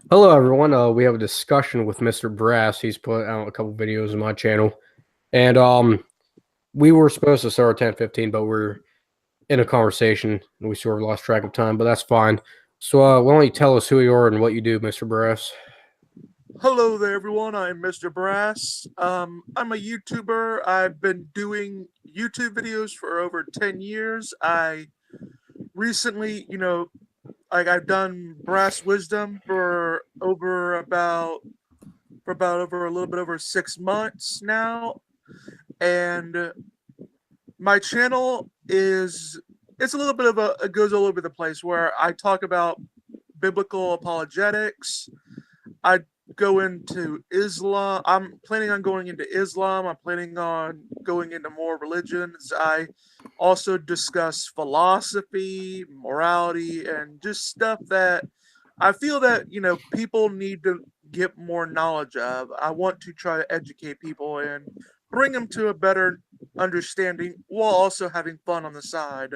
Hello, everyone. We have a discussion with Mr. Brass. He's put out a couple videos on my channel, and we were supposed to start at 10:15, but we're in a conversation and we sort of lost track of time. But that's fine. So, why don't you tell us who you are and what you do, Mr. Brass? Hello there, everyone. I'm Mr. Brass. I'm a YouTuber. I've been doing YouTube videos for over 10 years. I recently, I've done Brass Wisdom for about over a little bit over 6 months now, and my channel is it's a little bit of it goes all over the place where I talk about biblical apologetics. I go into Islam. I'm planning on going into Islam. I'm planning on going into more religions. I also discuss philosophy, morality, and just stuff that I feel that, people need to get more knowledge of. I want to try to educate people and bring them to a better understanding while also having fun on the side.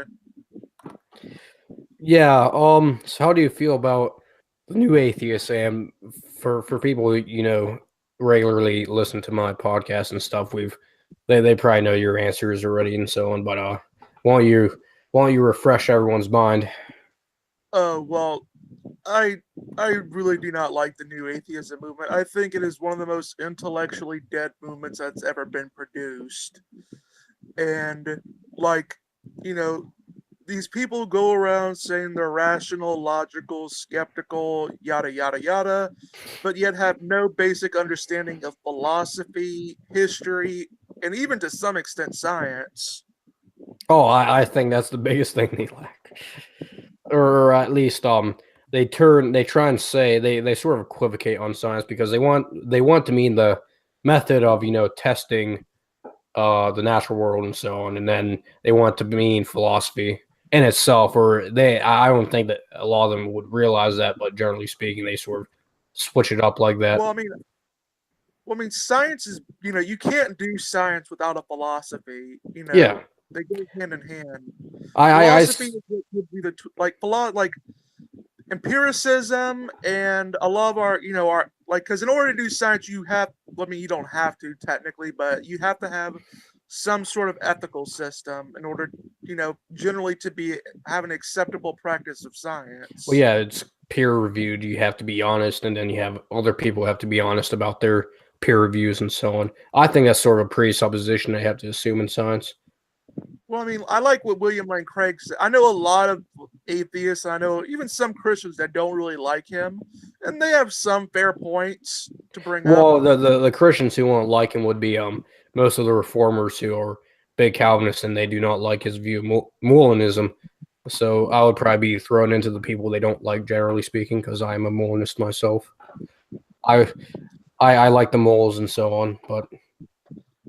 Yeah. So, how do you feel about the new atheists? And for people who regularly listen to my podcast and stuff, they probably know your answers already and so on. But why don't you why don't you refresh everyone's mind? Well, I I really do not like the new atheism movement. I think it is one of the most intellectually dead movements that's ever been produced. And like, you know, these people go around saying they're rational, logical, skeptical, yada yada yada, but yet have no basic understanding of philosophy, history, and even to some extent science. Oh, I think that's the biggest thing they lack, or at least they try and say they sort of equivocate on science because they want to mean the method of testing the natural world and so on, and then they want to mean philosophy in itself, or I don't think that a lot of them would realize that, but generally speaking, they sort of switch it up like that. Well, I mean, science is, you can't do science without a philosophy. Yeah, They go hand in hand. I Philosophy is what gives you like empiricism and a lot of our, our like, because in order to do science, you have, I mean, you don't have to technically, but you have to have some sort of ethical system in order, generally to be have an acceptable practice of Well, science. yeah, it's peer reviewed. You have to be honest, and then you have other people have to be honest about their peer reviews and so on. I think that's sort of a presupposition they have to assume in science. Well, I mean, I like what William Lane Craig said. I know a lot of atheists. I know even some Christians that don't really like him, and they have some fair points to bring up. Well, the Christians who won't like him would be most of the reformers who are big Calvinists and they do not like his view of Molinism. So I would probably be thrown into the people they don't like, generally speaking, because I am a Molinist myself. I, I like the moles and so on, but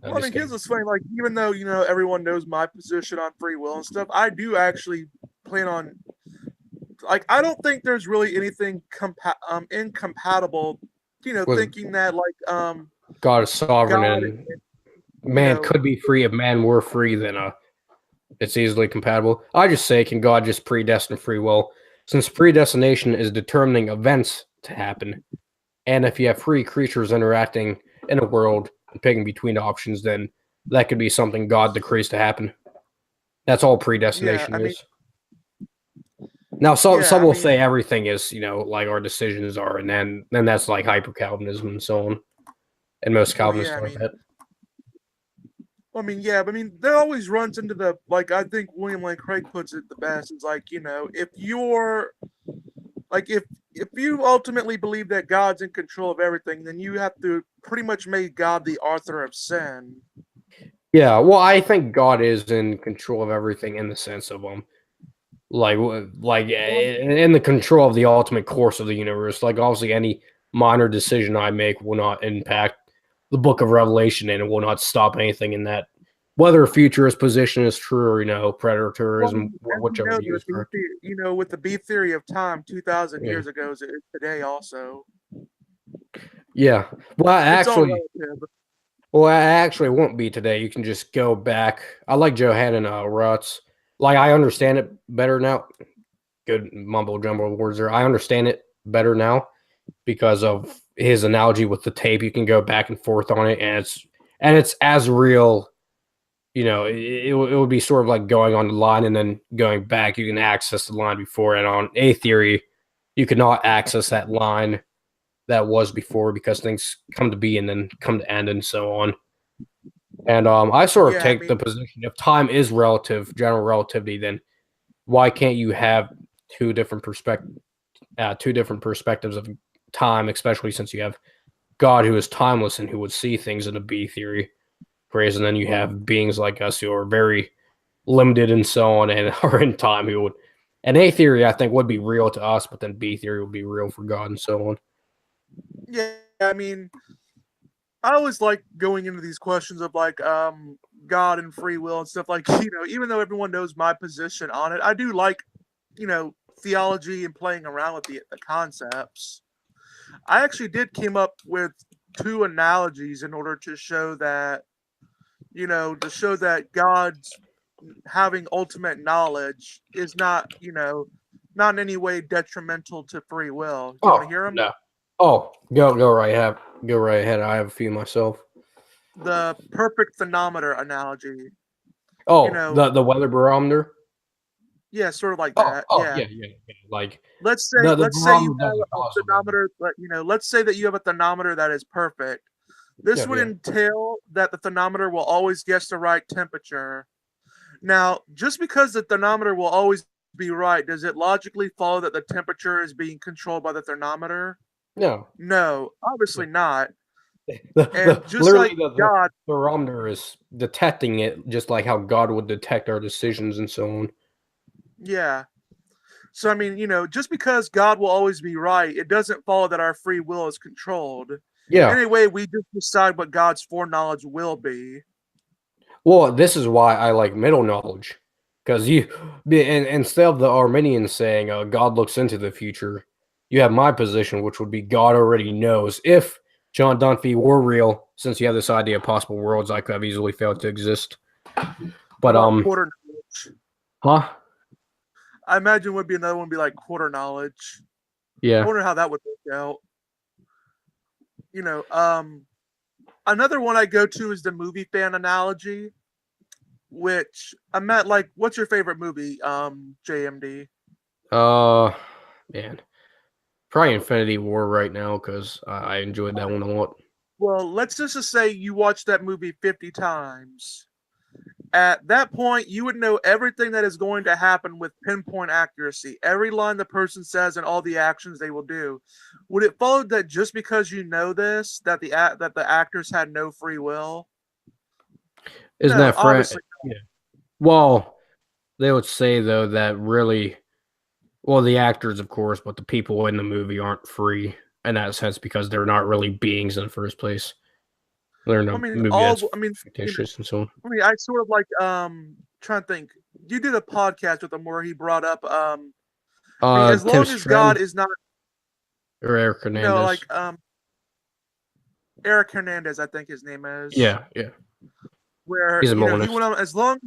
I'm Well, I just mean, here's kidding. what's funny. Like, even though everyone knows my position on free will and stuff, I do actually plan on, like, I don't think there's really anything incompatible. With Thinking that like God is sovereign God, and you man know, could be free. If man were free, then it's easily compatible. I just say, can God just predestine free will? Since predestination is determining events to happen, and if you have free creatures interacting in a world and picking between options, then that could be something God decrees to happen. That's all yeah. predestination I mean, is. Now, some yeah. I will mean, say everything is, like our decisions are, and then that's like hyper Calvinism and so on. And most well, Calvinists yeah. are that. Yeah. But I mean, there always runs into the like. I think William Lane Craig puts it the best. It's like, if you're like if you ultimately believe that God's in control of everything, then you have to pretty much make God the author of sin. Yeah, well, I think God is in control of everything in the sense of Well, in the control of the ultimate course of the universe. Like obviously, any minor decision I make will not impact the Book of Revelation, and it will not stop anything in that. Whether a futurist position is true or well, preterism, as you whichever know, view is correct. with the B theory of time, 2,000 Yeah, years ago is today also. yeah. Well, It's all relative. I actually won't be today. You can just go back. I like Johann Ruts. Like I understand it better now. Good mumble jumble words there. I understand it better now. because of his analogy with the tape. You can go back and forth on it, and it's as real. It would be sort of like going on the line and then going back. You can access the line before, and on A theory, you could not access that line that was before because things come to be and then come to end and so on. And I sort of Yeah, I take the mean, position if time is relative, general relativity, then why can't you have two different perspectives of time, especially since you have God who is timeless and who would see things in a B theory phrase, and then you have beings like us who are very limited and so on and are in time who would and A theory I think would be real to us, but then B theory would be real for God and so on. yeah, I mean, I always like going into these questions of like God and free will and stuff like even though everyone knows my position on it, I do like theology and playing around with the concepts. I actually did came up with two analogies in order to show that God's having ultimate knowledge is not in any way detrimental to free will. Do you want to Oh hear them? no. Oh, go right ahead. I have a few myself. The perfect thermometer analogy. You Oh, know, the weather barometer. yeah, sort of like Oh, that. oh, Yeah. yeah. Like Let's say the let's say you barometer have doesn't a cause the weather. thermometer, but let's say that you have a thermometer that is perfect. This Yeah, would yeah. entail that the thermometer will always guess the right temperature. Now, just because the thermometer will always be right, does it logically follow that the temperature is being controlled by the thermometer? No. No, obviously not. The And just like literally the God, barometer is detecting it just like how God would detect our decisions and so on. yeah. So I mean, just because God will always be right, it doesn't follow that our free will is controlled. Yeah. Anyway, we just decide what God's foreknowledge will be. Well, this is why I like middle knowledge. Because instead of the Arminians saying God looks into the future, you have my position, which would be God already knows. If John Dunphy were real, since you have this idea of possible worlds, I could have easily failed to exist. What But about quarter knowledge? huh? I imagine would be another one be like quarter knowledge. I Yeah. wonder how that would work out. You know, another one I go to is the movie fan analogy, which I meant like, what's your favorite movie, JMD? Uh, man, probably Infinity War right now because I enjoyed that one a lot. Well, let's just say you watched that movie 50 times. At that point, you would know everything that is going to happen with pinpoint accuracy. Every line the person says and all the actions they will do. Would it follow that just because you know this, that the actors had no free will? Isn't No, that friend? obviously. Yeah. Well, they would say though that really, well, the actors, of course, but the people in the movie aren't free in that sense because they're not really beings in the first place. They're in I a mean, movie that's you know, fictitious and so on. I sort of like trying to think. You did a podcast with him where he brought up as Tim long as God Stratton is not, or Eric Hernandez. like Eric Hernandez, I think his name is, Yeah, yeah. where He's a he monist. went on, as long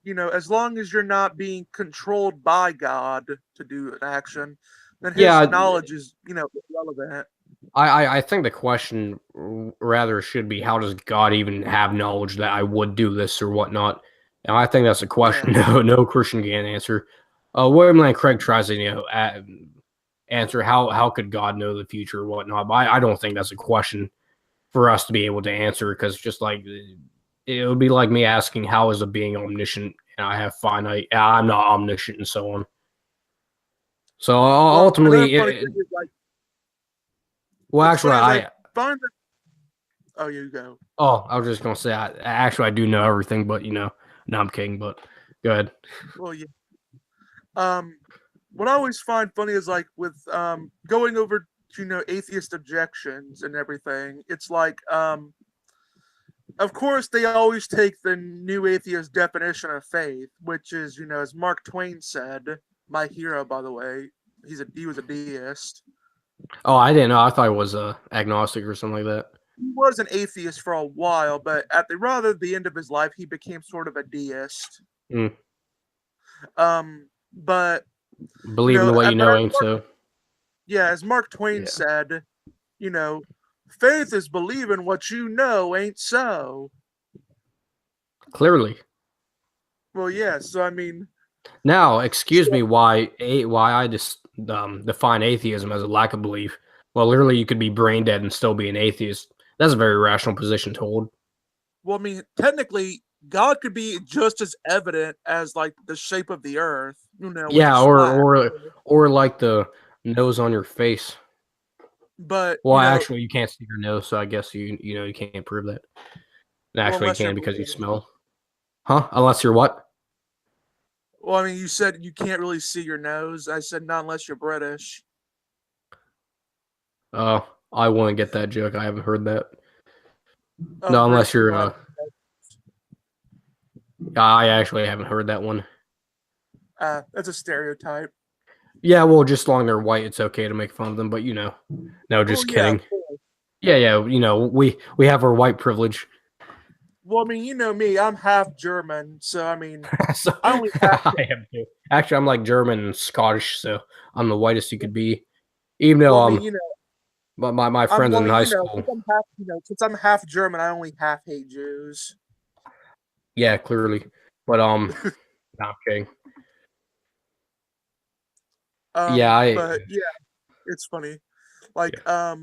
as as long as you're not being controlled by God to do an action, then his Yeah, knowledge is irrelevant. I think the question rather should be how does God even have knowledge that I would do this or whatnot? And I think that's a Yeah. question no Christian can answer. William Lane Craig tries to answer how could God know the future or whatnot, but I don't think that's a question for us to be able to answer because just like it would be like me asking how is a being omniscient and I have finite, I'm not omniscient and so on. So Well, another ultimately, funny thing is like, well, it's actually, funny is I find that. Oh, you go. I was just gonna say, I do know everything, but no, I'm kidding. But go ahead. Well, yeah. Um, what I always find funny is like with going over to atheist objections and everything. It's like of course they always take the new atheist definition of faith, which is as Mark Twain said, my hero by the way. He was a deist. Oh, I didn't know. I thought it was agnostic or something like that. He was an atheist for a while, but at the end of his life, he became sort of a deist. Mm. But Believe in the way you but know as ain't so. Yeah, as Mark Twain Yeah, said, you know, faith is believing what you know ain't so. clearly. Well, yeah. So I mean, Now, excuse so, me, why I just define atheism as a lack of belief. Well, literally, you could be brain dead and still be an atheist. That's a very rational position to hold. well, I mean, technically, God could be just as evident as like the shape of the Earth, which Yeah, is flat. or like the nose on your face. But Well, actually, you can't see your nose, so I guess you can't prove that. well, Actually, you unless you're can because you British. smell. Huh? Unless you're what? Well, I mean, you said you can't really see your nose. I said not unless you're British. I wouldn't get that joke. I haven't heard that. No, unless British you're. people have. I actually haven't heard that one. That's a stereotype. Yeah, well, just as long as they're white, it's okay to make fun of them. But no, Well, just yeah, of kidding. course. Yeah, yeah. We have our white privilege. Well, I mean, you know me. I'm half German, so I mean, So I only have. I am too. Actually, I'm like German and Scottish, so I'm the whitest you could be. Even though Well, I mean, my I'm friends in only, high school. since I'm half German, I only half hate Jews. Yeah, clearly. But no, I'm kidding. Yeah, But yeah, it's funny. Like, yeah,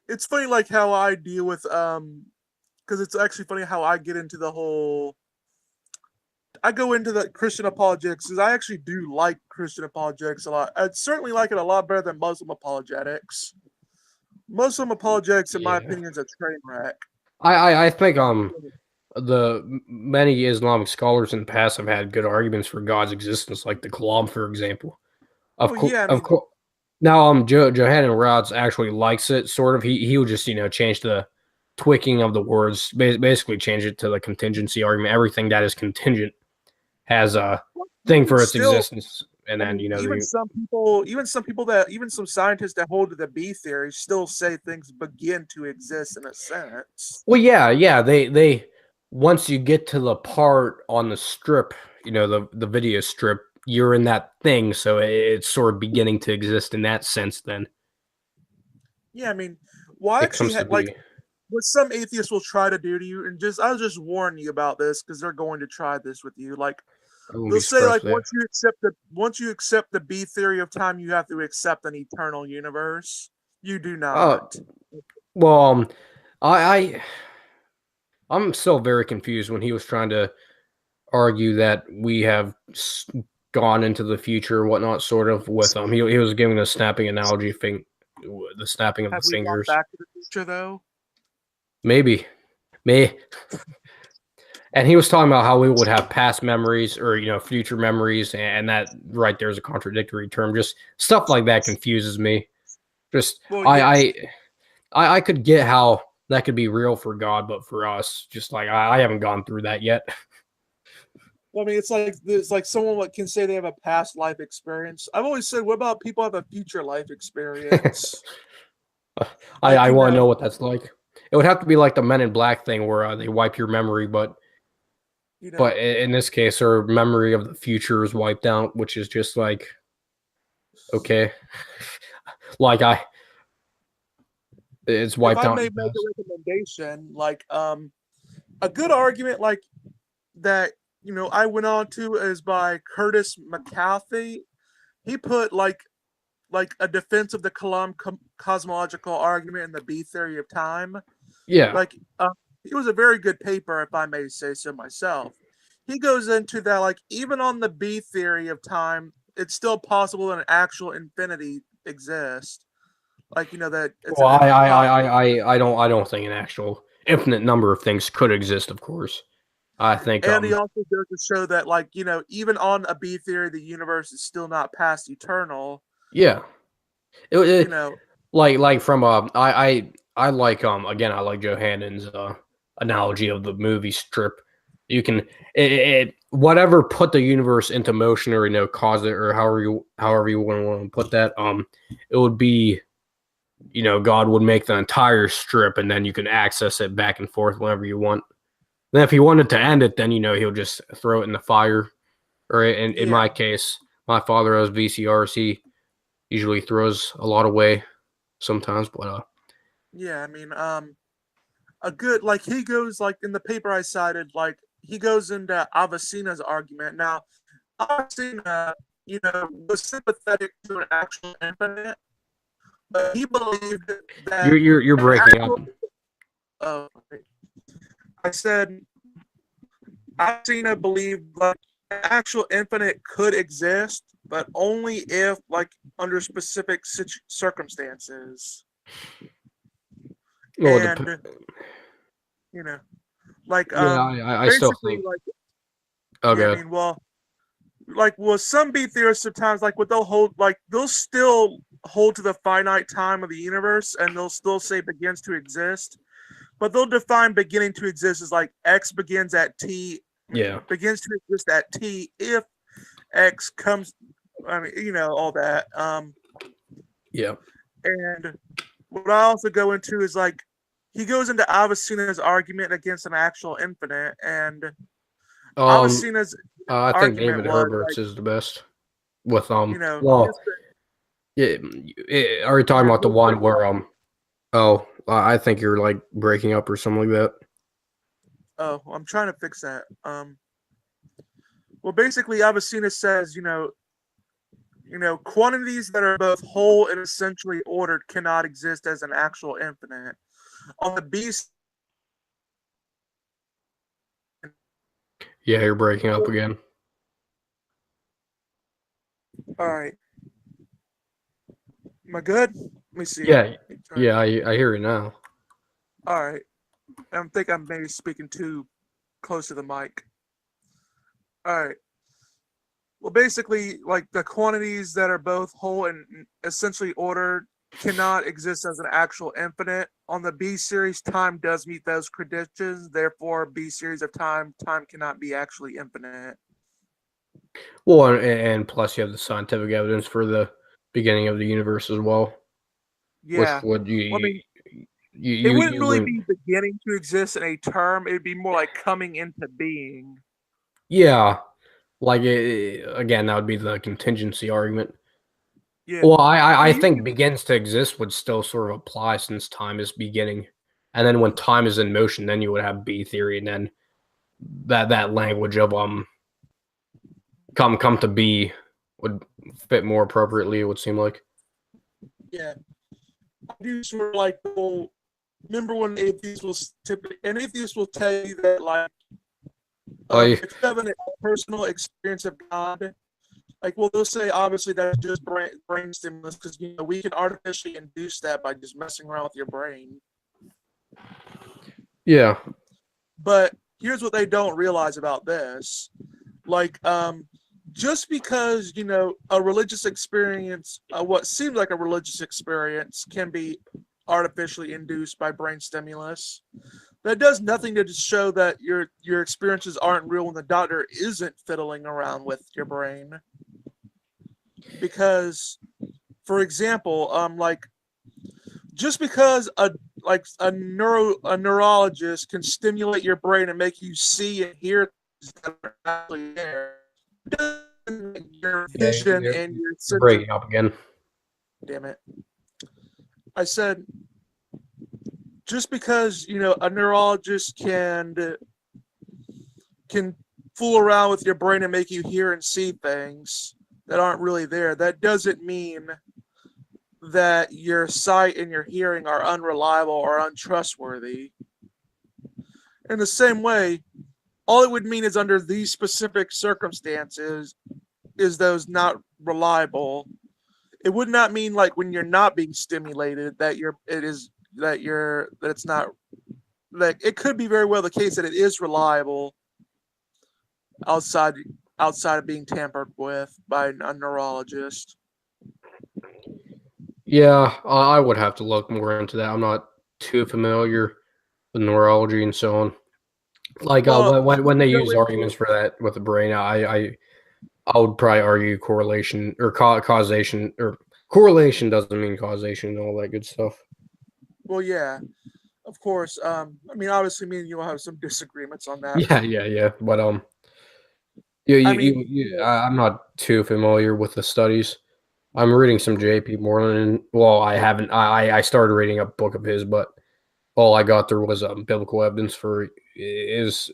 it's funny like how I deal with because it's actually funny how I get into the whole. I go into the Christian apologetics because I actually do like Christian apologetics a lot. I'd certainly like it a lot better than Muslim apologetics. Muslim apologetics, in my yeah. opinion, is a train wreck. I think the many Islamic scholars in the past have had good arguments for God's existence, like the Kalam, for example. Well, yeah, I Of mean, course. Now, Johannes Rods actually likes it. Sort of. He would just change the tweaking of the words, basically change it to the contingency argument. Everything that is contingent has a thing even for its still, existence, and I then mean, even some scientists that hold to the B theory still say things begin to exist in a sense. well, yeah. They once you get to the part on the strip, the video strip, you're in that thing, so it's sort of beginning to exist in that sense. Then Yeah, I mean, well, I it actually comes to had like be. what some atheists will try to do to you, and I'll just warn you about this because they're going to try this with you. Like I wouldn't they'll be say, surprised like for that. once you accept the B theory of time, you have to accept an eternal universe. You do Uh, not. well, I I'm still very confused when he was trying to argue that we have gone into the future, or whatnot, sort of with he was giving the snapping analogy thing, the snapping of the Have we gone fingers. back to the future though? Maybe, may, and he was talking about how we would have past memories or future memories, and that right there is a contradictory term. Just stuff like that confuses me. Just Well, yes. I could get how that could be real for God, but for us, just like I haven't gone through that yet. I mean, it's like someone that can say they have a past life experience. I've always said, what about people have a future life experience? Like I want to know what that's like. It would have to be like the Men in Black thing where they wipe your memory, but you know, in this case, our memory of the future is wiped out, which is just like okay, like it's if wiped I out in may the make a past. recommendation, like a good argument like that, I went on to is by Curtis McCarthy. He put like a defense of the Kalam cosmological argument and the B theory of time. Yeah, Like it was a very good paper, if I may say so myself. He goes into that like even on the B theory of time, it's still possible that an actual infinity exists. Like that well, it's a I don't think an actual infinite number of things could exist. Of course, I think and he also goes to show that like even on a B theory, the universe is still not past eternal. yeah, You it, know, like from I like again I like Johannon's analogy of the movie strip. You can whatever put the universe into motion or cause it or however you want to put that it would be God would make the entire strip and then you can access it back and forth whenever you want. Then if he wanted to end it, then he'll just throw it in the fire. Or in yeah. my case, my father has VCRs. usually throws a lot away sometimes. But Yeah, I mean, a good like he goes like in the paper I cited, like he goes into Avicenna's argument. Now, Avicenna, was sympathetic to an actual infinite, but he believed that you're an breaking up. actual. Oh, I said Avicenna believed like an actual infinite could exist, but only if like under specific circumstances, Well, and you know, like yeah, I still basically think. like yeah, I Okay. mean, well, some B theorists sometimes like what they'll hold like they'll still hold to the finite time of the universe and they'll still say begins to exist, but they'll define beginning to exist as like X begins at T. I mean, Yeah. begins to exist at T if X comes. I mean, all that. Yeah. And what I also go into is like he goes into Avicenna's argument against an actual infinite, and Um. Avicenna's I think argument David was Herbert's like, is the best. With his, well, yeah. Are you talking about the his one where Oh, I think you're like breaking up or something like that. oh, I'm trying to fix that. Well, basically, Avicenna says, quantities that are both whole and essentially ordered cannot exist as an actual infinite. On the B, Yeah, you're breaking up again. all right, am I good? Let me see. Yeah, yeah, I hear you now. All right, I think I'm maybe speaking too close to the mic. All right. Well, basically, like the quantities that are both whole and essentially ordered cannot exist as an actual infinite. On the B series, time does meet those conditions. Therefore, B series of time cannot be actually infinite. Well, and plus you have the scientific evidence for the beginning of the universe as well. With Yeah. what Well, I mean, it wouldn't you really wouldn't. be beginning to exist in a term. It'd be more like coming into being. Yeah, like again, that would be the contingency argument. Yeah. Well, I I mean, think begins to exist would still sort of apply since time is beginning, and then when time is in motion, then you would have B theory, and then that language of come to be would fit more appropriately. It would seem like. yeah. I do sort of like the whole. Remember when atheists will typically, an atheist will tell you that like I if you have a personal experience of God, like well, they'll say obviously that's just brain stimulus because we can artificially induce that by just messing around with your brain. yeah. But here's what they don't realize about this: like, just because a religious experience, what seems like a religious experience, can be artificially induced by brain stimulus. That does nothing to show that your experiences aren't real when the doctor isn't fiddling around with your brain. Because, for example, like just because a neurologist can stimulate your brain and make you see and hear things that are actually there, doesn't make your Yeah, vision and your you're sense of breaking up again. damn it. I said just because a neurologist can fool around with your brain and make you hear and see things that aren't really there, that doesn't mean that your sight and your hearing are unreliable or untrustworthy. In the same way, all it would mean is under these specific circumstances is those not reliable. It would not mean like when you're not being stimulated that it's not, like it could be very well the case that it is reliable outside outside of being tampered with by a neurologist. Yeah, I would have to look more into that. I'm not too familiar with neurology and so on. Like Well, when they go use into arguments for that with the brain, I would probably argue correlation or causation or correlation doesn't mean causation and all that good stuff. well, yeah, of course. I mean, obviously, me and you will have some disagreements on that. Yeah, yeah, yeah. But I mean, I'm not too familiar with the studies. I'm reading some J.P. Moreland. Well, I haven't. I started reading a book of his, but all I got there was biblical evidence for is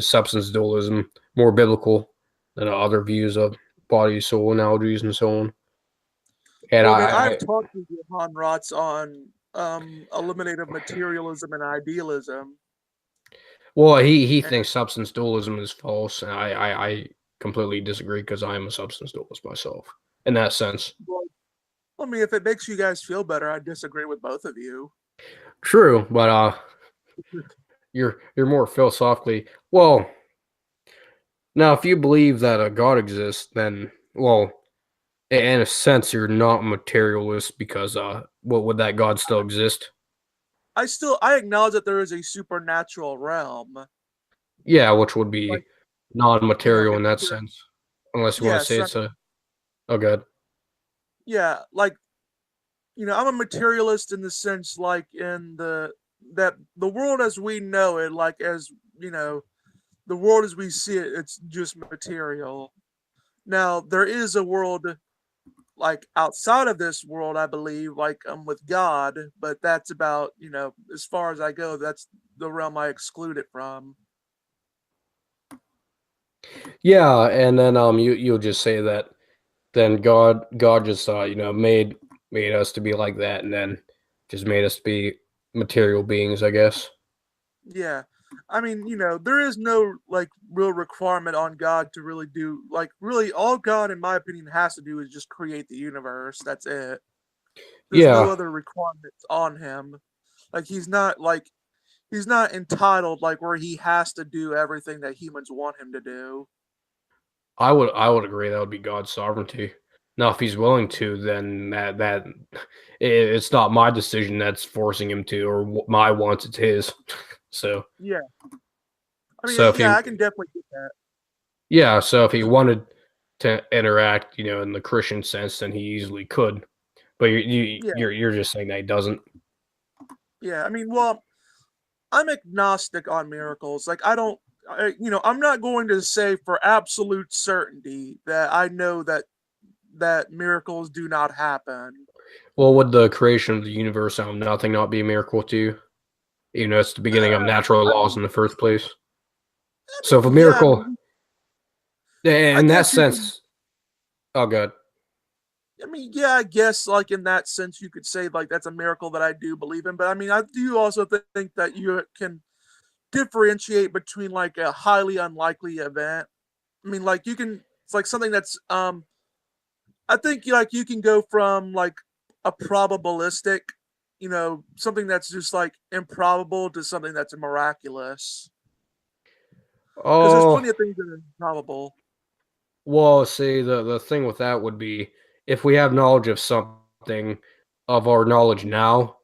substance dualism more biblical than other views of body soul analogies and so on. And Well, I mean, I've talked to Johann Rotz on eliminative materialism and idealism. well, he And, thinks substance dualism is false, and I completely disagree because I am a substance dualist myself in that sense. well, I mean, if it makes you guys feel better, I disagree with both of you. True, but you're more philosophically well. Now, if you believe that a God exists, then well, in a sense, you're not materialist because what would that God still exist? I acknowledge that there is a supernatural realm. Yeah, which would be Like, non-material in it's that sense, unless you want to say yes, it's a oh god. yeah, like I'm a materialist in the sense, like in the that the world as we know it, like as the world as we see it, it's just material. Now there is a world like outside of this world, I believe, like with God, but that's about as far as I go. That's the realm I exclude it from. Yeah, and then you'll just say that then God just made us to be like that, and then just made us to be material beings, I guess. Yeah. I mean, there is no like real requirement on God to really do like really all God in my opinion has to do is just create the universe. That's it. There's no Yeah, other requirements on him. Like he's not entitled like where he has to do everything that humans want him to do. I would agree that would be God's sovereignty. Now, if He's willing to, then it's not my decision that's forcing Him to, or my wants. It's His. So Yeah. I so mean, if yeah, He I can definitely get that. yeah so if He wanted to interact, in the Christian sense, then He easily could. But Yeah. you're just saying that He doesn't. Yeah. I mean, well, I'm agnostic on miracles. Like I'm not going to say for absolute certainty that I know that miracles do not happen. Well, would the creation of the universe out of nothing not be a miracle to you? It's the beginning of natural I laws mean, in the first place. I So mean, if a yeah, I miracle, mean, I in that guess you can. sense, oh god, I mean, yeah, I guess like in that sense, you could say like that's a miracle that I do believe in. But I mean, I do also think that you can differentiate between like a highly unlikely event. I mean, like you can. It's like something that's. I think like you can go from like a probabilistic, something that's just like improbable to something that's miraculous. Because there's oh. plenty of things that are improbable. Well, see, the thing with that would be if we have knowledge of something of our knowledge now,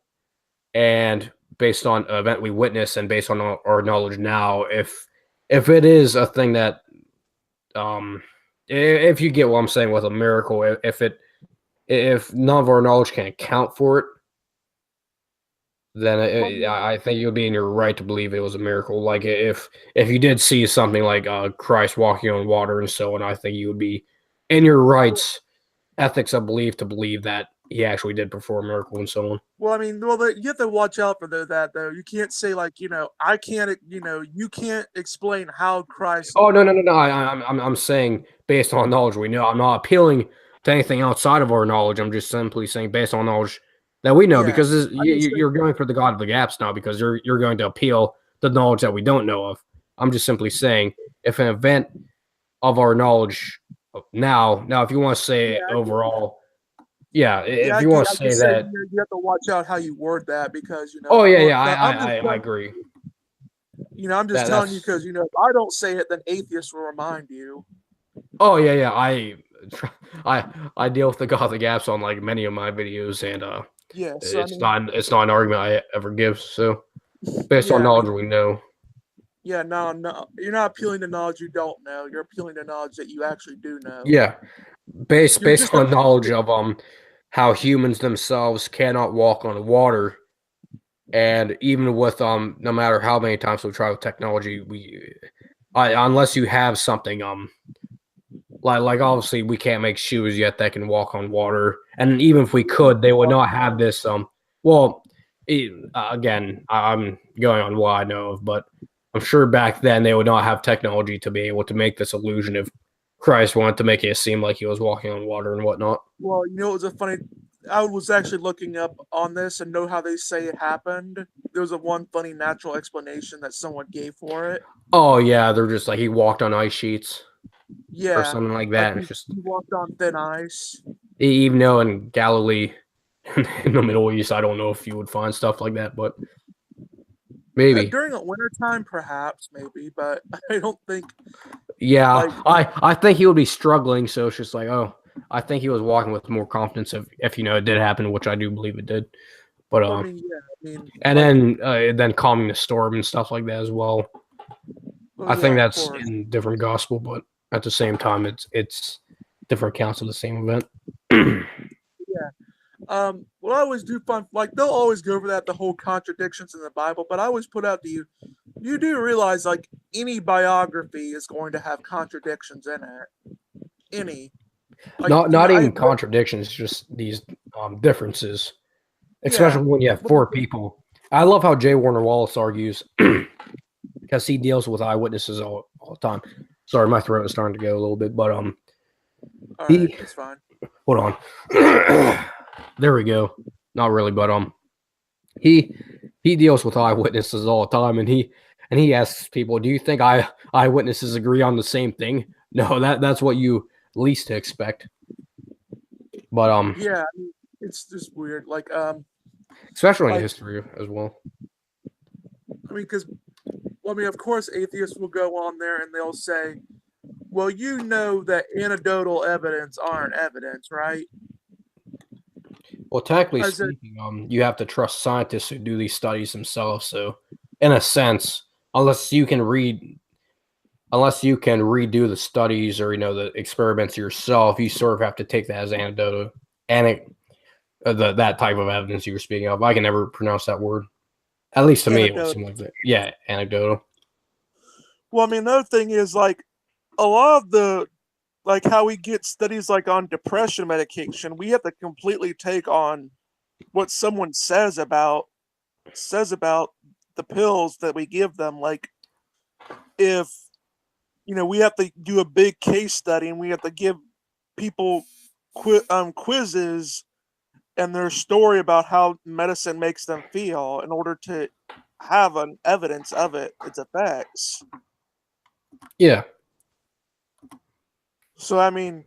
and based on an event we witness, and based on our knowledge now, if it is a thing that if you get what I'm saying with a miracle, if none of our knowledge can account for it, then Well, I mean, I think you'll be in your right to believe it was a miracle. Like if you did see something like Christ walking on water and so on, I think you would be in your rights, ethics of belief, to believe that he actually did perform a miracle and so on. well, I mean, well, you have to watch out for that though. You can't say like, I can't, you can't explain how Christ. Oh no! I'm saying based on knowledge we know. I'm not appealing to anything outside of our knowledge. I'm just simply saying based on knowledge that we know, Yeah, because I'm just saying. you're going for the God of the gaps now because you're going to appeal the knowledge that we don't know of. I'm just simply saying if an event of our knowledge now if you want to say Yeah, overall, yeah, yeah, if you want to I say just say that, you have to watch out how you word that because oh yeah, well, yeah, no, I agree. I'm just telling you That's because if I don't say it, then atheists will remind you. oh yeah, I I deal with the Gothic apps on like many of my videos, and Yeah, so I it's mean, not an argument I ever give. So based on yeah, I knowledge mean, we know, yeah, no, you're not appealing to knowledge you don't know. You're appealing to knowledge that you actually do know. yeah, You're based just on knowledge appealing. of how humans themselves cannot walk on water, and even with no matter how many times we try with technology, unless you have something like obviously we can't make shoes yet that can walk on water, and even if we could, they would not have this. Well, again, I'm going on what I know of, but I'm sure back then they would not have technology to be able to make this illusion if Christ wanted to make it seem like he was walking on water and whatnot. Well, it was a funny. I was actually looking up on this and know how they say it happened. There was a one funny natural explanation that someone gave for it. Oh yeah, they're just like he walked on ice sheets or Yeah, something like like that. And it's just he walked on thin ice. even though in Galilee, in the Middle East, I don't know if you would find stuff like that, but maybe. During a winter time, perhaps, maybe, but I don't think Yeah, like. I think he would be struggling. So it's just like, oh, I think he was walking with more confidence if it did happen, which I do believe it did. But Well, I mean, yeah, I mean, and like, then calming the storm and stuff like that as well. well, I yeah, think of that's course. in different gospel, but at the same time, it's different accounts of the same event. Yeah. What I always do find, like, they'll always go over that the whole contradictions in the Bible, but I always put out to you, you do realize like any biography is going to have contradictions in it. Any, like, Not even contradictions, just these differences, yeah, especially when you have four people. I love how J. Warner Wallace argues because he deals with eyewitnesses all the time. Sorry, my throat is starting to go a little bit, but all right, he that's fine. hold on. There we go. Not really, but he deals with eyewitnesses all the time, and he asks people, "Do you think eyewitnesses agree on the same thing?" No, that's what you least expect. But Yeah, I mean, it's just weird. especially in Like history as well. I mean, because well, I mean, of course, atheists will go on there and they'll say, "Well, you know that anecdotal evidence aren't evidence, right?" Well, technically I said, speaking, you have to trust scientists who do these studies themselves. So, in a sense, unless you can redo the studies or the experiments yourself, you sort of have to take that as anecdotal, that type of evidence you were speaking of. I can never pronounce that word. At least to me, it would anecdotal. seem like that. Yeah, anecdotal. Well, I mean, another thing is like a lot of the like how we get studies like on depression medication, we have to completely take on what someone says about the pills that we give them. Like if we have to do a big case study and we have to give people quizzes and their story about how medicine makes them feel in order to have an evidence of its effects. Yeah, So I mean,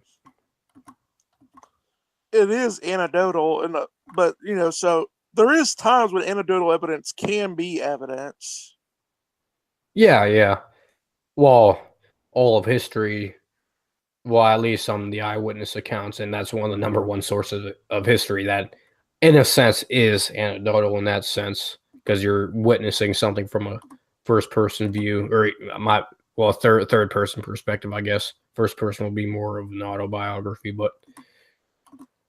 it is anecdotal, but so there is times when anecdotal evidence can be evidence. yeah. Well, all of history. Well, at least some of the eyewitness accounts, and that's one of the number one sources of history that, in a sense, is anecdotal in that sense because you're witnessing something from a first person view or third person perspective, I guess. First person will be more of an autobiography, but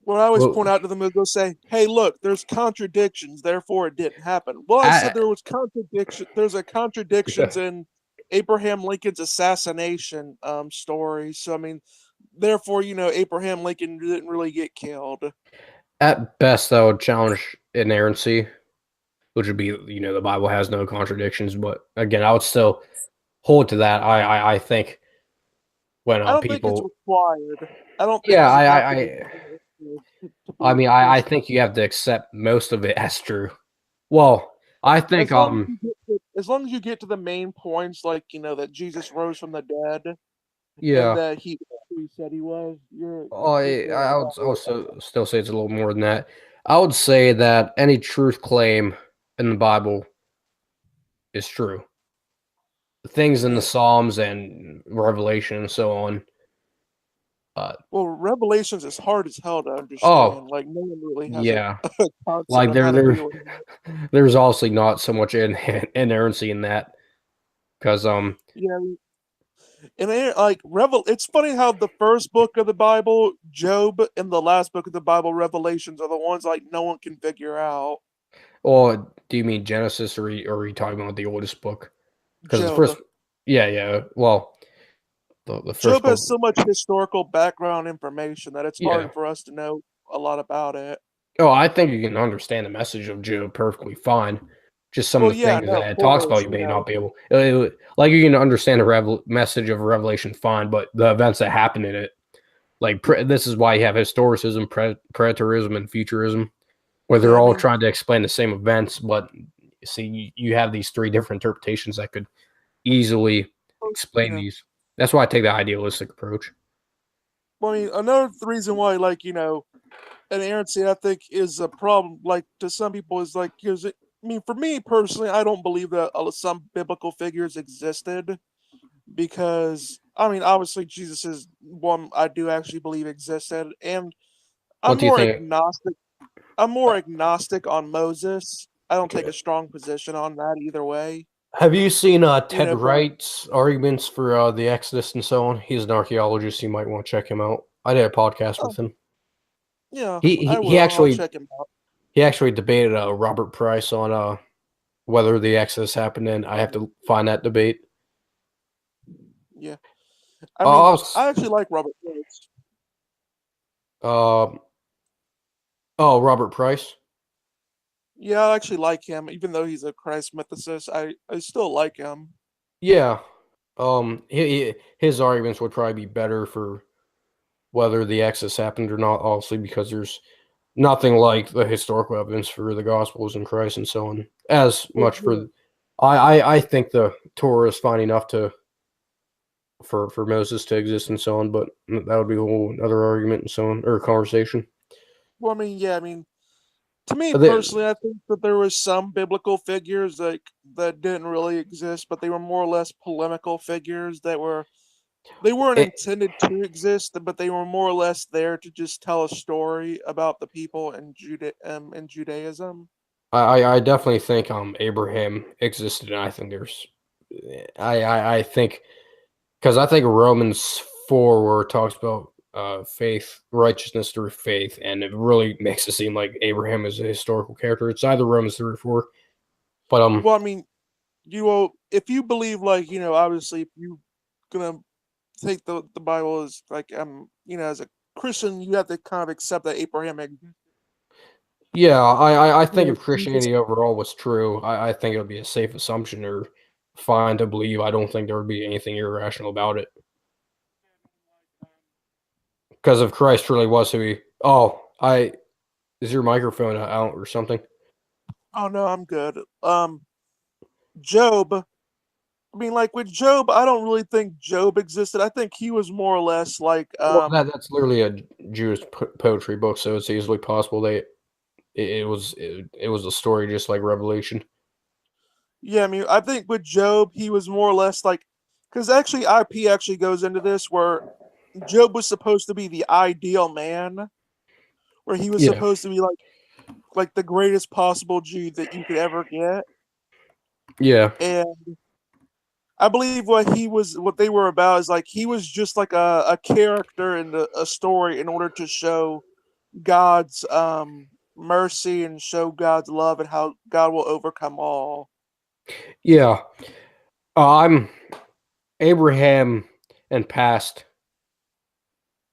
What I always well, point out to them is they'll say, "Hey, look, there's contradictions, therefore it didn't happen." Well, I I, said there was contradiction. There's a contradictions in Abraham Lincoln's assassination story. So I mean, therefore, Abraham Lincoln didn't really get killed. at best, that would challenge inerrancy, which would be the Bible has no contradictions. But again, I would still hold to that. I think when I don't think it's people, required. I don't think yeah, you have to be to I believe mean, a I Christian. think you have to accept most of it as true. Well, I think As long as you get to the main points, like that Jesus rose from the dead and yeah. that he who he said he was, you're good. I would also still say it's a little more than that. I would say that any truth claim in the Bible is true. The things in the Yeah. Psalms and Revelation and so on. Uh, Well, Revelations is hard as hell to understand. oh, Like no one really has a, yeah. a concept Like of how to deal with it. there's also not so much inerrancy in that because Yeah, and like it's funny how the first book of the Bible, Job, and the last book of the Bible, Revelations, are the ones like no one can figure out. or do you mean Genesis or are you talking about the oldest book? Because the Job. first, yeah. Well, the first Job book. has so much historical background information that it's Yeah. hard for us to know a lot about it. Oh, I think you can understand the message of Job perfectly fine. Just some Well, of the yeah, things no, that of it talks about, course, you you may not know. be able. Like you can understand the message of Revelation fine, but the events that happen in it, like this is why you have historicism, preterism, and futurism, where Yeah, they're I all mean, trying to explain the same events, but see, you have these three different interpretations that could easily you explain know. these. That's why I take the idealistic approach. Well, I mean, another reason why, like, you know, inerrancy, I think, is a problem. Like to some people, is like, because I mean, for me personally, I don't believe that some biblical figures existed because I mean, obviously, Jesus is one I do actually believe existed, and I'm What do you more think? agnostic. I'm more agnostic on Moses. I don't take a strong position on that either way. Have you seen You Ted know, but Wright's arguments for the Exodus and so on? He's an archaeologist. You might want to check him out. I did a podcast oh, with him. yeah, He I he, he will. I'll actually check him out. he actually debated Robert Price on whether the Exodus happened, and I have to find that debate. Yeah, I Uh, mean, I was, I actually like Robert Woods. uh, oh, Robert Price. Yeah, I actually like him, even though he's a Christ mythicist. I still like him. Yeah. His arguments would probably be better for whether the Exodus happened or not, obviously, because there's nothing like the historical evidence for the Gospels and Christ and so on. As Well, much yeah. for, I think the Torah is fine enough to for Moses to exist and so on, but that would be a whole other argument and so on or conversation. Well, I mean, yeah, I mean, to me The, personally, I think that there was some biblical figures like that didn't really exist, but they were more or less polemical figures that were they weren't it, intended to exist, but they were more or less there to just tell a story about the people in Judaism. I definitely think Abraham existed, and I think I think because I think Romans 4 where it talks about faith, righteousness through faith, and it really makes it seem like Abraham is a historical character. It's either Romans 3 or 4, but Well, I mean, you will if you believe like obviously if you gonna take the Bible as like as a Christian, you have to kind of accept that Abraham existed. yeah, I You think know, if Jesus. Christianity overall was true, I think it would be a safe assumption or fine to believe. I don't think there would be anything irrational about it. Because if Christ really was who he, oh, I is your microphone out or something? Oh no, I'm good. Job. I mean, like with Job, I don't really think Job existed. I think he was more or less like Well, that's literally a Jewish poetry book, so it's easily possible it was a story just like Revelation. yeah. I mean, I think with Job, he was more or less like because actually IP actually goes into this where Job was supposed to be the ideal man, where he was Yeah, supposed to be like the greatest possible Jew that you could ever get, yeah, and I believe what they were about is like he was just like a character in a story in order to show God's mercy and show God's love and how God will overcome all. yeah. I'm Abraham and past.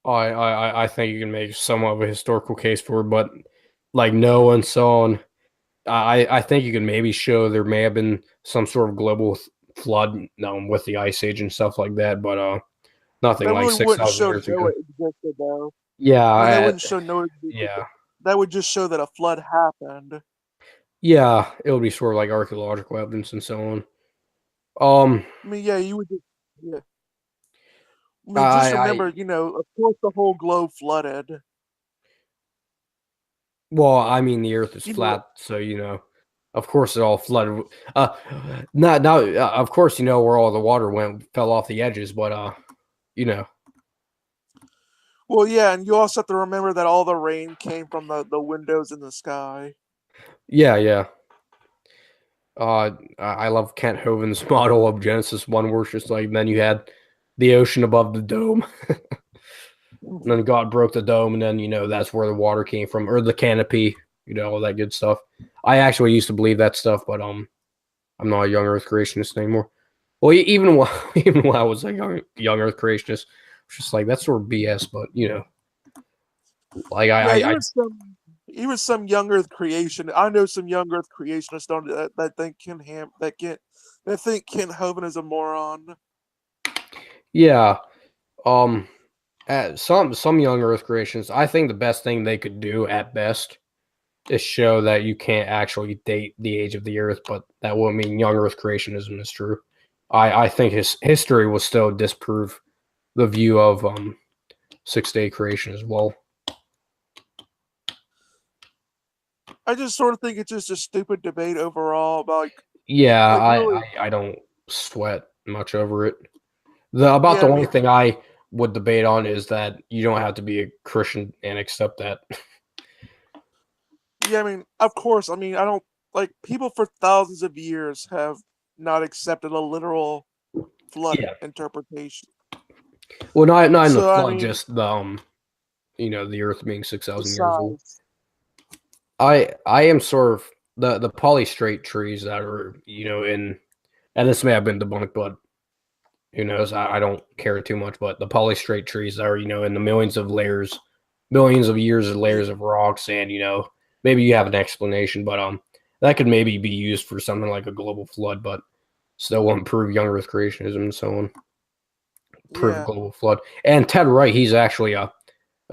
I think you can make somewhat of a historical case for, it, but like Noah and so on, I think you can maybe show there may have been some sort of global flood, with the ice age and stuff like that, but nothing That like really six wouldn't thousand show years Noah ago. existed though. Yeah, I mean that wouldn't show Noah yeah, existed. That would just show that a flood happened. yeah. It would be sort of like archaeological evidence and so on. Um, I mean, yeah, you would just yeah. I mean, just I remember, of course the whole globe flooded. well, I mean, the Earth is You know, flat, so of course, it all flooded. Uh, not now. Of course, where all the water fell off the edges, but you know, well, yeah, and you also have to remember that all the rain came from the windows in the sky. yeah, yeah. I love Kent Hovind's model of Genesis 1, where it's just like then you had the ocean above the dome, and then God broke the dome, and then that's where the water came from, or the canopy, all that good stuff. I actually used to believe that stuff, but I'm not a young Earth creationist anymore. Well, even while even when I was a young Earth creationist, it's just like that's sort of BS. But like Yeah, I even some young Earth creation. I know some young Earth creationists don't that think that think Kent Hovind is a moron. yeah. Um, some young Earth creations, I think the best thing they could do at best is show that you can't actually date the age of the Earth, but that wouldn't mean young Earth creationism is true. I think his history will still disprove the view of 6-day creation as well. I just sort of think it's just a stupid debate overall about Yeah, really I don't sweat much over it. About yeah, the I only mean thing I would debate on is that you don't have to be a Christian and accept that. yeah, I mean of course, I mean I don't like people for thousands of years have not accepted a literal flood Yeah. interpretation. Well, not in the So I flood, mean just the the Earth being 6,000 years old. besides I am sort of the polystrate trees that are in, and this may have been debunked, but who knows? I don't care too much. But the polystrate trees that are in the millions of years of yeah, layers of rocks, and maybe you have an explanation, but that could maybe be used for something like a global flood, but still won't prove young Earth creationism and so on. Prove a yeah. global flood. And Ted Wright, he's actually an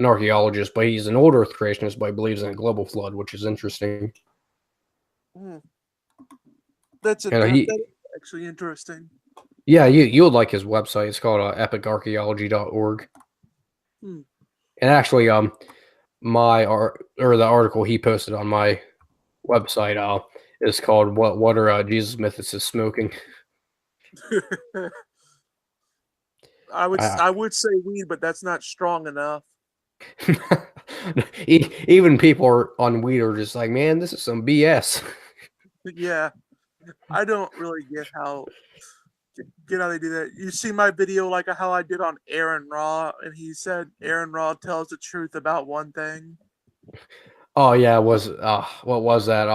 archaeologist, but he's an old Earth creationist, but he believes in a global flood, which is interesting. Hmm. He, That's actually interesting. yeah, you'll like his website. It's called epicarchaeology.org. Hmm. And actually, my art or the article he posted on my website is called "What are Jesus mythicists smoking?" I, I would say weed, but that's not strong enough. even people are on weed are just like, man, this is some BS. Yeah, I don't really get how they do that. You see my video like how I did on Aaron Raw, and he said Aaron Raw tells the truth about one thing. Oh yeah, it was what was that?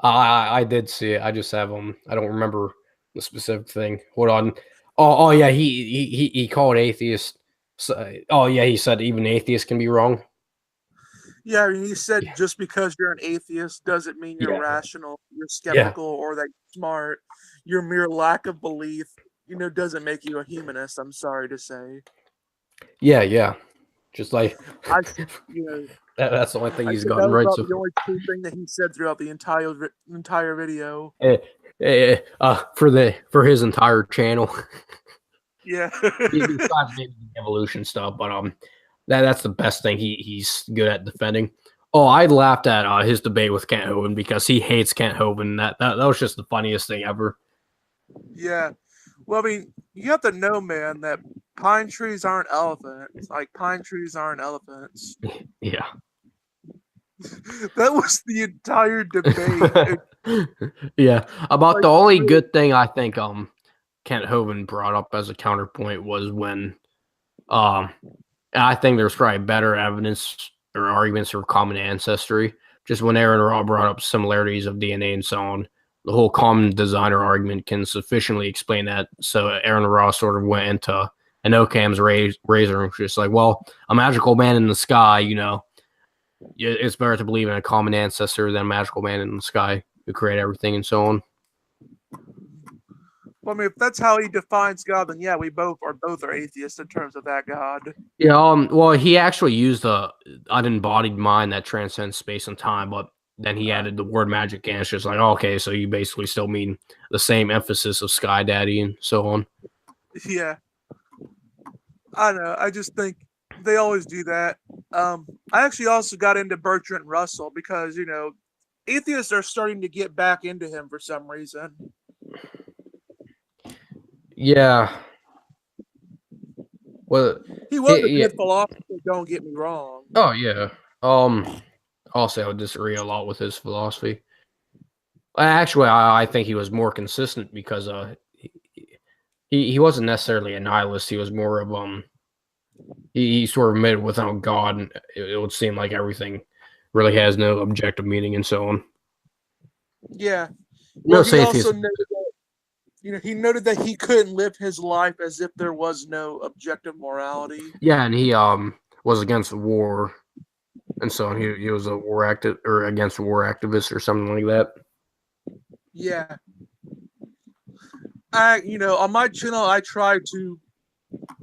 I did see it. I just have I don't remember the specific thing. Hold on. Oh yeah, he called atheists. Oh yeah, he said even atheists can be wrong. Yeah, I mean, he said Yeah, just because you're an atheist doesn't mean you're yeah, rational, you're yeah, skeptical, or that you're smart. Your mere lack of belief, doesn't make you a humanist. I'm sorry to say. yeah. Just like I, you know, that's the only thing I he's said that gotten was right about so the far. only true thing that he said throughout the entire video. Eh, for his entire channel, Yeah, besides maybe the evolution stuff, but that's the best thing he's good at defending. Oh, I laughed at his debate with Kent Hovind because he hates Kent Hovind. That was just the funniest thing ever. yeah. Well, I mean, you have to know, man, that pine trees aren't elephants. Like pine trees aren't elephants. Yeah. That was the entire debate. Yeah. About Like, the only really, good thing I think Kent Hovind brought up as a counterpoint was when um and I think there's probably better evidence or arguments for common ancestry. Just when Aaron Raw brought up similarities of DNA and so on, the whole common designer argument can sufficiently explain that. So Aaron Raw sort of went into an Occam's razor and was just like, well, a magical man in the sky, it's better to believe in a common ancestor than a magical man in the sky who created everything and so on. well, I mean, if that's how he defines God, then yeah, we both are atheists in terms of that God. Yeah, well, he actually used a unembodied mind that transcends space and time, but then he Uh, added the word magic, and it's just like, okay, so you basically still mean the same emphasis of Sky Daddy and so on. yeah, I know. I just think they always do that. I actually also got into Bertrand Russell because atheists are starting to get back into him for some reason. Yeah, well, He was a yeah. good philosopher. Don't get me wrong. Oh yeah. Um, also, I would disagree a lot with his philosophy. Actually, I think he was more consistent because he wasn't necessarily a nihilist. He was more of he sort of made it without God, and it would seem like everything really has no objective meaning and so on. Yeah. Well, Most atheists, he noted that he couldn't live his life as if there was no objective morality. Yeah, and he was against war, and so he was a war active or against war activist or something like that. Yeah. On my channel, I try to.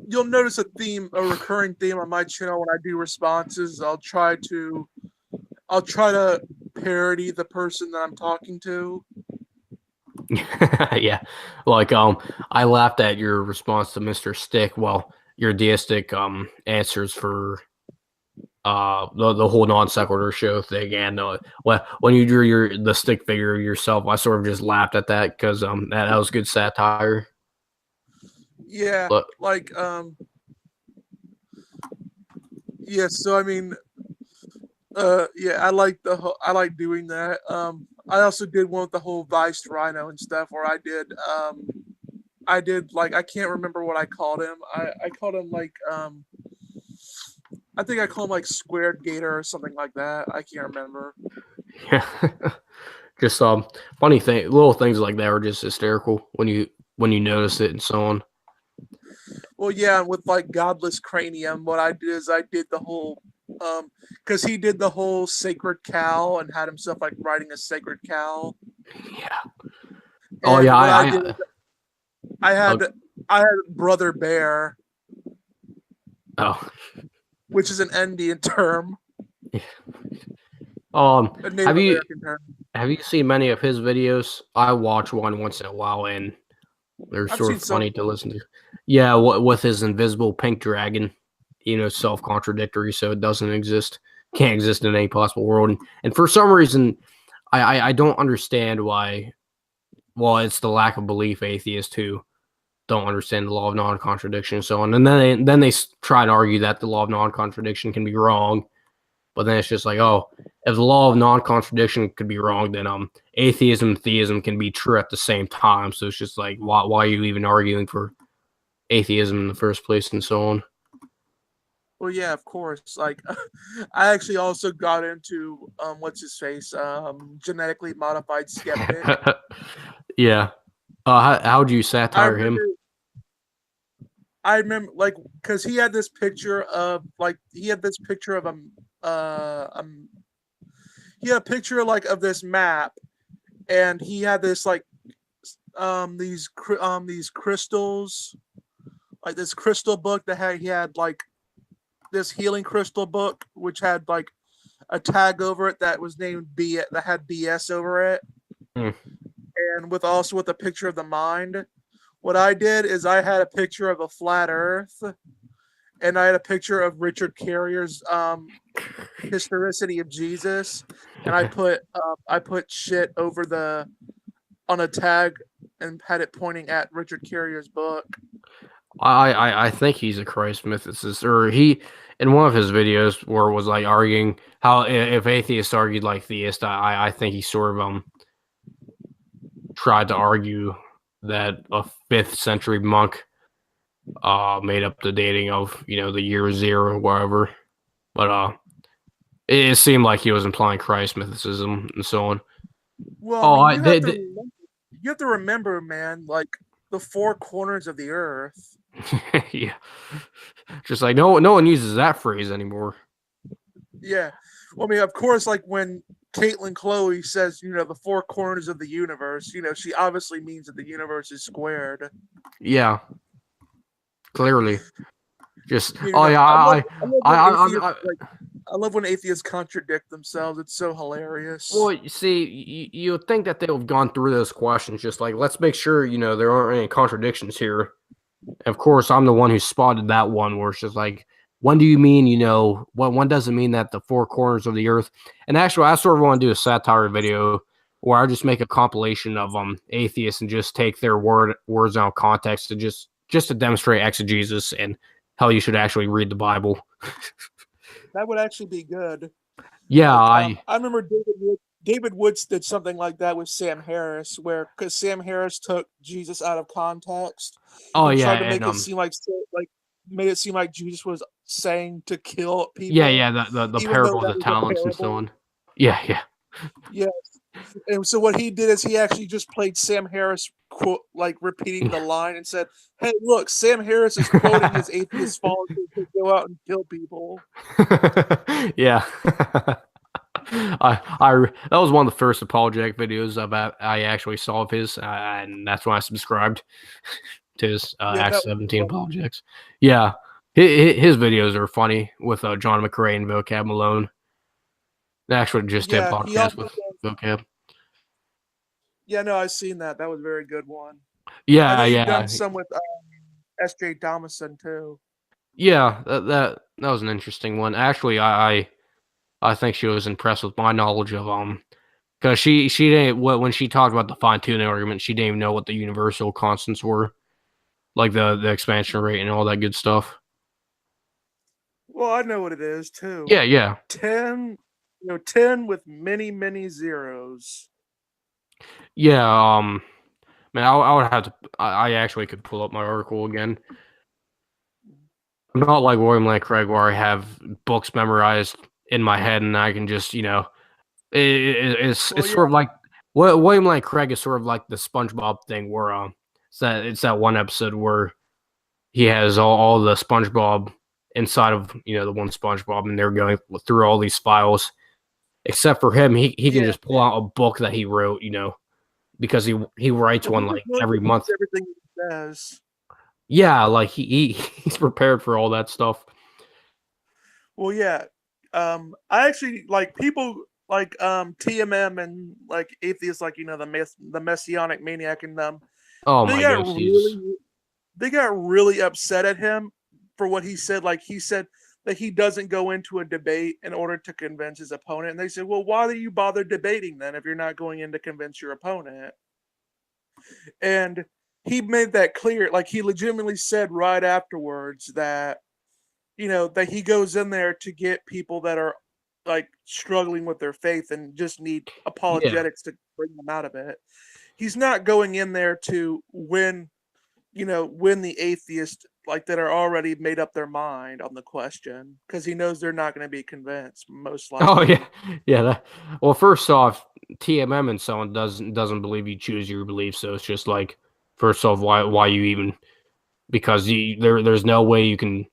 You'll notice a recurring theme on my channel when I do responses. I'll try to parody the person that I'm talking to. Yeah, like I laughed at your response to Mr. Stick. Well, your deistic answers for the whole non sequitur show thing, and when you drew the stick figure yourself, I sort of just laughed at that because that was good satire. Yeah, But like yeah. So I mean, yeah, I like doing that. I also did one with the whole Vice Rhino and stuff, where I did like I can't remember what I called him. I called him like I think I called him like Squared Gator or something like that. I can't remember. yeah, just funny little things like that are just hysterical when you notice it and so on. Well, yeah, with like Godless Cranium, what I did is I did the whole because he did the whole sacred cow and had himself like riding a sacred cow. Yeah. Oh And yeah, what I did is I had uh, I had Brother Bear, oh. which is an Indian term, a Native Have you American term. seen many of his videos? I watch one once in a while, and they're I've sort seen of some. funny to listen to. Yeah, with his invisible pink dragon, self-contradictory, so it doesn't exist, can't exist in any possible world. And for some reason, I don't understand why. Well, it's the lack of belief atheists who don't understand the law of non-contradiction and so on. And then they try to argue that the law of non-contradiction can be wrong. But then it's just like, oh, if the law of non-contradiction could be wrong, then atheism and theism can be true at the same time. So it's just like, why are you even arguing for atheism in the first place and so on? Well, yeah, of course. Like, I actually also got into what's his face, genetically modified skeptic. Yeah. How do you I satire him? remember, I remember, like, because he had this picture of, like, he had this picture of he had a picture like of this map, and he had this like, these crystals, like this crystal book that he had like this healing crystal book, which had like a tag over it that was named B that had BS over it, Hmm. and with a picture of the mind. What I did is I had a picture of a flat Earth, and I had a picture of Richard Carrier's historicity of Jesus, and I put shit over the on a tag and had it pointing at Richard Carrier's book. I think he's a Christ mythicist, or he in one of his videos where it was like arguing how if atheists argued like theists, I think he sort of tried to argue that a 5th century monk made up the dating of the year 0 or whatever, but it seemed like he was implying Christ mythicism and so on. Well, I Oh, mean, you have to remember, man, like the four corners of the earth. yeah, just like no one uses that phrase anymore. Yeah. Well, I mean, of course, like when Caitlin Chloe says, the four corners of the universe, she obviously means that the universe is squared. Yeah, clearly. Just oh I yeah, love I love when atheists contradict themselves. It's so hilarious. well, you see, you would think that they would have gone through those questions, just like let's make sure there aren't any contradictions here. Of course, I'm the one who spotted that one where it's just like, when do you mean, when does it mean that the four corners of the earth? And actually, I sort of want to do a satire video where I just make a compilation of atheists and just take their words out of context to just to demonstrate exegesis and how you should actually read the Bible. That would actually be good. Yeah, Like, I remember David Woods did something like that with Sam Harris, because Sam Harris took Jesus out of context oh and yeah, tried to make and it seem like made it seem like Jesus was saying to kill people. yeah, the Even though parable of that the was a talents and so parable. on. Yeah. Yes. And so what he did is he actually just played Sam Harris repeating the line and said, "Hey, look, Sam Harris is quoting his atheist followers to go out and kill people." Yeah. That was one of the first apologetic videos about I actually saw of his, and that's when I subscribed to his Yeah, Act that was 17 funny. apologetics. Yeah, his videos are funny with John McRae and Vocab Malone. They actually just did Yeah, he podcast also with does. Vocab. Yeah, no, I've seen that. That was a very good one. I know Yeah, you've done yeah, some with S.J. Thomason too. yeah. That was an interesting one. Actually, I think she was impressed with my knowledge of because she didn't when she talked about the fine tuning argument, she didn't even know what the universal constants were, like the expansion rate and all that good stuff. Well, I know what it is too. Yeah, yeah, 10, 10 with many, many zeros. yeah. Man, I would have to. I actually could pull up my article again. I'm not like William Lane Craig where I have books memorized in my head and I can just Well, it's yeah, sort of like what William Lane Craig is sort of like the SpongeBob thing where it's that one episode where he has all the SpongeBob inside of the one SpongeBob and they're going through all these files. Except for him, he can yeah. just pull out a book that he wrote, because he writes Well, one he just like really every month. repeats everything he says. Yeah, like he's prepared for all that stuff. Well, yeah. I actually like people like TMM and like atheists, like the messianic maniac, and Oh they my got goodness, really Jesus. they got really upset at him for what he said. Like he said that he doesn't go into a debate in order to convince his opponent. And they said, well, why do you bother debating then if you're not going in to convince your opponent? And he made that clear. Like he legitimately said right afterwards that that he goes in there to get people that are like struggling with their faith and just need Yeah. apologetics to bring them out of it. He's not going in there to win the atheist like that are already made up their mind on the question because he knows they're not going to be convinced most Oh yeah, likely. yeah. Well, first off, TMM and so on doesn't believe you choose your beliefs. So it's just like, first off, why you even because there's no way you can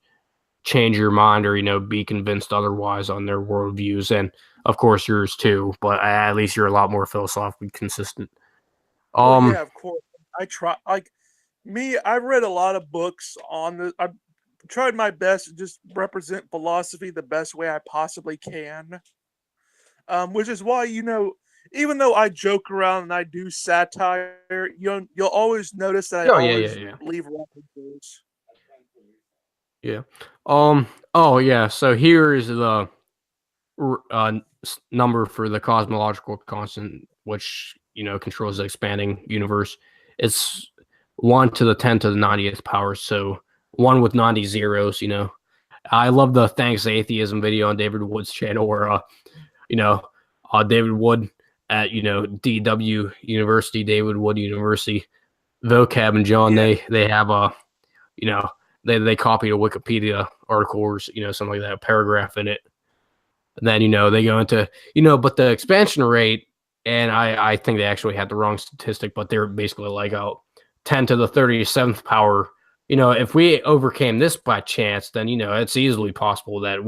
change your mind or be convinced otherwise on their worldviews, and of course yours too. But at least you're a lot more philosophically consistent. Well, Um, yeah, of course. I try like me. I've read a lot of books on the. I've tried my best to just represent philosophy the best way I possibly can. Which is why even though I joke around and I do satire, you'll always notice that I oh yeah, yeah, always yeah. leave references. Yeah. Oh yeah. So here is the number for the cosmological constant, which controls the expanding universe. It's 1 to the 10 to the 90th power. So one with 90 zeros. I love the thanks to atheism video on David Wood's channel where you know David Wood at DW University, David Wood University, vocab and John Yeah, they have a you know they copied a Wikipedia article or something like that, a paragraph in it. And then they go into but the expansion rate, and I think they actually had the wrong statistic, but they're basically like 10 to the 37th power. If we overcame this by chance, then it's easily possible that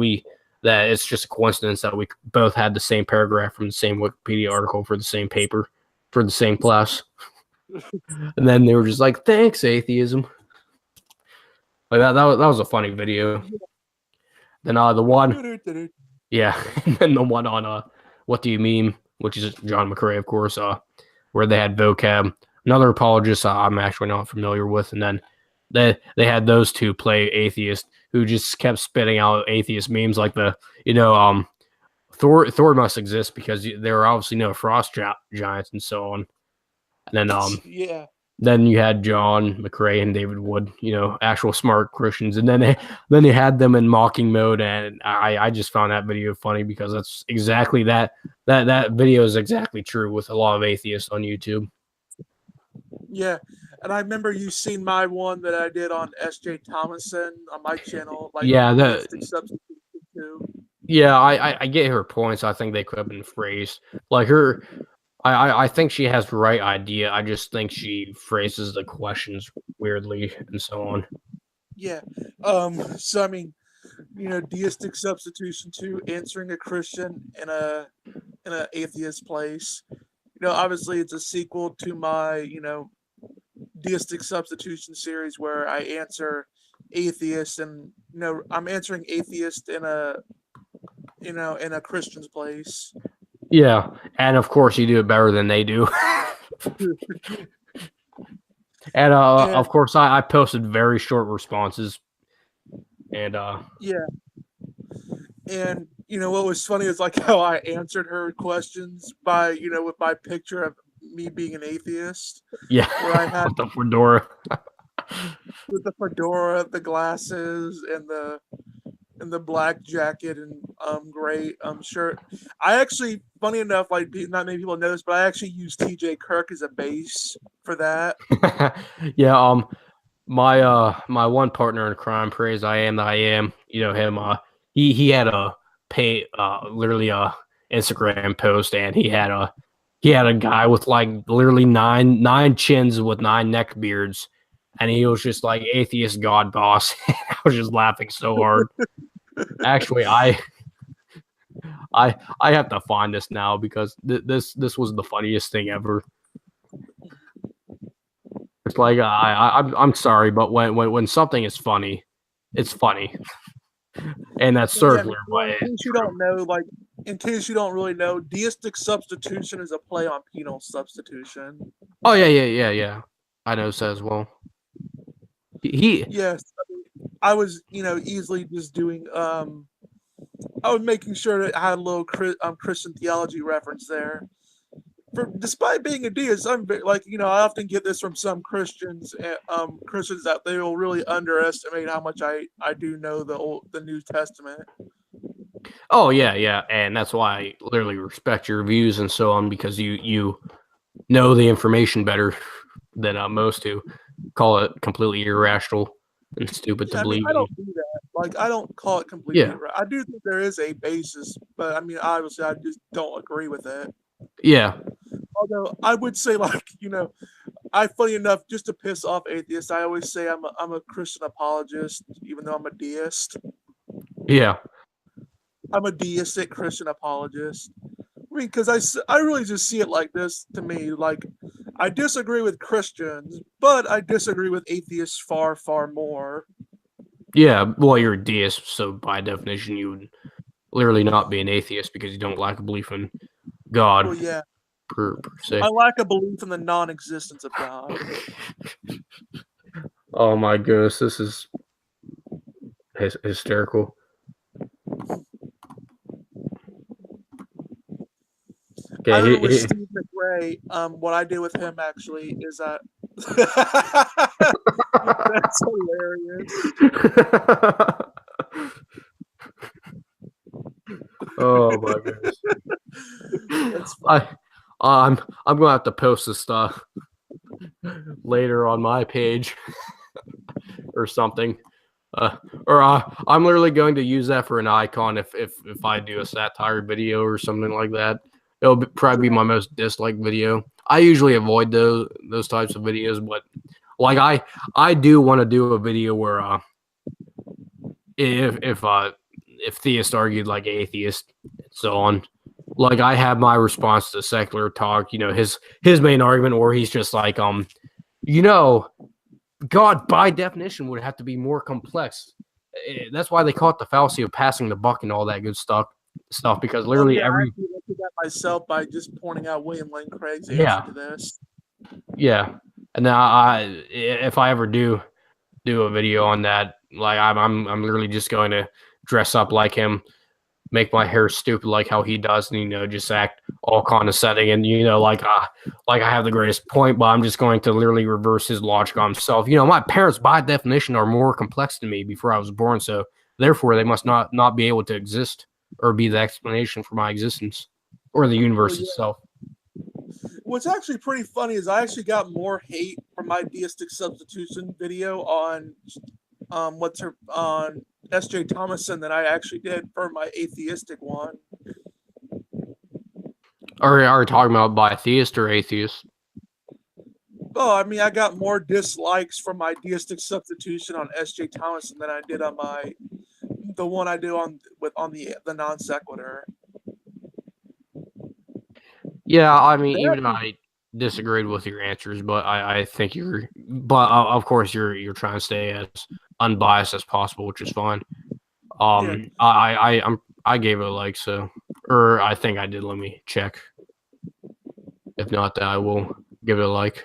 it's just a coincidence that we both had the same paragraph from the same Wikipedia article for the same paper for the same class. And then they were just like, "Thanks, atheism." Like that was a funny video. Then the one, yeah, and then the one on what do you mean, which is John McRae, of course, where they had vocab, another apologist I'm actually not familiar with, and then they had those two play atheist who just kept spitting out atheist memes like the Thor must exist because there are obviously no frost giants and so on. And yeah, then you had John McRae and David Wood, actual smart Christians, and then they had them in mocking mode, and I just found that video funny because that's exactly that video is exactly true with a lot of atheists on YouTube. yeah. And I remember you seen my one that I did on S.J. Thomason on my channel, like Yeah, theistic substitution too. yeah, I get her points. I think they could have been phrased like her. I think she has the right idea. I just think she phrases the questions weirdly and so on. Yeah. So I mean, deistic substitution to answering a Christian in a atheist place. Obviously it's a sequel to my, deistic substitution series where I answer atheist and I'm answering atheist in a in a Christian's place. Yeah, and of course you do it better than they do. And And of course I posted very short responses. And yeah, and what was funny is like how I answered her questions by with my picture of me being an atheist, yeah, where I had with the fedora. with the fedora, the glasses, and the black jacket and gray shirt. I actually, funny enough, like not many people know this, but I actually used TJ Kirk as a base for that. Yeah, my one partner in crime, praise I am that I am, you know him, he had a pay literally a Instagram post, and he had a guy with like literally nine chins with nine neck beards, and he was just like atheist god boss. I was just laughing so hard. Actually, I have to find this now because this was the funniest thing ever. It's like I'm sorry, but when something is funny, it's funny, and that's Well, yeah, I circular, mean, but in it's case you true. don't know, like, in case you don't really know, deistic substitution is a play on penal substitution. Oh yeah. I know so as well. He Yes, I was, easily just doing. I was making sure that I had a little Christian theology reference there. Despite being a deist, like I often get this from some Christians, Christians that they will really underestimate how much I do know the New Testament. oh yeah, and that's why I literally respect your views and so on because you know the information better than most who call it completely irrational and stupid to Yeah, I mean believe I in. don't do that. Like I don't call it completely Yeah, right. I do think there is a basis, but I mean obviously I just don't agree with it. yeah, Although I would say like I funny enough just to piss off atheists, I always say I'm a Christian apologist, even though I'm a deist. yeah, I'm a deistic Christian apologist. I mean, because I really just see it like this to me. Like, I disagree with Christians, but I disagree with atheists far, far more. yeah. Well, you're a deist, so by definition, you would literally not be an atheist because you don't lack a belief in God Well, yeah, per se. I lack a belief in the non existence of God. Oh my goodness, this is hysterical. Okay, I remember with Steve McRae, what I did with him actually is that that's hilarious. Oh my goodness. That's I funny. I'm gonna have to post this stuff later on my page or something. Uh, or I'm literally going to use that for an icon if I do a satire video or something like that. Probably be my most disliked video. I usually avoid those types of videos, but like I do want to do a video where if theists argued like atheists and so on. Like I have my response to secular talk, his main argument where he's just like, you know, God by definition would have to be more complex. That's why they call it the fallacy of passing the buck and all that good stuff because Oh literally yeah, I every actually looked at that myself by just pointing out William Lane Craig's answer yeah, to this. yeah. And then if I ever do a video on that, like I'm literally just going to dress up like him, make my hair stupid like how he does, and just act all condescending, and like I have the greatest point, but I'm just going to literally reverse his logic on himself. My parents by definition are more complex than me before I was born, so therefore they must not be able to exist or be the explanation for my existence or the Well, universe yeah. itself. What's actually pretty funny is I actually got more hate from my deistic substitution video on what's her on S.J. Thomason than I actually did for my atheistic one. Are you talking about by theist or atheist? Oh, I mean, I got more dislikes from my deistic substitution on S.J. Thomas than I did on the one I do on the non sequitur. Yeah, I mean, They even actually, I disagreed with your answers, but I think but of course you're trying to stay as unbiased as possible, which is fine. yeah. I gave it a like, so, or I think I did. Let me check. If not, then I will give it a like,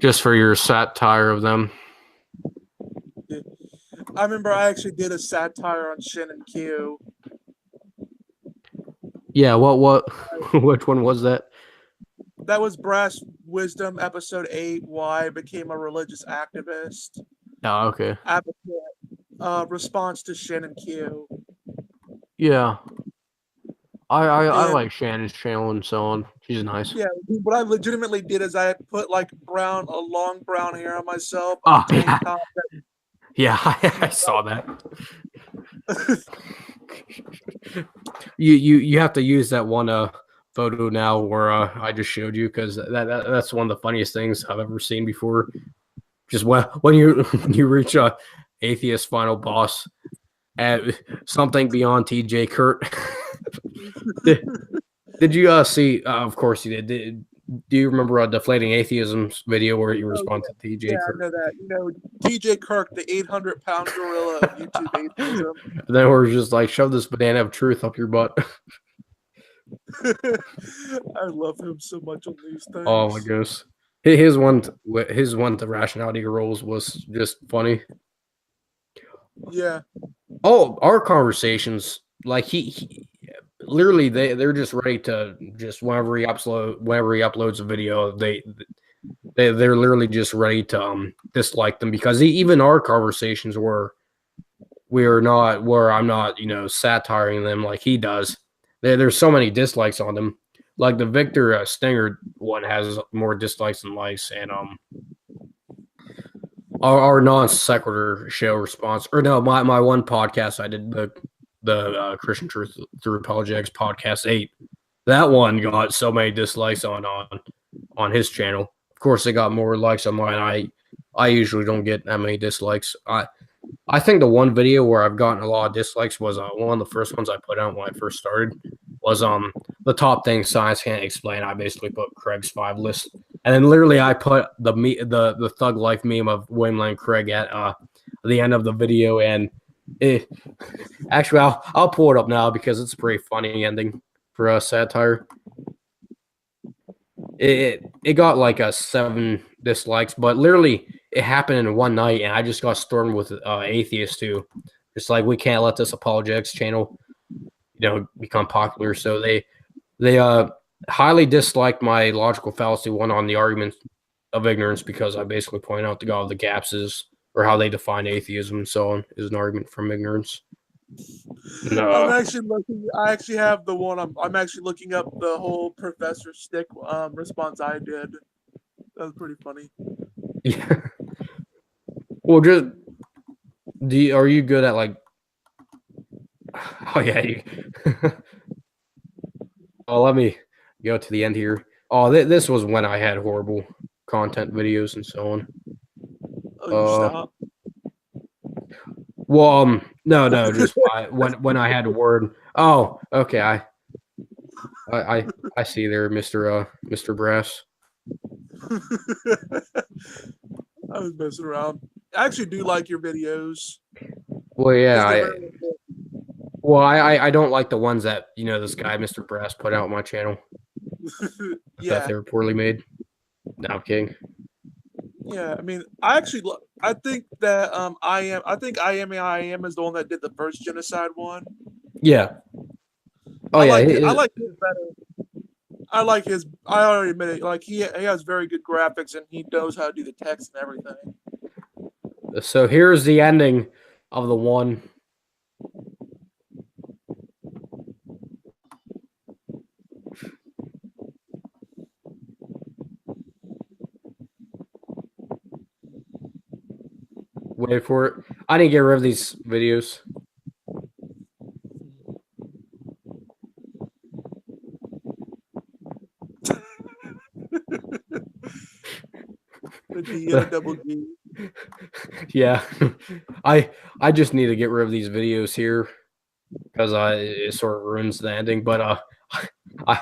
just for your satire of them. Yeah. I remember I actually did a satire on Shin and Q. Yeah, what, which one was that? That was Brass Wisdom, episode 8, Why I Became a Religious Activist. Oh, okay. Response to Shin and Q. Yeah, I And like Shannon's channel and so on. She's nice. yeah, what I legitimately did is I put like a long brown hair on myself, a Oh tank yeah, top. yeah, I saw that. You have to use that one photo now where I just showed you, because that's one of the funniest things I've ever seen before. Just when you when you reach a atheist final boss at something beyond TJ Kurt. did, did you see? Of course you did. Do you remember Deflating Atheism's video where you Oh respond to yeah, TJ I Kurt? know that. You know, TJ Kirk, the 800-pound gorilla of YouTube atheism. Then we're just like, shove this banana of truth up your butt. I love him so much on these Oh my things. goodness. His one to rationality rules was just funny. Yeah. Oh, our conversations, like he literally they're just ready to just whenever he uploads a video, they're literally just ready to dislike them, because even our conversations where I'm not, satiring them like he does. There's so many dislikes on them. Like the Victor Stinger one has more dislikes than likes, and our non sequitur show response, or no, my one podcast I did, the Christian Truth through Apologetics podcast 8. That one got so many dislikes on his channel. Of course, it got more likes on mine. I usually don't get that many dislikes. I think the one video where I've gotten a lot of dislikes was one of the first ones I put out when I first started, was the top things science can't explain. I basically put Craig's 5 list, and then literally I put the thug life meme of William Lane Craig at the end of the video, and actually I'll pull it up now because it's a pretty funny ending for a satire. It got like a 7 dislikes, but literally it happened in one night, and I just got stormed with atheists too. Just like, we can't let this apologetics channel, become popular. So they highly disliked my logical fallacy one on the argument of ignorance, because I basically point out the God of the gaps is, or how they define atheism and so on, is an argument from ignorance. I'm No. actually looking. I actually have the one. I'm actually looking up the whole Professor Stick response I did. That was pretty funny. Yeah. Well, just are you good at like? Oh yeah. Oh, let me go to the end here. Oh, this was when I had horrible content videos and so on. Oh, you stop. Well, no, just when I had a word. Oh, okay. I see there, Mr. Brass. I was messing around. I actually do like your videos Well, yeah, because they're very. I don't like the ones that this guy Mr. Brass put out on my channel. I thought Yeah, they were poorly made. No, I'm kidding. yeah. I mean, I actually. I think that I think I am is the one that did the first genocide one. Yeah. Oh I yeah. like it. I like his better. I like his. I already admit it. Like he has very good graphics and he knows how to do the text and everything. So here's the ending of the one. Wait for it. I didn't get rid of these videos. with the double G. Yeah, I just need to get rid of these videos here because it sort of ruins the ending. But I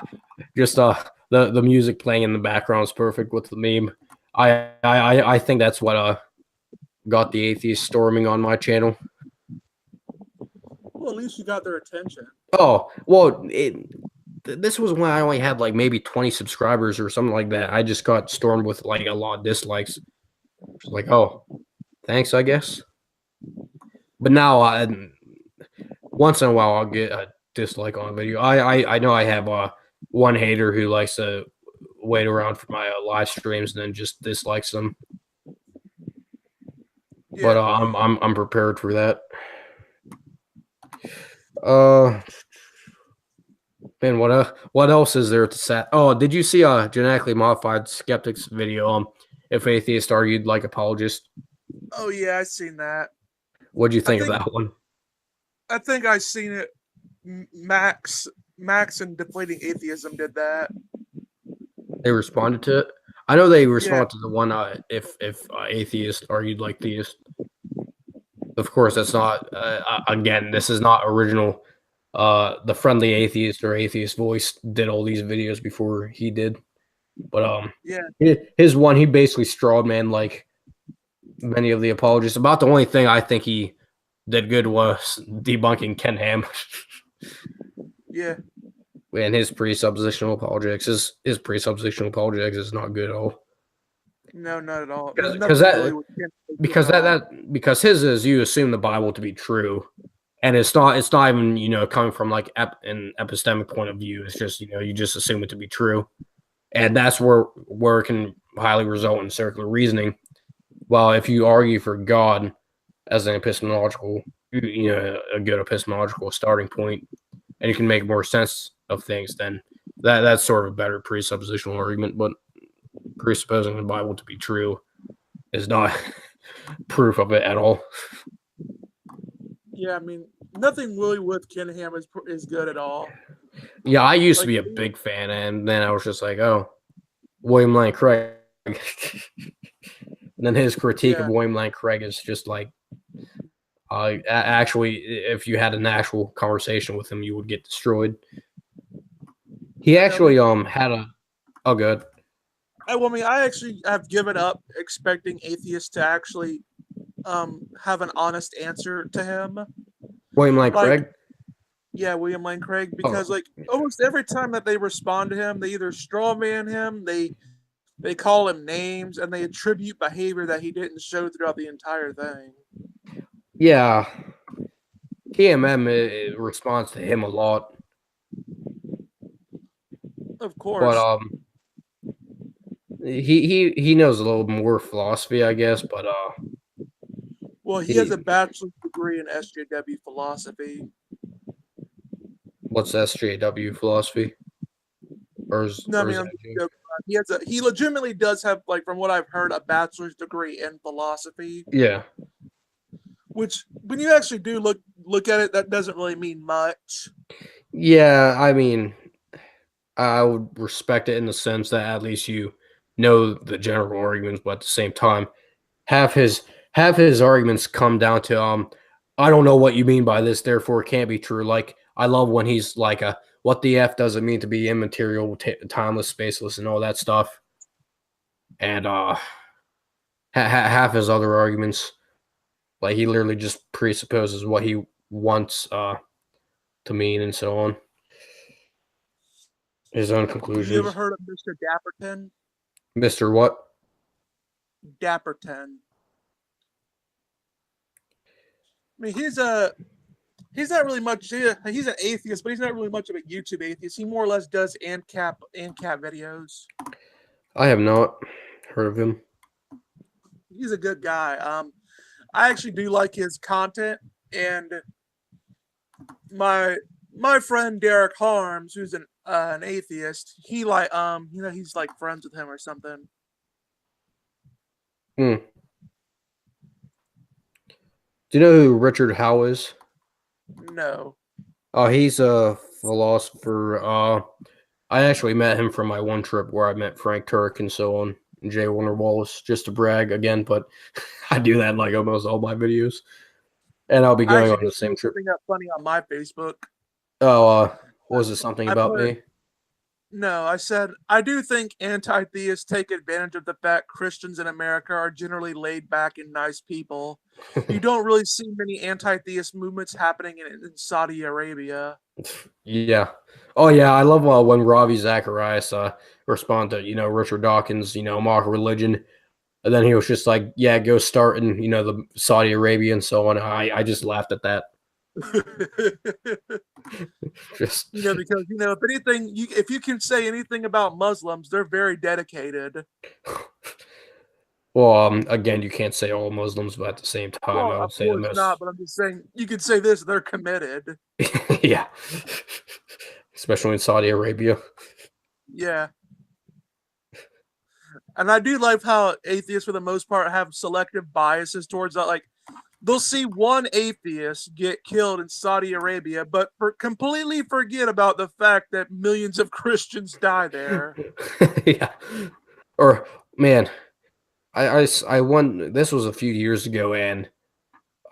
just the music playing in the background is perfect with the meme. I think that's what got the atheists storming on my channel. Well, at least you got their attention. Oh well, this was when I only had like maybe 20 subscribers or something like that. I just got stormed with like a lot of dislikes. Like, oh, thanks, I guess. But now, once in a while, I'll get a dislike on a video. I know I have one hater who likes to wait around for my live streams and then just dislikes them. But Yeah. I'm prepared for that. Uh, man, what else is there to say? Oh, did you see a genetically modified skeptics video? If atheists argued like apologists. Oh yeah, I seen that. What'd you I think of think that one? I think I seen it. Max and Deflating Atheism did that. They responded to it. I know they Yeah, responded to the one if atheist argued like theist. Of course, that's not. Again, this is not original. The friendly atheist or atheist voice did all these videos before he did, but yeah, his one he basically strawed man like many of the apologists. About the only thing I think he did good was debunking Ken Ham. yeah. And his presuppositional apologetics is not good at all. No, not at all. There's Because nothing really that with Ken do because at all. because his is you assume the Bible to be true, and it's not even coming from like an epistemic point of view. It's just you just assume it to be true, and that's where it can highly result in circular reasoning. Well, if you argue for God as an epistemological, a good epistemological starting point, and you can make more sense of things, then that's sort of a better presuppositional argument. But presupposing the Bible to be true is not proof of it at all. Yeah, I mean, nothing really with Ken Ham is good at all. Yeah, I used to Like, be a big fan, and then I was just like, oh, William Lane Craig. And then his critique of yeah, William Lane Craig is just like, actually, if you had an actual conversation with him, you would get destroyed. He I mean, actually had a oh good I actually have given up expecting atheists to actually have an honest answer to him. William Lane Like, Craig. yeah, William Lane Craig, because Oh like almost every time that they respond to him, they either strawman him, they call him names, and they attribute behavior that he didn't show throughout the entire thing. yeah, TMM it responds to him a lot, Of but course. he knows a little more philosophy, I guess. But Well, he has he a bachelor's degree in SJW philosophy. what's SJW philosophy No, I or mean, is that I'm a just joke? joking. He legitimately does have, like, from what I've heard, a bachelor's degree in philosophy. Yeah, Which, when you actually do look at it, that doesn't really mean much. yeah. I mean, I would respect it in the sense that at least you know the general arguments, but at the same time, have his have his arguments come down to I don't know what you mean by this, therefore it can't be true. Like I love when he's like what the f does it mean to be immaterial, timeless, spaceless, and all that stuff. And half his other arguments, like he literally just presupposes what he wants to mean and so on. His own Have you ever conclusions. heard of Mr. Dapperton? Mr. What? Dapperton. I mean, he's not really much. He's an atheist, but he's not really much of a YouTube atheist. He more or less does ANCAP videos. I have not heard of him. He's a good guy. I actually do like his content, and my friend Derek Harms, who's an atheist, he like he's like friends with him or something. Hmm. Do you know who Richard Howe is? No. Oh, he's a philosopher. I actually met him from my one trip where I met Frank Turk and so on. J. Warner Wallace just to brag again, but I do that in like almost all my videos. And I'll be I going actually on the just same put trip. something up funny on my Facebook. Oh, was it something I about put me? no, I said I do think anti-theists take advantage of the fact Christians in America are generally laid back and nice people. You don't really see many anti-theist movements happening in Saudi Arabia. Yeah. Oh yeah, I love when Ravi Zacharias respond to Richard Dawkins, mock religion, and then he was just like, yeah, go start in the Saudi Arabia and so on. I just laughed at that. Just Because if anything, if you can say anything about Muslims, they're very dedicated. well, again, you can't say all Muslims, but at the same time, Well, I of would say the course most. not, but I'm just saying you could say this: they're committed. Yeah, especially in Saudi Arabia. Yeah, and I do like how atheists, for the most part, have selective biases towards that. Like they'll see one atheist get killed in Saudi Arabia, but completely forget about the fact that millions of Christians die there. Yeah. Or man, I won. This was a few years ago, and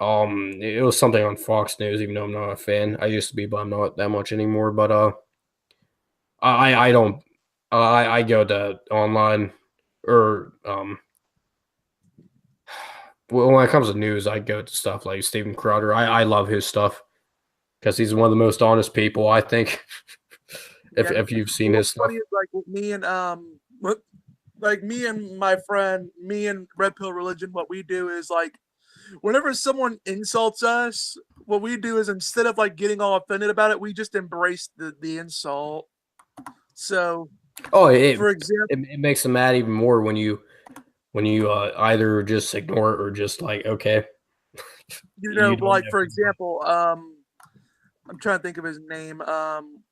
it was something on Fox News. Even though I'm not a fan, I used to be, but I'm not that much anymore. But I don't. I go to online or when it comes to news, I go to stuff like Steven Crowder. I love his stuff because he's one of the most honest people, I think. if Yeah. if you've seen his What's stuff. funny is like with me and like me and my friend, me and Red Pill Religion, what we do is like whenever someone insults us, what we do is instead of like getting all offended about it, we just embrace the insult. So, Oh, it for example, it makes them mad even more when you either just ignore it or just like okay, you don't like have for to. example, I'm trying to think of his name. I'm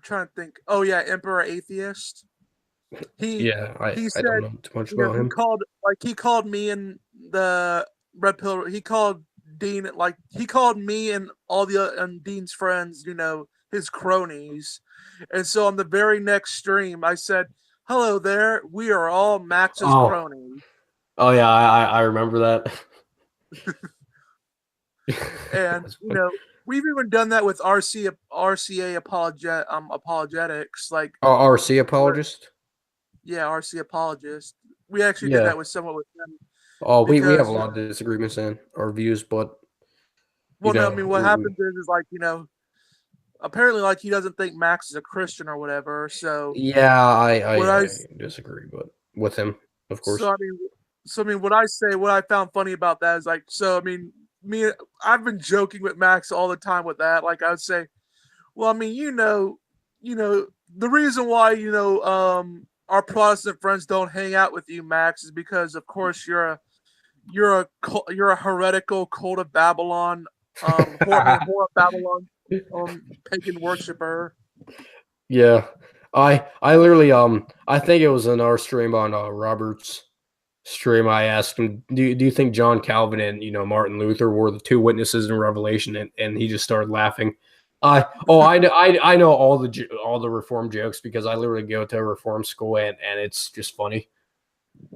trying to think. Oh yeah, Emperor Atheist. He Yeah, he I don't said, know too much about him. he called me and the Red Pill. He called Dean like he called me and all the and Dean's friends, his cronies. And so on the very next stream, I said, "Hello there. We are all Max's Oh, cronies." oh yeah, I remember that. And That's funny. we've even done that with RCA apologetics, like RC where apologist. yeah, RC apologist. We actually did Yeah. that with someone with them Oh, we have a because lot of disagreements in our views, but well, no, I mean, what we happens is like apparently like he doesn't think Max is a Christian or whatever. So yeah, what I I disagree, but with him, of so course. I mean what I say what I found funny about that is like so I mean me I've been joking with Max all the time with that. Like I would say, well, I mean the reason why our Protestant friends don't hang out with you, Max, is because of course you're a heretical cult of Babylon, whore of Babylon, pagan worshiper. Yeah. I literally I think it was in our stream on Robert's stream. I asked him, do you think John Calvin and Martin Luther were the two witnesses in Revelation? And he just started laughing. I know all the Reform jokes because I literally go to a Reform school and it's just funny.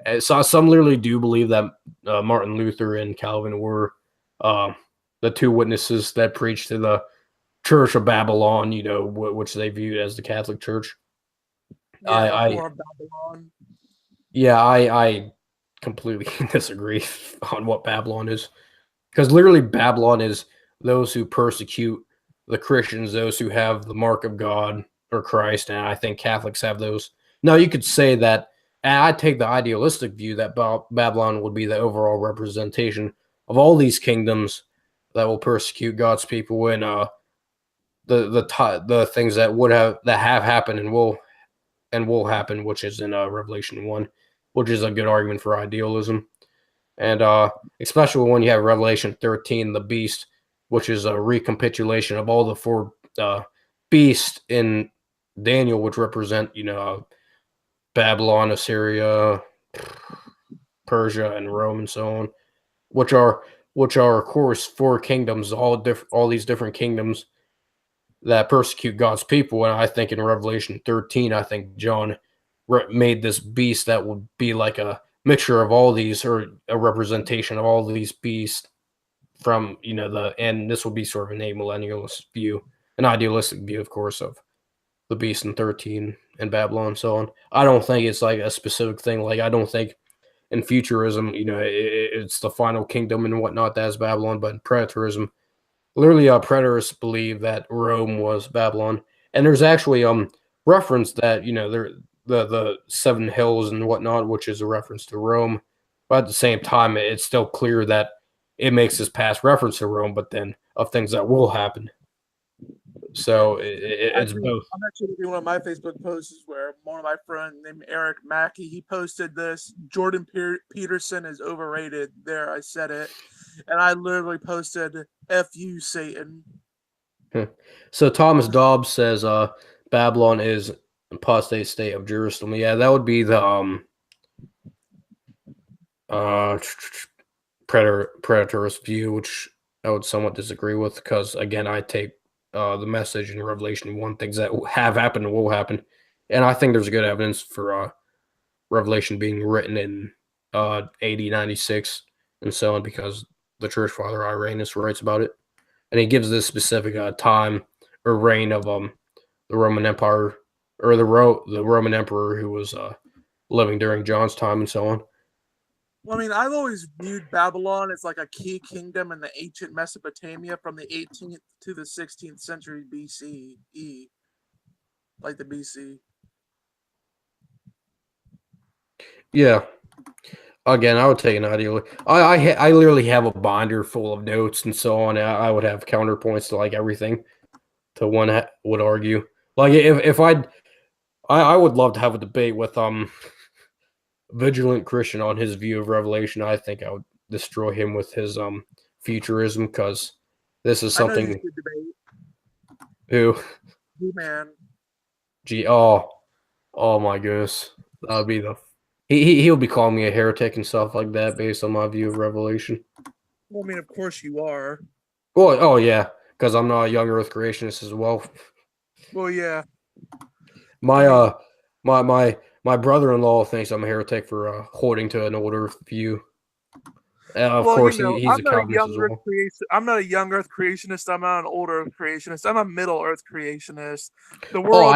And so some literally do believe that Martin Luther and Calvin were uh, the two witnesses that preached to the Church of Babylon, which they viewed as the Catholic Church. Yeah, the I whore of Babylon. yeah, I completely disagree on what Babylon is because literally Babylon is those who persecute the Christians, those who have the mark of God or Christ, and I think Catholics have those. Now you could say that, and I take the idealistic view that Babylon would be the overall representation of all these kingdoms that will persecute God's people and the things that have happened and will happen, which is in Revelation 1, which is a good argument for idealism. And especially when you have Revelation 13, the beast, which is a recapitulation of all the four beasts in Daniel, which represent, Babylon, Assyria, Persia, and Rome, and so on, which are of course four kingdoms, all these different kingdoms that persecute God's people. And I think in Revelation 13, I think John made this beast that would be like a mixture of all these, or a representation of all these beasts from and this would be sort of an amillennialist view, an idealistic view, of course, of the beast in 13 and Babylon and so on. I don't think it's like a specific thing. Like I don't think in futurism, it's the final kingdom and whatnot that is Babylon, but in preterism, literally, preterists believe that Rome was Babylon, and there's actually reference that there the seven hills and whatnot, which is a reference to Rome, but at the same time, it's still clear that it makes this past reference to Rome, but then of things that will happen. So it's both. I'm actually doing one of my Facebook posts where one of my friends named Eric Mackey, he posted this: Jordan Peterson is overrated. There, I said it, and I literally posted "F you, Satan." So Thomas Dobbs says Babylon is apostate state of Jerusalem. Yeah, that would be the preterist view, which I would somewhat disagree with, because again, I take the message in Revelation 1, things that have happened and will happen, and I think there's good evidence for Revelation being written in AD 96 and so on, because the church father Irenaeus writes about it, and he gives this specific time or reign of the Roman Empire, or the Roman emperor who was living during John's time and so on. Well, I mean, I've always viewed Babylon as like a key kingdom in the ancient Mesopotamia from the 18th to the 16th century BCE, like the BC. Yeah. Again, I would take an ideal. I literally have a binder full of notes and so on. I would have counterpoints to like everything. To one would argue, like if I would love to have a debate with Vigilant Christian on his view of Revelation. I think I would destroy him with his futurism, because this is something. I know you should debate. Who? Man. Oh my goodness, that would be the. He'll be calling me a heretic and stuff like that based on my view of Revelation. Well, I mean, of course you are. Well, oh yeah, because I'm not a young Earth creationist as well. Well, yeah. My my brother-in-law thinks I'm a heretic for holding to an old Earth view. Of course, he's a Calvinist as well. I'm not a young Earth creationist. I'm not an old Earth creationist. I'm a middle Earth creationist. The world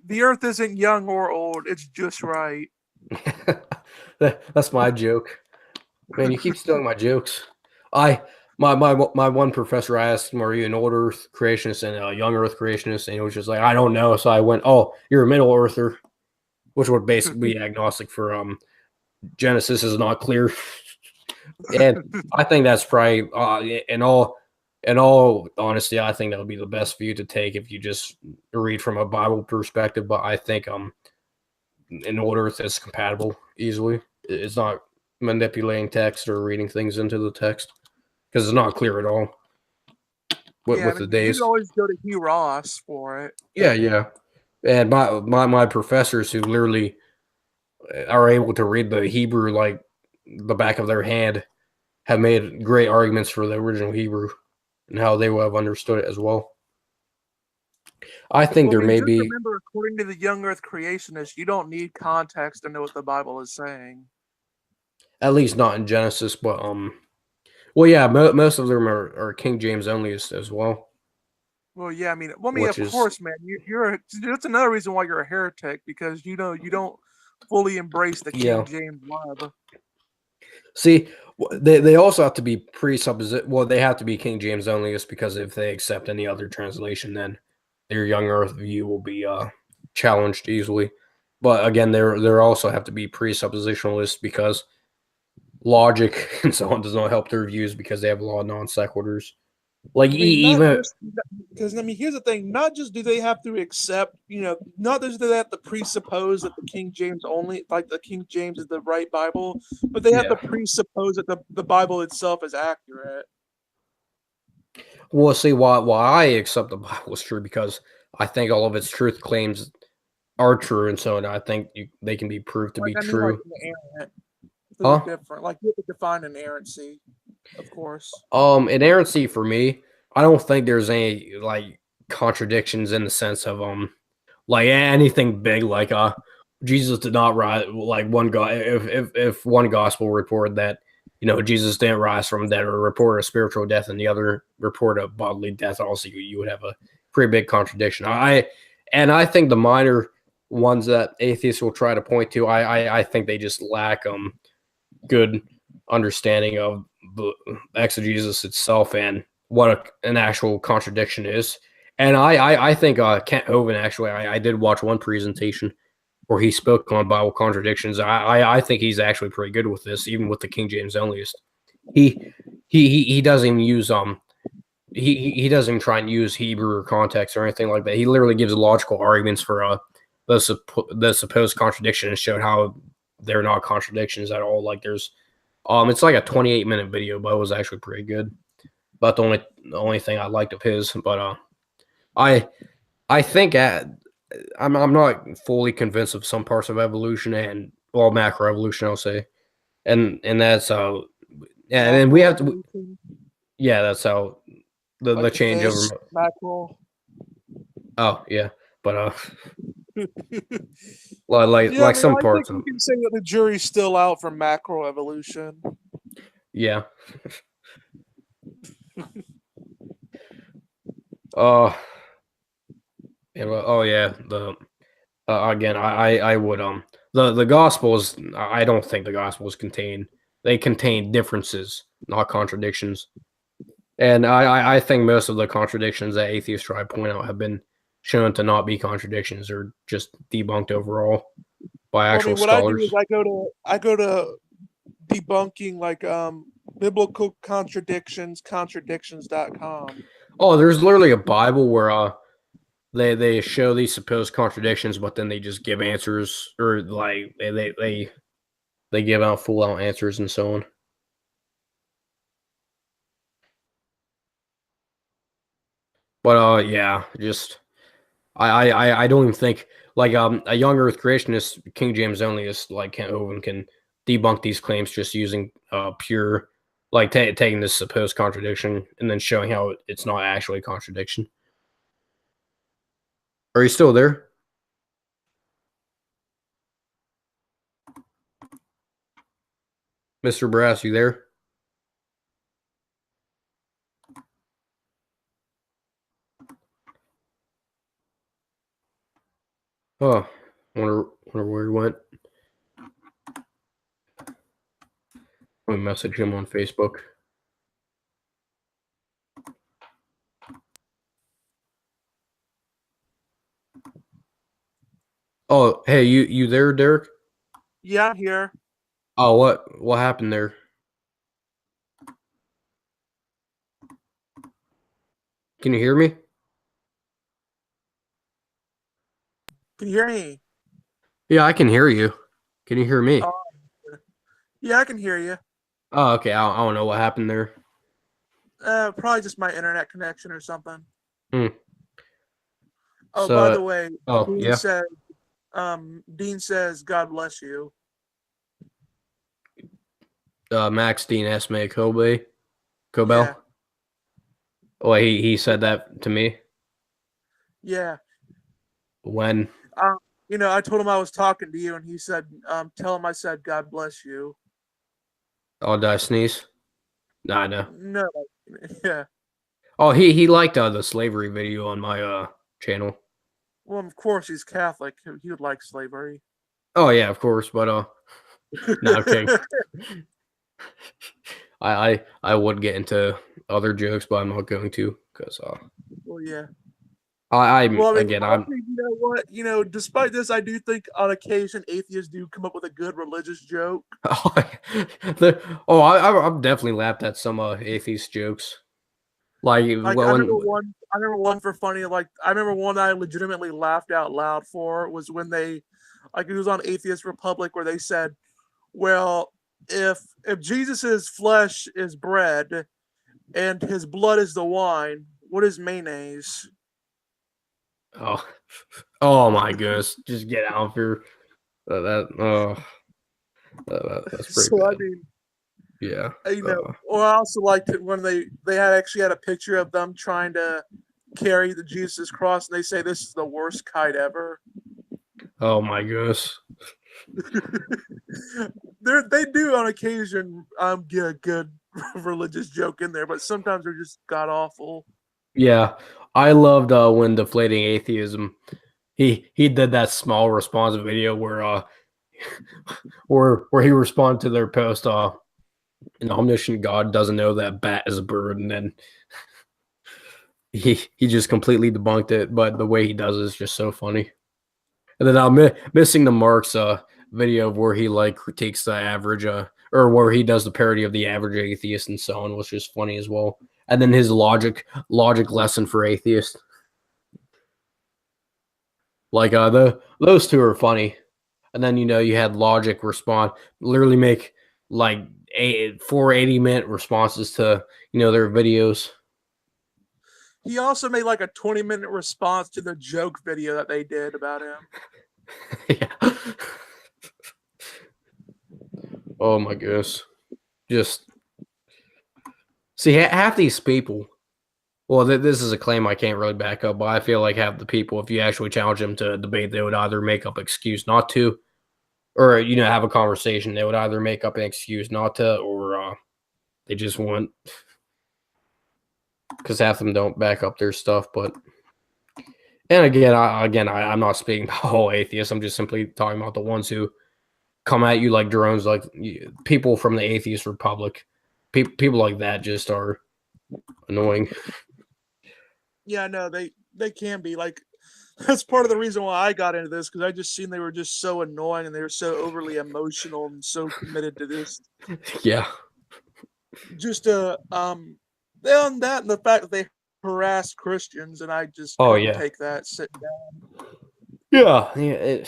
the Earth isn't young or old. It's just right. That's my joke. Man, you keep stealing my jokes. My one professor, I asked him, "Are you an old Earth creationist and a young Earth creationist?" And he was just like, "I don't know." So I went, "Oh, you're a middle earther," which would basically be agnostic for Genesis is not clear. And I think that's probably in all honesty, I think that would be the best view to take if you just read from a Bible perspective. But I think in old Earth is compatible easily. It's not manipulating text or reading things into the text, because it's not clear at all with the days. You can always go to Hugh Ross for it. Yeah. And my professors, who literally are able to read the Hebrew like the back of their hand, have made great arguments for the original Hebrew and how they would have understood it as well. I think there may be. Remember, according to the young Earth creationists, you don't need context to know what the Bible is saying. At least not in Genesis, but well, yeah, most of them are King James only as well. Well, yeah, of course, man. That's another reason why you're a heretic, because you don't fully embrace the King James love. See, they also have to be presupposition. Well, they have to be King James only, just because if they accept any other translation, then their young Earth view will be challenged easily. But again, there also have to be presuppositionalists, because logic and so on does not help their views, because they have a lot of non sequiturs. Like because here's the thing: not just do they have to accept, not just do they have to presuppose that the King James only, like the King James is the right Bible, but they have to presuppose that the Bible itself is accurate. Well, see, why I accept the Bible is true, because I think all of its truth claims are true, and so I think they can be proved to be true. Like different. Like you have to define inerrancy, of course. Inerrancy for me, I don't think there's any like contradictions in the sense of like anything big, like Jesus did not rise. Like one guy, if one gospel reported that Jesus didn't rise from dead, or report a spiritual death, and the other report a bodily death, also you would have a pretty big contradiction. I think the minor ones that atheists will try to point to, I think they just lack good understanding of the exegesis itself and what an actual contradiction is. And I think Kent Hovind, actually, I did watch one presentation where he spoke on Bible contradictions. I think he's actually pretty good with this, even with the King James onlyist. He doesn't even use he doesn't even try and use Hebrew or context or anything like that. He literally gives logical arguments for the supposed contradiction and showed how they're not contradictions at all. Like there's it's like a 28-minute video, but it was actually pretty good. But the only thing I liked of his, but I I think I'm not fully convinced of some parts of evolution and macroevolution, I'll say, and that's how, yeah, and then we have to, Macroevolution, yeah, that's how the like the fish, changeover. mackerel. Oh yeah, but like Yeah, I mean, some I think parts we of, can say that the jury's still out for macroevolution. yeah. uh yeah, oh yeah, the again, I would the gospels. I don't think the gospels contain differences, not contradictions. And I think most of the contradictions that atheists try to point out have been shown to not be contradictions, or just debunked overall by Well, I actual mean, what I do is scholars. I go to debunking like biblical contradictions, contradictions.com. Oh, there's literally a Bible where they show these supposed contradictions, but then they just give answers, or like they give out full out answers and so on. But yeah, just I don't even think, like, a young Earth creationist, King James onlyist like Kent Hovind can debunk these claims just using pure, like, taking this supposed contradiction and then showing how it's not actually a contradiction. Are you still there, Mr. Brass? You there? Oh, wonder where he went. Let me message him on Facebook. Oh, hey, you there, Derek? Yeah, I'm here. Oh, what happened there? Can you hear me? Can you hear me? Yeah, I can hear you. Can you hear me? Oh, yeah, I can hear you. Oh, okay. I don't know what happened there. Probably just my internet connection or something. Hmm. Oh, by So, the way, oh Dean yeah. said, Dean says, God bless you. Max Dean Esme Kobe Cobell. Yeah, Oh, he said that to me yeah. when. Um, I told him I was talking to you, and he said, tell him I said, God bless you. Oh, did I sneeze? Nah, no. No, yeah. Oh, he liked the slavery video on my channel. Well, of course he's Catholic. He would like slavery. Oh yeah, of course. But no, I'm kidding. I would get into other jokes, but I'm not going to, because Well, yeah. I'm Well, I mean, again I'm. honestly, you know what? Despite this, I do think on occasion atheists do come up with a good religious joke. Oh, I've definitely laughed at some atheist jokes. Like, Like I remember when. one. I remember one for funny. Like I remember one I legitimately laughed out loud for was when it was on Atheist Republic where they said, "Well, if Jesus's flesh is bread and his blood is the wine, what is mayonnaise?" Oh, oh my goodness! Just get out of here. That's pretty So I bad. mean, Yeah. or I also liked it when they had actually had a picture of them trying to carry the Jesus cross, and they say this is the worst kite ever. Oh my goodness. They do on occasion get a good religious joke in there, but sometimes they're just god awful. Yeah, I loved when deflating atheism. He did that small response video where he responded to their post. An omniscient God doesn't know that bat is a bird, and then he just completely debunked it. But the way he does it is just so funny. And then I'm missing the Mark's video of where he like critiques the average or where he does the parody of the average atheist and so on, which is funny as well. And then his logic lesson for atheists. Like those two are funny. And then you had logic respond, literally make like 4 80-minute responses to their videos. He also made like a 20-minute response to the joke video that they did about him. Yeah. Oh my goodness. Just see half these people. Well, this is a claim I can't really back up, but I feel like half the people, if you actually challenge them to a debate, they would either make up excuse not to, or have a conversation. They would either make up an excuse not to, or they just won't, because half of them don't back up their stuff. But and I'm not speaking about all atheists. I'm just simply talking about the ones who come at you like drones, like people from the atheist republic. People like that just are annoying. Yeah, no, they can be like. That's part of the reason why I got into this, because I just seen they were just so annoying and they were so overly emotional and so committed to this. Yeah. Just on that and the fact that they harassed Christians, and I just Oh couldn't yeah. take that sitting down. Yeah.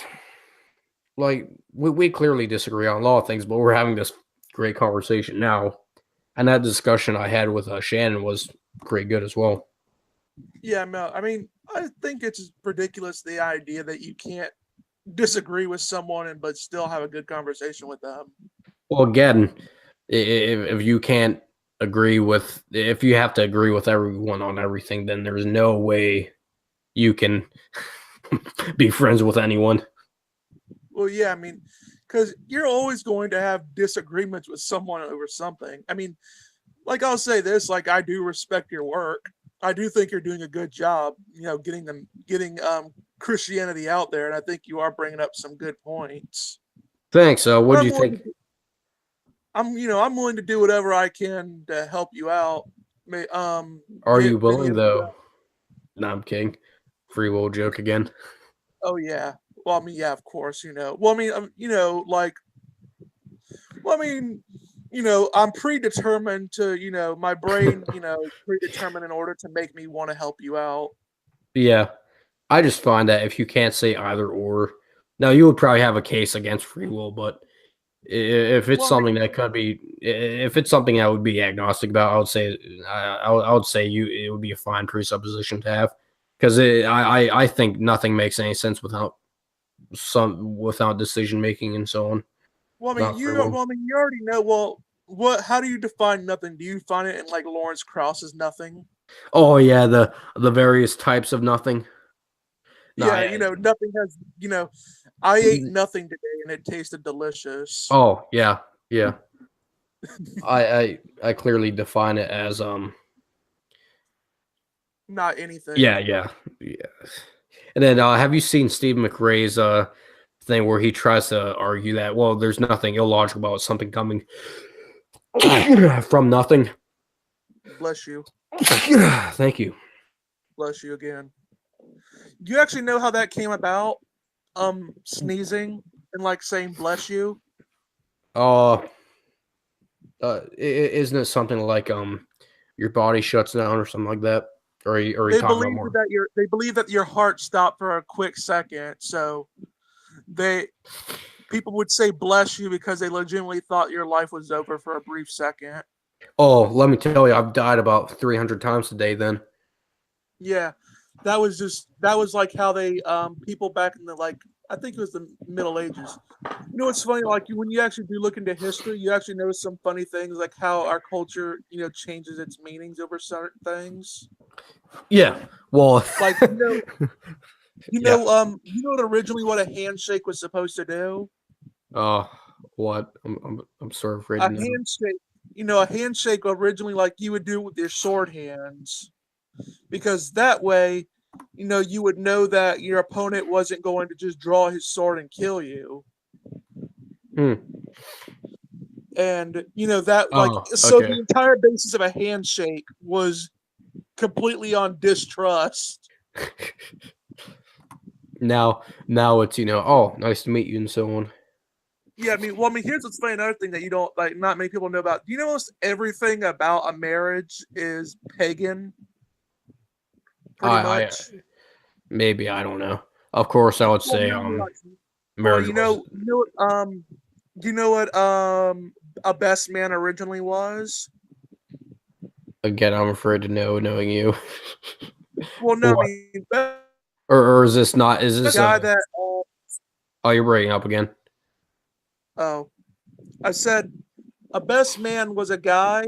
Like we clearly disagree on a lot of things, but we're having this great conversation now, and that discussion I had with Shannon was pretty good as well. Yeah, no, I mean, I think it's ridiculous the idea that you can't disagree with someone and but still have a good conversation with them. Well, again, if you can't if you have to agree with everyone on everything, then there's no way you can be friends with anyone. Well, yeah, I mean, because you're always going to have disagreements with someone over something. I mean, like I'll say this, like I do respect your work. I do think you're doing a good job, getting Christianity out there, and I think you are bringing up some good points. Thanks. But What do you think? I'm willing to do whatever I can to help you out. Are you Many willing of though? No, I'm kidding. Free will joke again. Oh yeah. Well, I mean, yeah, of course, Well, I mean, like, well, I mean, I'm predetermined to, my brain, is predetermined in order to make me want to help you out. Yeah, I just find that if you can't say either or, now you would probably have a case against free will, but if it's Well, I something mean, that could be, if it's something I would be agnostic about, I would say, I would say it would be a fine presupposition to have, because I think nothing makes any sense without decision making and so on. Not free will. you already know. Well, how do you define nothing? Do you find it in like Lawrence Krauss's Nothing? Oh yeah, the various types of nothing. No, Yeah, nothing has, I ate nothing today and it tasted delicious. oh yeah, yeah. I clearly define it as Not anything. yeah. And then have you seen Steve McRae's thing where he tries to argue that there's nothing illogical about something coming from nothing. Bless you. Thank you. Bless you again. Do you actually know how that came about? Sneezing and like saying bless you? Uh, isn't it something like your body shuts down or something like that? Or are you They talking about believe more? that your heart stopped for a quick second. So they people would say bless you because they legitimately thought your life was over for a brief second. Oh, let me tell you, I've died about 300 times today. Then. Yeah. That was like how they people back in the like I think it was the Middle Ages. It's funny, like when you actually do look into history, you actually notice some funny things like how our culture, changes its meanings over certain things. Yeah. Well. Like, Yeah. originally what a handshake was supposed to do? What? I'm sort of afraid A to know. handshake, a handshake originally like you would do with your sword hands, because that way, you would know that your opponent wasn't going to just draw his sword and kill you. Hmm. And that, like, Oh, so okay. the entire basis of a handshake was completely on distrust. Now it's oh, nice to meet you and so on. Yeah, here's what's funny. Another thing that you don't like, not many people know about. Do you know almost everything about a marriage is pagan? Pretty I much. maybe I don't know. Of course, I would Well, say no, relax. Well, marriage was do you know what a best man originally was? again. I'm afraid to know, knowing you. Well, no, What? best Or is this not? Is this guy that. Oh, you're breaking up again. Oh, I said a best man was a guy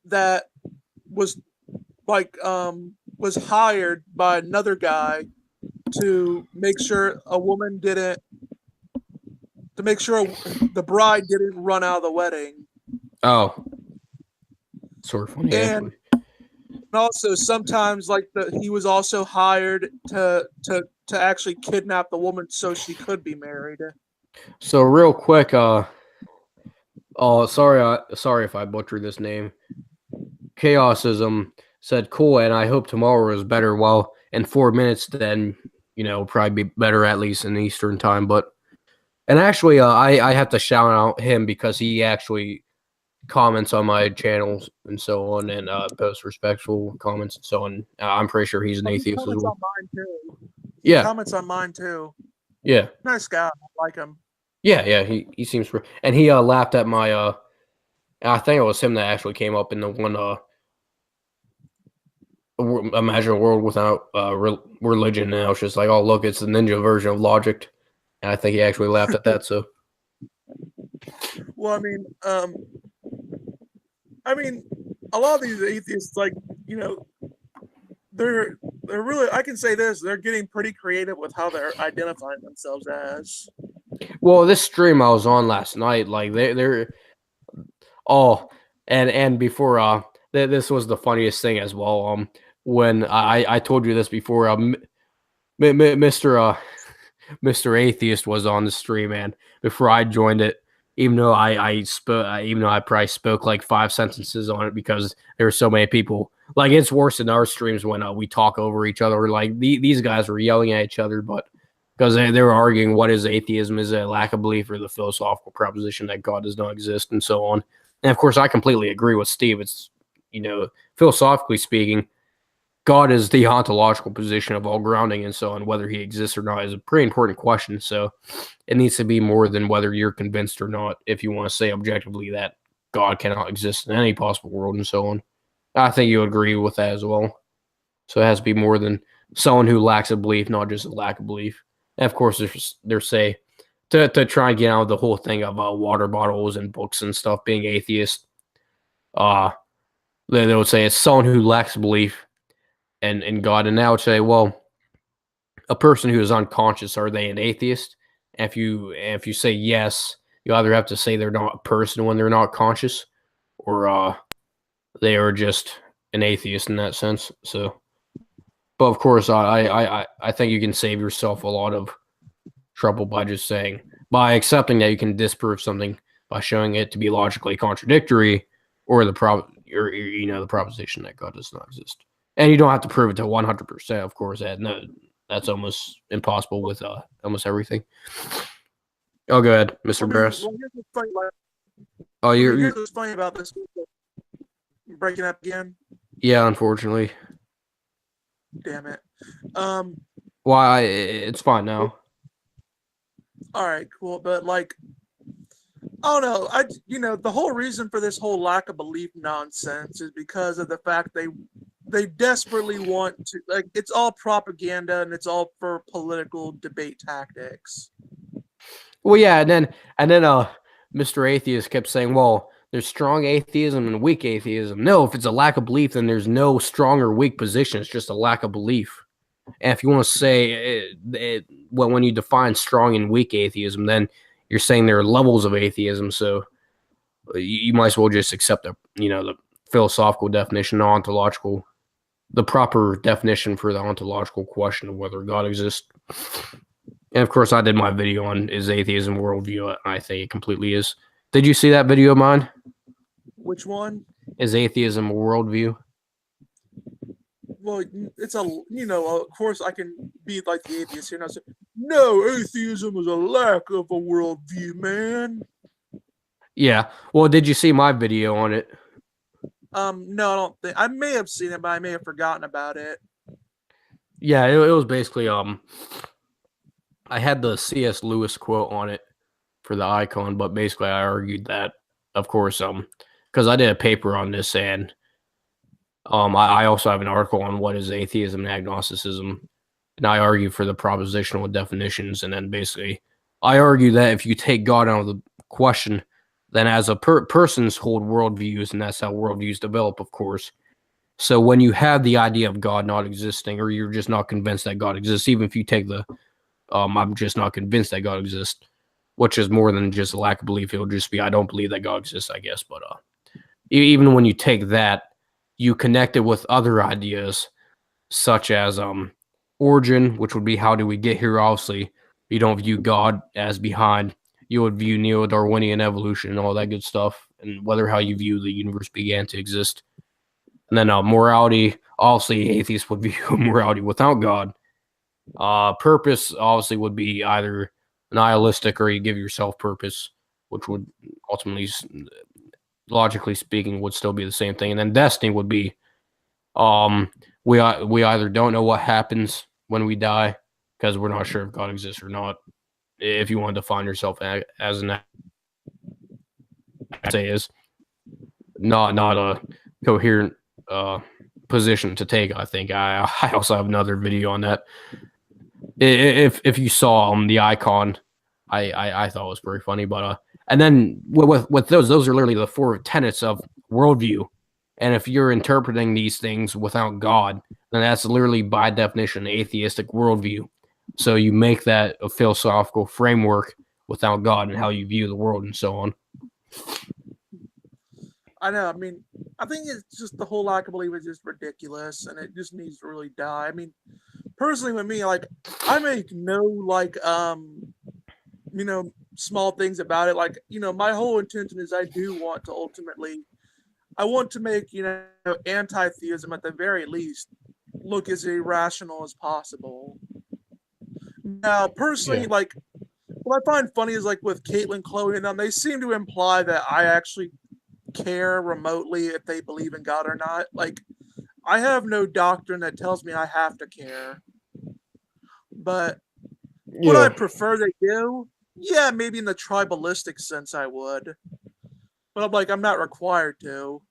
that was was hired by another guy to make sure a woman didn't to make sure the bride didn't run out of the wedding. Oh, sort of funny And actually. also sometimes he was also hired to actually kidnap the woman so she could be married. So real quick, oh, sorry if I butchered this name. Chaosism said, "Cool," and I hope tomorrow is better. Well, in 4 minutes, then probably be better at least in Eastern time. But and actually, I have to shout out him because he actually comments on my channels and so on, and posts respectful comments and so on. I'm pretty sure he's an Oh, he atheist as comments well. on mine too. He Yeah, comments on mine too. yeah, Nice guy. I like him. yeah. He seems and he laughed at my I think it was him that actually came up in the one imagine a world without religion, and I was just like, oh look, it's the ninja version of logic, and I think he actually laughed at that. So Well, I mean, a lot of these atheists, like, you know, they're really. I can say this: they're getting pretty creative with how they're identifying themselves as. well, this stream I was on last night, like they're oh, and before this was the funniest thing as well. When I told you this before, Mr. Mr. Atheist was on the stream, and before I joined it, even though I spoke, even though I probably spoke like 5 sentences on it because there were so many people. Like it's worse in our streams when we talk over each other. Like these guys were yelling at each other, but because they were arguing what is atheism, is it a lack of belief or the philosophical proposition that God does not exist, and so on. And of course, I completely agree with Steve. It's philosophically speaking, God is the ontological position of all grounding, and so on. Whether he exists or not is a pretty important question. So it needs to be more than whether you're convinced or not. If you want to say objectively that God cannot exist in any possible world, and so on, I think you agree with that as well. So it has to be more than someone who lacks a belief, not just a lack of belief. And of course, there's say to try and get out of the whole thing of water bottles and books and stuff being atheist. Uh, they would say it's someone who lacks belief and God. And I would say, well, a person who is unconscious, are they an atheist? And if you say yes, you either have to say they're not a person when they're not conscious, or they are just an atheist in that sense. So, but of course, I think you can save yourself a lot of trouble by just saying by accepting that you can disprove something by showing it to be logically contradictory, or the proposition that God does not exist. And you don't have to prove it to 100%, of course. No, that's almost impossible with almost everything. Oh, go ahead, Mr. Brass. Here's what's funny. Like, Oh, here's what's funny about this breaking up again. Yeah, unfortunately. Damn it. Why? It's fine now. All right, cool. But like, I don't know. The whole reason for this whole lack of belief nonsense is because of the fact they desperately want to, like, it's all propaganda and it's all for political debate tactics. Well, yeah, and then Mr. Atheist kept saying, "Well, there's strong atheism and weak atheism." No, if it's a lack of belief, then there's no strong or weak position. It's just a lack of belief. And if you want to say when you define strong and weak atheism, then you're saying there are levels of atheism, so you might as well just accept the philosophical definition, the proper definition for the ontological question of whether God exists. And of course, I did my video on is atheism worldview. I think it completely is. Did you see that video of mine? Which one? Is atheism a worldview? Well, it's of course I can be like the atheist here and I say, no, atheism is a lack of a worldview, man. Yeah. Well, did you see my video on it? No, I don't think I may have seen it, but I may have forgotten about it. Yeah, it was basically I had the C.S. Lewis quote on it for the icon, but basically I argued that, of course, because I did a paper on this, and I also have an article on what is atheism and agnosticism, and I argue for the propositional definitions, and then basically I argue that if you take God out of the question, then as a persons hold worldviews, and that's how worldviews develop, of course. So when you have the idea of God not existing, or you're just not convinced that God exists, even if you take the I'm just not convinced that God exists, which is more than just a lack of belief. It'll just be I don't believe that God exists, I guess. But even when you take that, you connect it with other ideas such as origin, which would be how do we get here? Obviously, you don't view God as behind. You would view neo-Darwinian evolution and all that good stuff, and whether how you view the universe began to exist. And then morality, obviously, atheists would view morality without God. Purpose obviously would be either nihilistic or you give yourself purpose, which would ultimately, logically speaking, would still be the same thing. And then destiny would be we either don't know what happens when we die because we're not sure if God exists or not. If you want to define yourself as an say is not a coherent position to take. I think I also have another video on that. If you saw the icon, I thought it was very funny. But and then with those are literally the four tenets of worldview. And if you're interpreting these things without God, then that's literally by definition an atheistic worldview. So you make that a philosophical framework without God and how you view the world and so on. I know. I mean, I think it's just the whole lack of belief is just ridiculous, and it just needs to really die. I mean, personally, with me, like, I make no small things about it. Like, my whole intention is I do want to ultimately, I want to make anti-theism at the very least look as irrational as possible. Now, personally, like, what I find funny is like with Caitlin, Chloe, and them, they seem to imply that I actually care remotely if they believe in God or not. Like, I have no doctrine that tells me I have to care. But would I prefer they do? Yeah, maybe in the tribalistic sense I would. But I'm like, I'm not required to.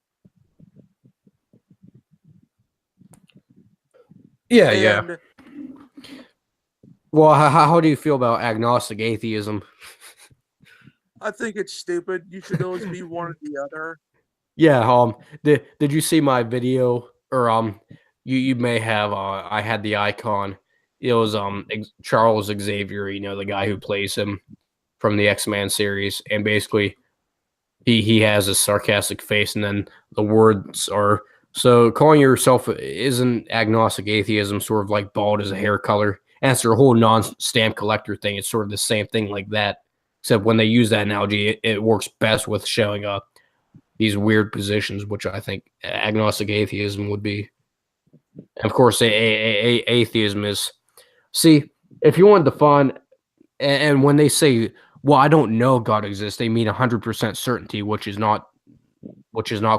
Yeah. Well, how do you feel about agnostic atheism? I think it's stupid. You should always be one or the other. Yeah. Did you see my video? Or you may have. I had the icon. It was Charles Xavier. The guy who plays him from the X-Men series, and basically he has a sarcastic face, and then the words are so calling yourself isn't agnostic atheism sort of like bald as a hair color. And it's their whole non-stamp collector thing. It's sort of the same thing like that, except when they use that analogy, it works best with showing these weird positions, which I think agnostic atheism would be. And of course, atheism is. See, if you want to define, and when they say, "Well, I don't know God exists," they mean 100% certainty, which is not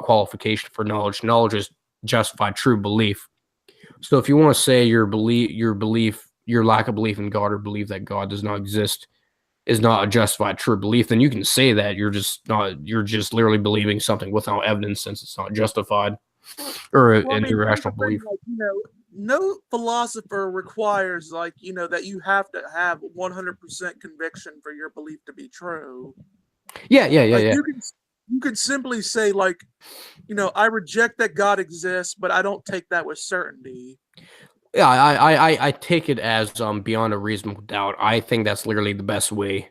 qualification for knowledge. Knowledge is justified true belief. So if you want to say your lack of belief in God or believe that God does not exist is not a justified true belief, then you can say that you're just literally believing something without evidence since it's not justified or an irrational belief. Like, no philosopher requires that you have to have 100% conviction for your belief to be true. Yeah. You can simply say like, I reject that God exists, but I don't take that with certainty. Yeah, I take it as beyond a reasonable doubt. I think that's literally the best way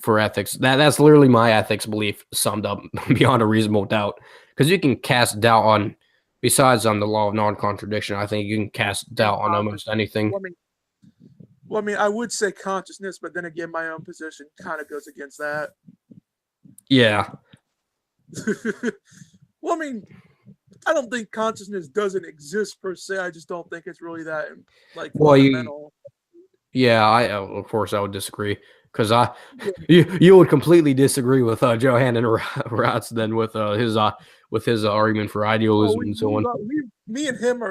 for ethics. That's literally my ethics belief summed up beyond a reasonable doubt. Because you can cast doubt on, besides on the law of non-contradiction, I think you can cast doubt on almost anything. Well, I mean, I would say consciousness, but then again, my own position kind of goes against that. Yeah. Well, I mean, I don't think consciousness doesn't exist per se. I just don't think it's really that like fundamental. Yeah, of course I would disagree because you would completely disagree with Johann Ratz then with his argument for idealism and so on. Me and him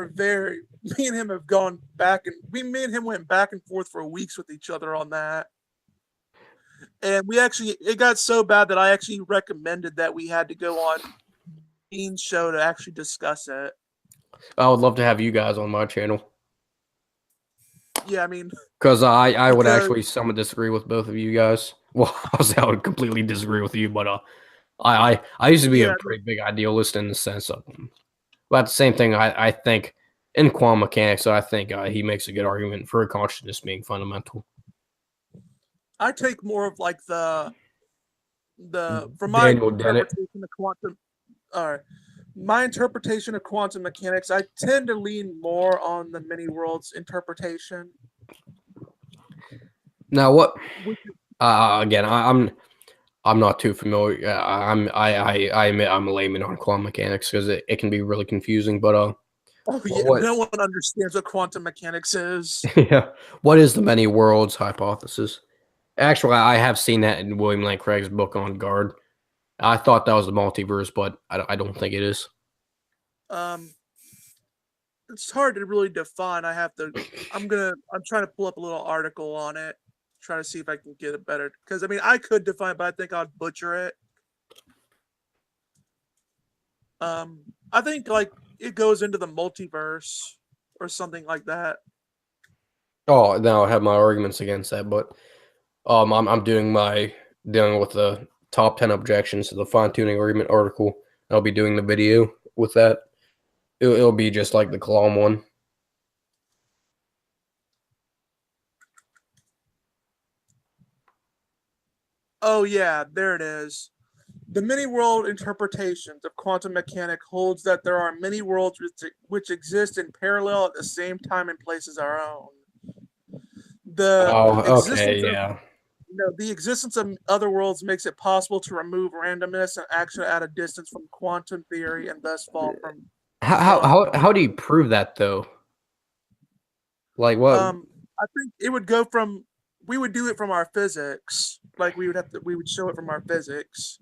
have gone back and me and him went back and forth for weeks with each other on that. And it got so bad that I actually recommended that we had to go on Dean's show to actually discuss it. I would love to have you guys on my channel. Yeah, I mean, because I would actually somewhat disagree with both of you guys. Well, I would completely disagree with you, but I used to be a pretty big idealist in the sense of, but the same thing. I think in quantum mechanics, I think he makes a good argument for consciousness being fundamental. I take more of like the from my interpretation of quantum, my interpretation of quantum mechanics, I tend to lean more on the many worlds interpretation. Now, what? Again, I'm not too familiar. I admit I'm a layman on quantum mechanics because it can be really confusing. But oh yeah, no one understands what quantum mechanics is. Yeah, what is the many worlds hypothesis? Actually, I have seen that in William Lane Craig's book on Guard. I thought that was the multiverse, but I don't think it is. It's hard to really define. I'm trying to pull up a little article on it, try to see if I can get it better. Because I mean, I could define, but I think I'd butcher it. I think like it goes into the multiverse or something like that. Oh, now I have my arguments against that, but I'm dealing with the top 10 objections to the fine tuning argument article. I'll be doing the video with that. It'll be just like the Kalam one. Oh yeah, there it is. The many world interpretations of quantum mechanics holds that there are many worlds which exist in parallel at the same time and place as our own. The existence of other worlds makes it possible to remove randomness and action at a distance from quantum theory and thus fall from. How do you prove that though? Like what? I think it would go from. We would do it from our physics. Like we would show it from our physics.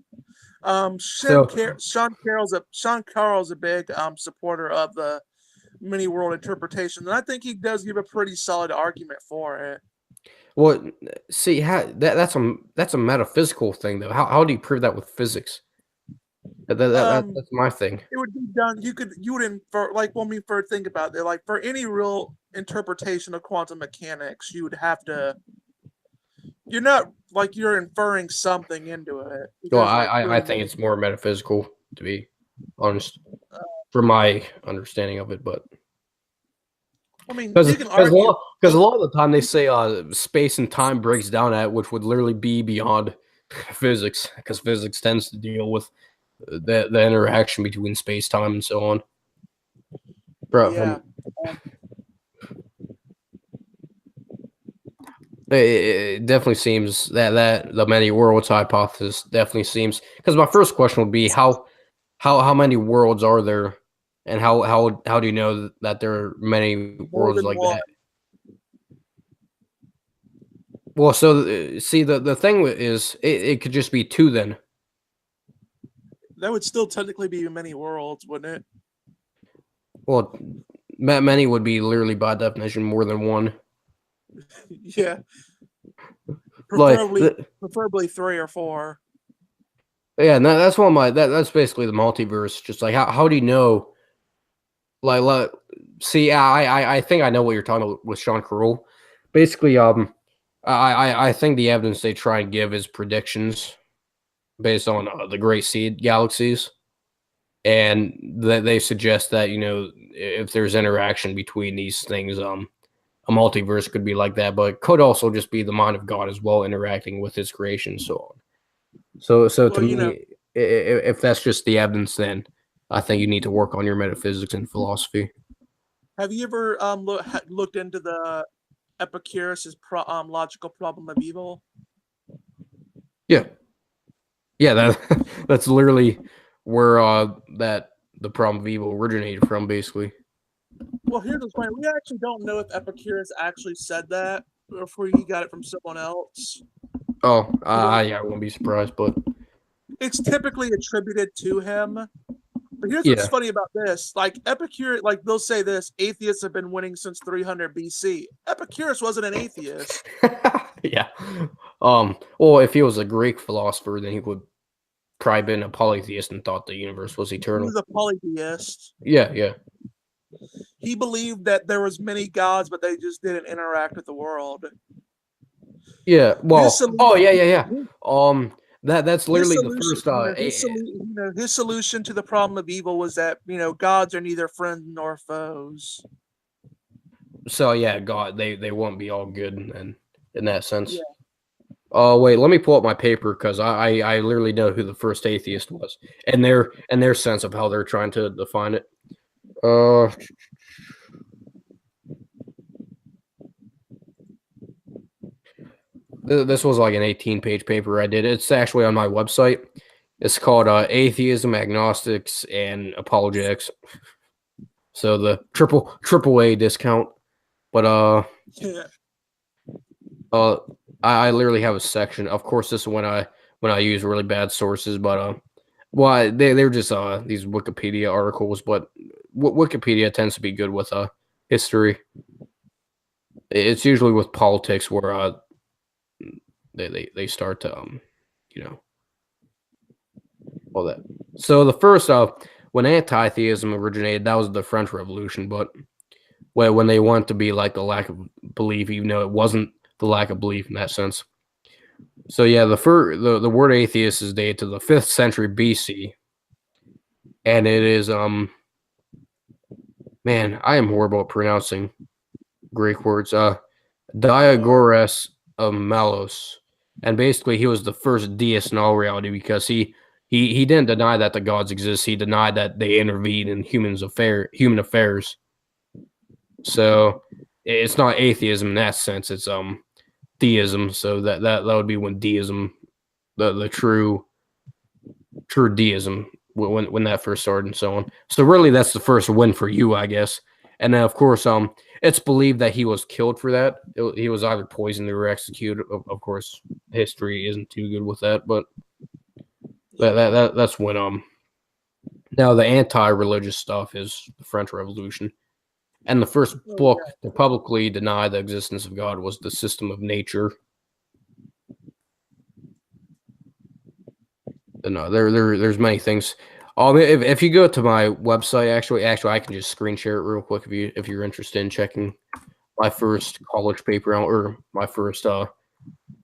Sean Carroll's a big supporter of the many world interpretation, and I think he does give a pretty solid argument for it. Well, see, that's a metaphysical thing though. How do you prove that with physics? That's my thing. It would be done. You would infer, like, well, I mean, think about it. Like for any real interpretation of quantum mechanics, you would have to. You're not like you're inferring something into it. Well, I think it's more metaphysical, to be honest, from my understanding of it. But I mean, because a lot of the time they say space and time breaks down at which would literally be beyond physics, because physics tends to deal with the interaction between space time and so on. Yeah. It definitely seems that the many worlds hypothesis definitely seems, because my first question would be how many worlds are there, and how do you know that there are many worlds like that? Well, so see the thing is it could just be two then. That would still technically be many worlds, wouldn't it? Well, many would be literally by definition more than one. Yeah. Preferably 3 or 4. Yeah, and that's one of my that's basically the multiverse. Just like how do you know? Like, see, I think I know what you're talking about with Sean Carroll. Basically, I think the evidence they try and give is predictions based on the Great Seed galaxies, and they suggest that if there's interaction between these things, a multiverse could be like that, but it could also just be the mind of God as well, interacting with His creation, and so on. So to Well, you know, me, if that's just the evidence, then I think you need to work on your metaphysics and philosophy. have you ever looked into the Epicurus's logical problem of evil? Yeah, yeah, that that's literally where that the problem of evil originated from, basically. Well, here's the point. We actually don't know if Epicurus actually said that, or if he got it from someone else. Oh, You know, yeah, I wouldn't be surprised, but it's typically attributed to him. But here's what's yeah, funny about this. Like Epicurus, like they'll say this, atheists have been winning since 300 BC. Epicurus wasn't an atheist. yeah. Well, if he was a Greek philosopher, then he would probably been a polytheist and thought the universe was He eternal. was a polytheist. Yeah, yeah, He believed that there was many gods, but they just didn't interact with the world. yeah. His Well, oh yeah, yeah, yeah. solution, That's his literally the solution, first. his solution to the problem of evil was that gods are neither friends nor foes. So yeah, God, they won't be all good and in that sense. Yeah. Oh wait, let me pull up my paper because I literally know who the first atheist was and their sense of how they're trying to define it. Uh, this was like an 18-page paper I did. It's actually on my website. It's called Atheism, Agnostics, and Apologetics. So the triple A discount. But Yeah. uh, I literally have a section. Of course, this is when I use really bad sources, but well, they're just these Wikipedia articles. But Wikipedia tends to be good with history. It's usually with politics where they start to you know all that. So the first when anti-theism originated, that was the French Revolution, but when they want to be like the lack of belief, even though it wasn't the lack of belief in that sense. So yeah, the word atheist is dated to the 5th century BC, and it is man, I am horrible at pronouncing Greek words. Diagoras of Malos, and basically he was the first deist in all reality because he didn't deny that the gods exist. He denied that they intervene in human affairs. So it's not atheism in that sense. It's theism. So that would be when deism, the true deism, when that first started and so on. So really, that's the first win for you, I guess. And then of course, it's believed that he was killed for that. He was either poisoned or executed. Of course, history isn't too good with that, but that's when now the anti-religious stuff is the French Revolution. And the first book to publicly deny the existence of God was The System of Nature. And there's many things. If you go to my website, actually, I can just screen share it real quick if you're interested in checking my first college paper out or my first.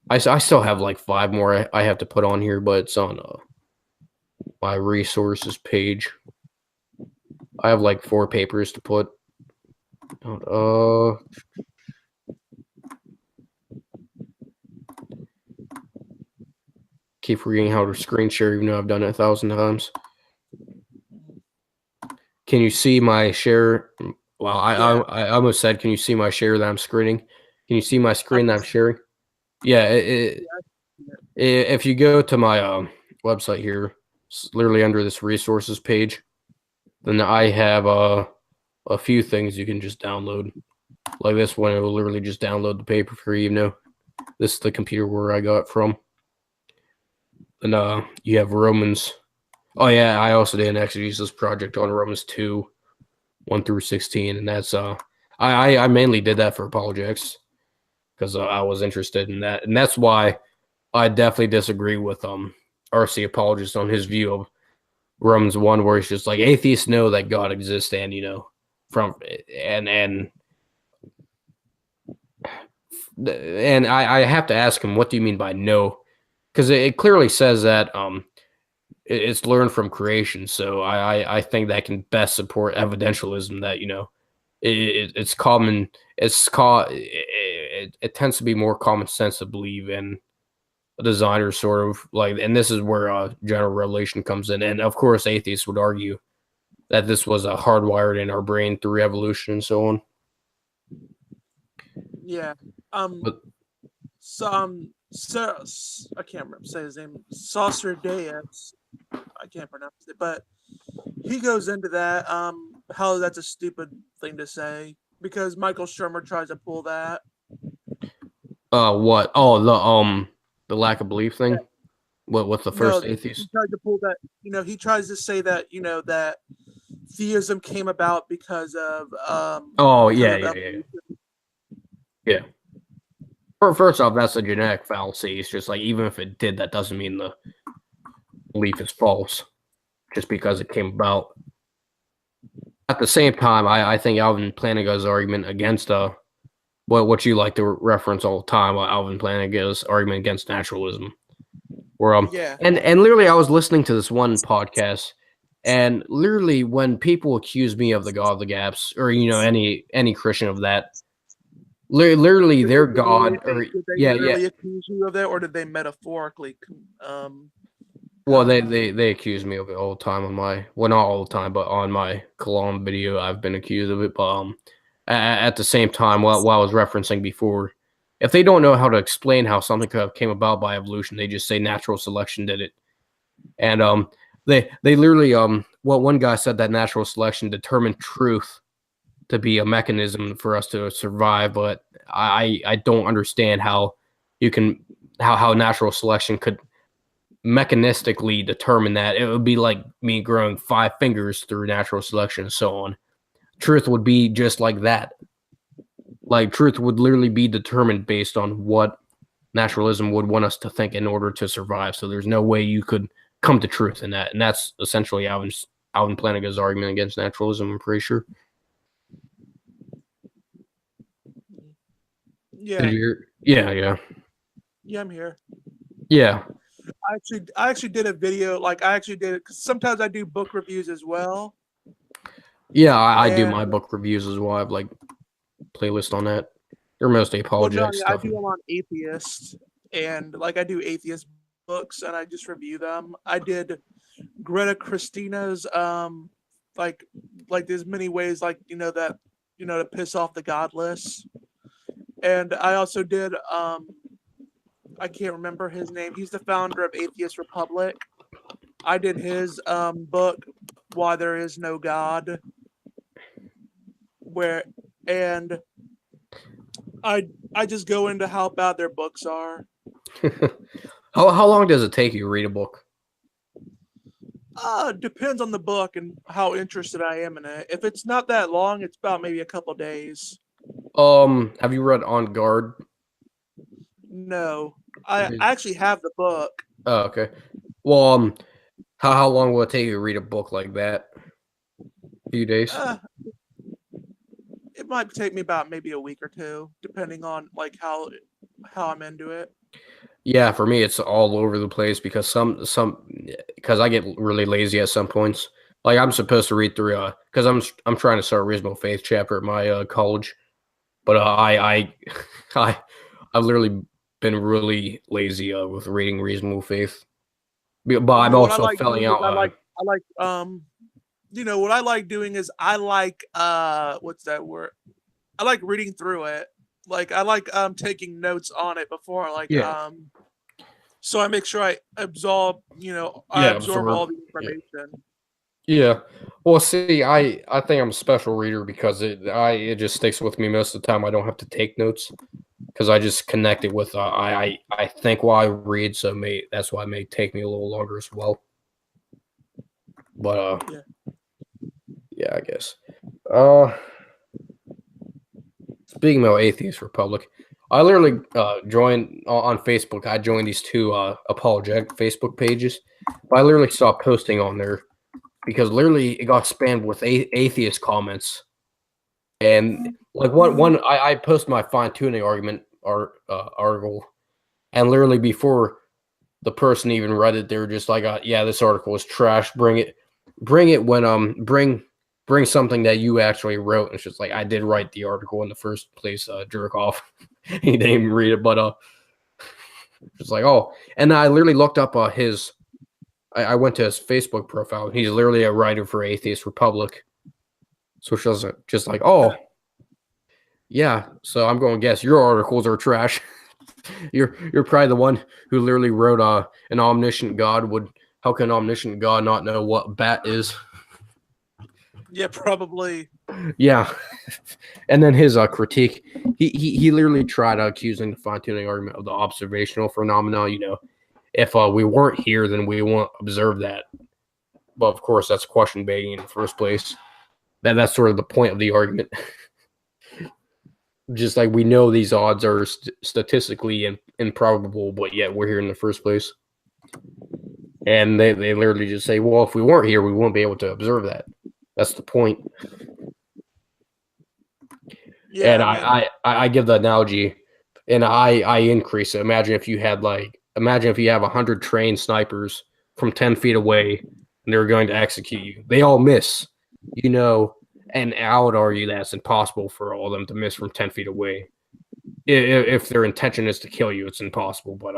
I still have like 5 more I have to put on here, but it's on my resources page. I have like 4 papers to put. Keep forgetting how to screen share, even though I've done it 1,000 times. Can you see my share? Well, I almost said, can you see my share that I'm screening? Can you see my screen that I'm sharing? Yeah. If you go to my website here, literally under this resources page, then I have a few things you can just download. Like this one, it will literally just download the paper for you. This is the computer where I got it from. And you have Romans. Oh yeah, I also did an exegesis project on Romans 2, 1 through 16, and that's I mainly did that for apologetics because I was interested in that, and that's why I definitely disagree with RC apologist on his view of Romans 1, where it's just like atheists know that God exists, and from and I have to ask him, what do you mean by no? Because it clearly says that it's learned from creation. So I think that can best support evidentialism that it's common. It tends to be more common sense to believe in a designer sort of like, and this is where general revelation comes in. And of course, atheists would argue that this was hardwired in our brain through evolution and so on. Yeah. But So I can't remember say his name. Saucer Deus. I can't pronounce it, but he goes into that. How that's a stupid thing to say because Michael Shermer tries to pull that. what? Oh, the lack of belief thing. What's the No, first he atheist? tries to pull that. He tries to say that that theism came about Oh because yeah, of yeah, yeah, evolution. yeah. First off, that's a genetic fallacy. It's just like even if it did, that doesn't mean the belief is false just because it came about. At the same time, I think Alvin Plantinga's argument against what you like to reference all the time, Alvin Plantinga's argument against naturalism, where Yeah, and literally I was listening to this one podcast, and literally when people accuse me of the God of the Gaps, or any Christian of that, literally did they their God, or yeah, yeah. literally accuse you of that, or did they metaphorically? Well, they accuse me of it all the time on my, well, not all the time, but on my Kalam video, I've been accused of it. But at the same time, what I was referencing before, if they don't know how to explain how something could have came about by evolution, they just say natural selection did it. And they literally well, one guy said that natural selection determined truth to be a mechanism for us to survive, but I don't understand how you can how natural selection could mechanistically determine that. It would be like me growing 5 fingers through natural selection and so on. Truth would be just like that. Like truth would literally be determined based on what naturalism would want us to think in order to survive. So there's no way you could come to truth in that. And that's essentially Alvin Plantinga's argument against naturalism, I'm pretty sure. Yeah, Yeah. yeah, I'm here. Yeah. I actually did a video. Like I actually did it because sometimes I do book reviews as well. Yeah, I do And my book reviews as well. I have like playlist on that. They're mostly well, no, apologetic I stuff. do them on atheist, and like I do atheist books, and I just review them. I did Greta Christina's like there's many ways that to piss off the godless, and I also did I can't remember his name. He's the founder of Atheist Republic. I did his book, Why There Is No God, where and I just go into how bad their books are. How long does it take you to read a book? Depends on the book and how interested I am in it. If it's not that long, it's about maybe a couple days. Have you read On Guard? No, I actually have the book. Oh, okay. Well, how long will it take you to read a book like that? A few days. It might take me about maybe a week or two, depending on like how I'm into it. Yeah, for me, it's all over the place because because I get really lazy at some points. Like I'm supposed to read through because I'm trying to start Reasonable Faith chapter at my college, but I I've literally been really lazy with reading Reasonable Faith. But I'm What I also like filling doing is out. I like what I like doing is I like what's that word? I like reading through it. Like I like taking notes on it before Yeah, so I make sure I absorb yeah, absorb all absorb. the Yeah. information. Yeah. Well, see, I think I'm a special reader because it just sticks with me most of the time. I don't have to take notes because I just connect it with I think while I read, so that's why it may take me a little longer as well. But yeah, I guess. Uh, Speaking of Atheist Republic, I literally joined on Facebook. I joined these two apologetic Facebook pages, but I literally stopped posting on there because literally it got spammed with atheist comments. And like one I posted my fine tuning argument article, and literally before the person even read it, they were just like, "Yeah, this article is trash. Bring it when bring bring something that you actually wrote, and it's just like, I did write the article in the first place, jerk off. He didn't even read it, but just like, oh, and I literally looked up his. I went to his Facebook profile. He's literally a writer for Atheist Republic. So it's just like, oh, yeah. So I'm going to guess your articles are trash. You're probably the one who literally wrote an omniscient God would. How can an omniscient God not know what bat is? Yeah, probably. Yeah. And then his critique, he literally tried accusing the fine tuning argument of the observational phenomena. You know, if we weren't here, then we won't observe that. But of course, that's question begging in the first place. That's sort of the point of the argument. Just like we know these odds are statistically improbable, but yet we're here in the first place. And they literally just say, well, if we weren't here, we wouldn't be able to observe that. That's the point. Yeah, And I mean, I give the analogy, and I increase it. Imagine if you have 100 trained snipers from 10 feet away, and they're going to execute you. They all miss, you know, and I would argue that it's impossible for all of them to miss from 10 feet away. If their intention is to kill you, it's impossible. But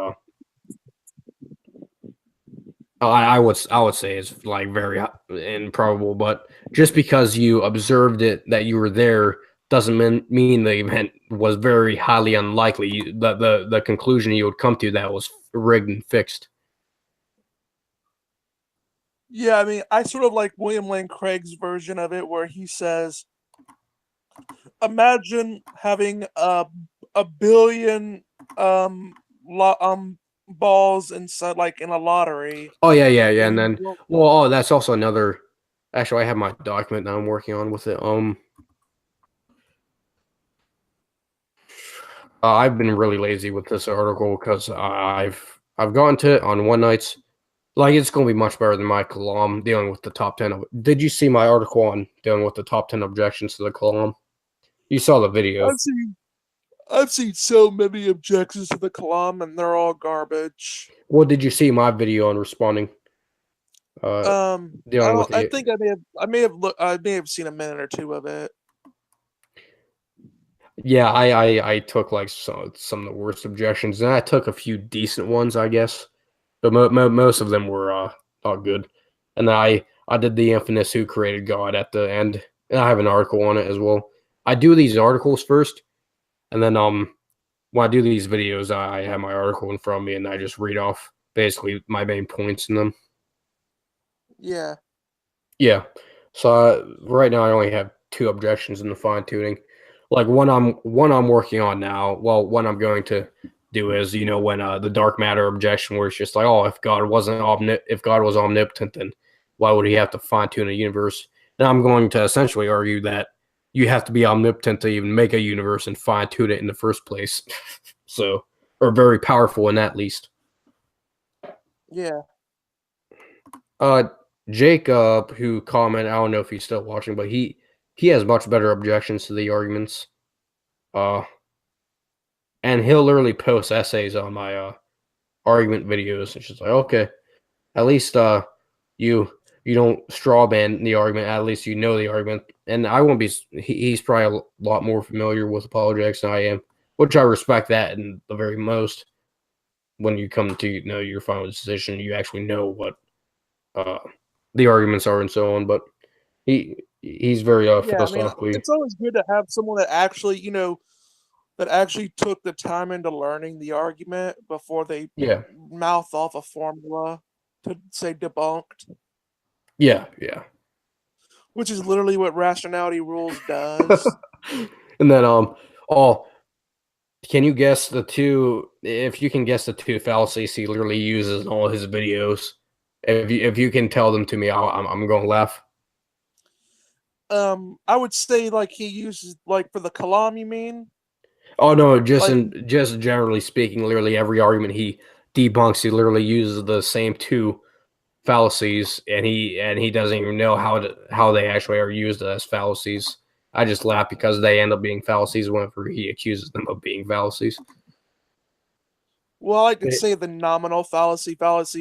I would say it's like very improbable. But just because you observed it, that you were there, doesn't mean the event was very highly unlikely. The conclusion you would come to that was rigged and fixed. yeah, I mean, I sort of like William Lane Craig's version of it, where he says, "Imagine having a billion um balls inside, like in a lottery, Oh yeah. and And you then, don't." well, oh, that's also another. Actually, I have my document that I'm working on with it. I've been really lazy with this article because I've gone to it on one night's. Like, it's going to be much better than my column dealing with the top 10. Did you see my article on dealing with the top 10 objections to the column? You saw the video. I've seen I've seen so many objections to the column, and they're all garbage. Well, did you see my video on responding? I Dealing with don't. I the. think I may have seen a minute or two of it. Yeah, I took like some of the worst objections, and I took a few decent ones, I guess. But most of them were not good. And then I did the infamous "Who Created God" at the end, and I have an article on it as well. I do these articles first, and then when I do these videos, I have my article in front of me, and I just read off basically my main points in them. Yeah. Yeah. So right now I only have two objections in the fine tuning. Like one I'm working on now. Well, one I'm going to do is, you know, when the dark matter objection, where it's just like, oh, if God was omnipotent, then why would he have to fine tune a universe? And I'm going to essentially argue that you have to be omnipotent to even make a universe and fine tune it in the first place. So, or very powerful in that least. Yeah. Uh, Jacob, who commented, I don't know if he's still watching, but he has much better objections to the arguments. Uh, and he'll literally post essays on my argument videos. It's just like, okay, at least you you don't straw man the argument. At least you know the argument. And I won't be. He's probably a lot more familiar with apologetics than I am, which I respect that in the very most. When you come to know your final decision, you actually know what uh the arguments are and so on. But he's very Yeah, I mean, philosophically. it's always good to have someone that actually, that actually took the time into learning the argument before they Yeah, mouth off a formula to say debunked, yeah. which is literally what rationality rules does. And then oh, can you guess the two? If you can guess the two fallacies he literally uses in all his videos, if you can tell them to me, I'm going to laugh. I would say like he uses like for the kalam, you mean? Oh no, Like, just generally speaking, literally every argument he debunks, he literally uses the same two fallacies, and he doesn't even know how they actually are used as fallacies. I just laugh because they end up being fallacies whenever he accuses them of being fallacies. well, I could say the nominal fallacy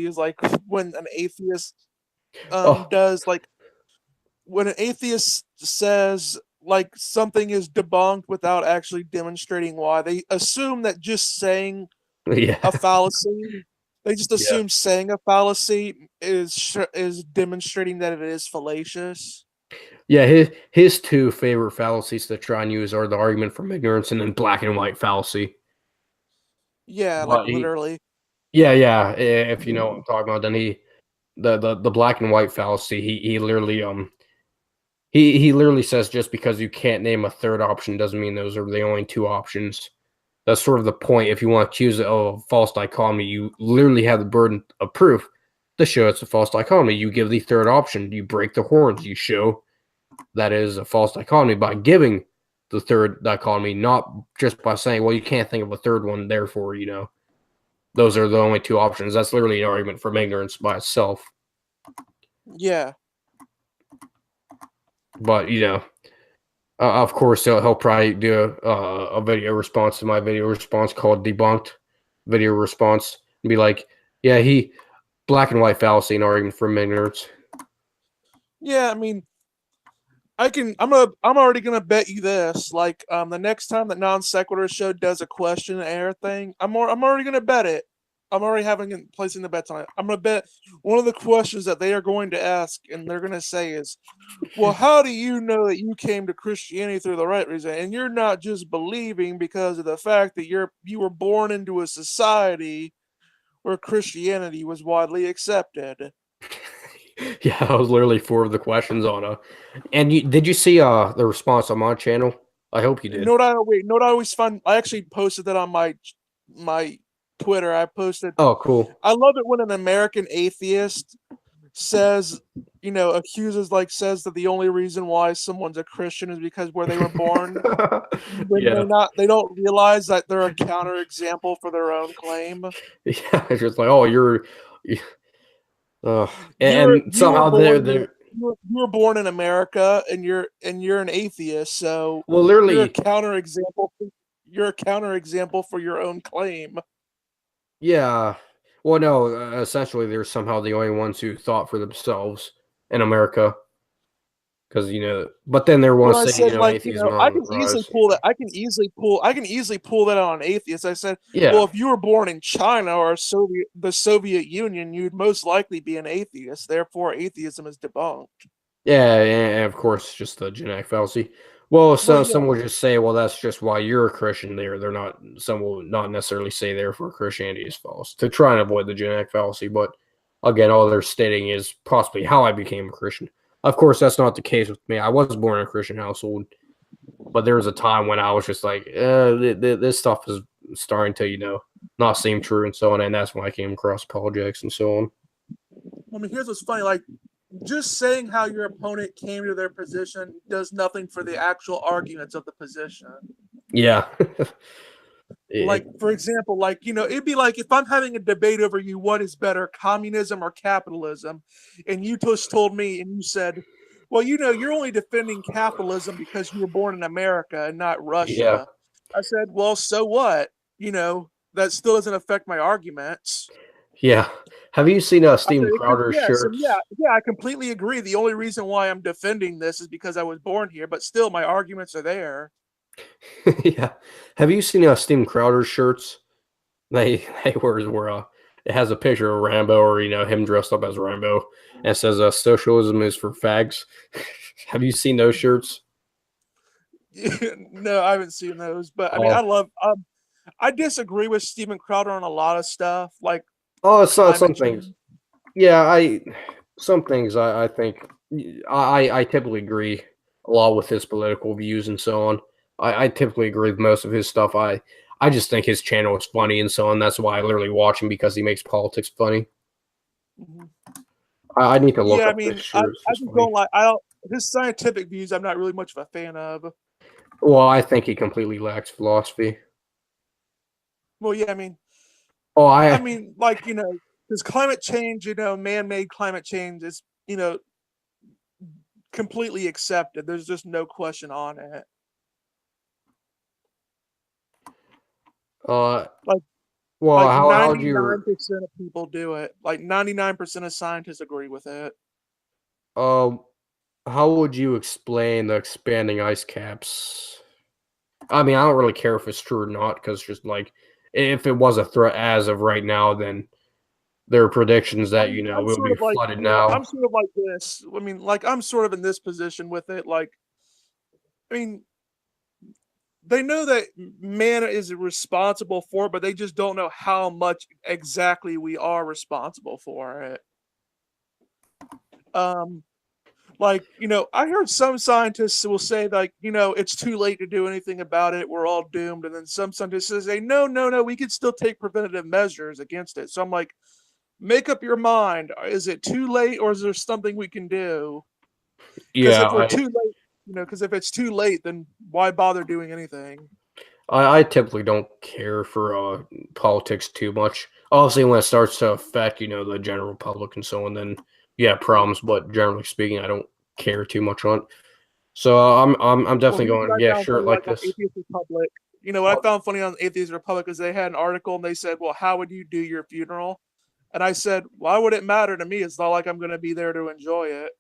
is like when an atheist Oh, does like when an atheist says like something is debunked without actually demonstrating why, they assume that just saying Yeah, a fallacy, they just yeah, assume saying a fallacy is demonstrating that it is fallacious. yeah. His two favorite fallacies to try and use are the argument from ignorance and then black and white fallacy. Yeah, like But he, literally. yeah, yeah. If you know what I'm talking about, then the black and white fallacy. He literally he literally says just because you can't name a third option doesn't mean those are the only two options. That's sort of the point. If you want to accuse it of false dichotomy, you literally have the burden of proof to show it's a false dichotomy. You give the third option, you break the horns, you show that is a false dichotomy by giving the third dichotomy, not just by saying, well, you can't think of a third one, therefore, those are the only two options. That's literally an argument from ignorance by itself. Yeah. But, of course, he'll probably do a video response to my video response called Debunked Video Response and be like, yeah, black and white fallacy and argument from ignorance. Yeah, I mean, I'm already gonna bet you this. Like, the next time that Non Sequitur Show does a question and error thing, I'm already gonna bet it. I'm already placing the bets on it. I'm gonna bet one of the questions that they are going to ask, and they're gonna say is, "Well, how do you know that you came to Christianity through the right reason, and you're not just believing because of the fact that you were born into a society where Christianity was widely accepted?" Yeah, that was literally four of the questions on and did you see the response on my channel? I hope you You did. know what I wait? Know what I always find? I actually posted that on my Twitter. I posted. Oh, cool. I love it when an American atheist says, accuses says that the only reason why someone's a Christian is because where they were born. When Yeah. they don't realize that they're a counterexample for their own claim. Yeah, it's just like, oh, uh, and You were somehow born in they're you were born in America, and you're an atheist, so well, you're a literally, counterexample. You're a counterexample for your own claim. yeah. Well, no, essentially, they're somehow the only ones who thought for themselves in America, because but then they want When to I say, said atheism I on can the easily rise. pull that I can easily pull that on an atheist. I said, Yeah, well, if you were born in China or the Soviet Union, you'd most likely be an atheist. Therefore, atheism is debunked. yeah, and of course, just the genetic fallacy. Well, Well, some yeah, will just say, well, that's just why you're a Christian. They're not. Some will not necessarily say therefore Christianity is false to try and avoid the genetic fallacy. But again, all they're stating is possibly how I became a Christian. Of course, that's not the case with me. I was born in a Christian household, but there was a time when I was just like, this stuff is starting to, not seem true and so on. And that's when I came across apologetics and so on. I mean, here's what's funny. Like, just saying how your opponent came to their position does nothing for the actual arguments of the position. Yeah. Like, for example, it'd be like if I'm having a debate over you, what is better, communism or capitalism? And you just told me, and you said, well, you're only defending capitalism because you were born in America and not Yeah. Russia. I said, well, so what? That still doesn't affect my arguments. Yeah. Have you seen I said, Steven Crowder's yes, and shirts? yeah, I completely agree. The only reason why I'm defending this is because I was born here, but still, my arguments are there. Yeah. Have you seen Steven Crowder's shirts? They were it has a picture of Rambo or him dressed up as Rambo and it says socialism is for fags. Have you seen those shirts? No, I haven't seen those, but I mean, Oh, I disagree with Steven Crowder on a lot of stuff, like oh, climate some things. change. Yeah, some things I think I typically agree a lot with his political views and so on. I typically agree with most of his stuff. I just think his channel is funny and so on. That's why I literally watch him because he makes politics funny. Mhm. I need to look Yeah, I up this mean, shirt. I It's just funny. don't like. I don't his scientific views. I'm not really much of a fan of. Well, I think he completely lacks philosophy. Well, yeah, Oh, I I mean, because climate change, man-made climate change is, completely accepted. There's just no question on it. uh Like, well, how'd you 99% of people do it. Like 99% of scientists agree with it. uh How would you explain the expanding ice caps? I mean, I don't really care if it's true or not because just like if it was a threat as of right now, then there are predictions that I'm we'll sort be of like, flooded now. I'm sort of like this. I mean, like I'm sort of in this position with it. Like, I mean, they know that man is responsible for it, but they just don't know how much exactly we are responsible for it. Um, like, I heard some scientists will say like, it's too late to do anything about it. We're all doomed. And then some scientists say, no, no, no, we could still take preventative measures against it. So I'm like, make up your mind. Is it too late or is there something we can do? Because Yeah, if we're too late, because if it's too late, then why bother doing anything? I typically don't care for politics too much. Obviously, when it starts to affect the general public and so on, then yeah, problems. But generally speaking, I don't care too much on it. So I'm Well, definitely here's what going I yeah, found sure funny, like like on this. Atheist Republic. What I Uh, found funny on Atheist Republic is they had an article and they said, "Well, how would you do your funeral?" And I said, "Why would it matter to me? It's not like I'm going to be there to enjoy it."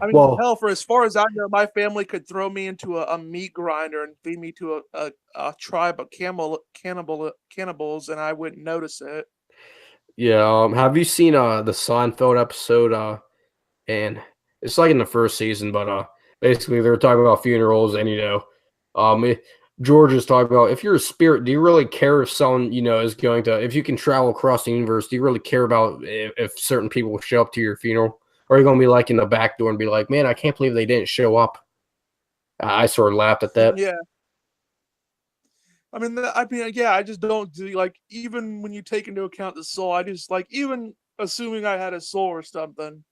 I mean, well, hell, for as far as I know, my family could throw me into a meat grinder and feed me to a tribe of cannibals, and I wouldn't notice it. yeah. Have you seen the Seinfeld episode? And it's like in the first season, but basically they're talking about funerals, and George is talking about if you're a spirit, do you really care if someone is going to if you can travel across the universe? Do you really care about if certain people will show up to your funeral? Or are you gonna be like in the back door and be like, man, I can't believe they didn't show up? I sort of laughed at that. Yeah. I mean, yeah, I just don't do like even when you take into account the soul, I just like even assuming I had a soul or something,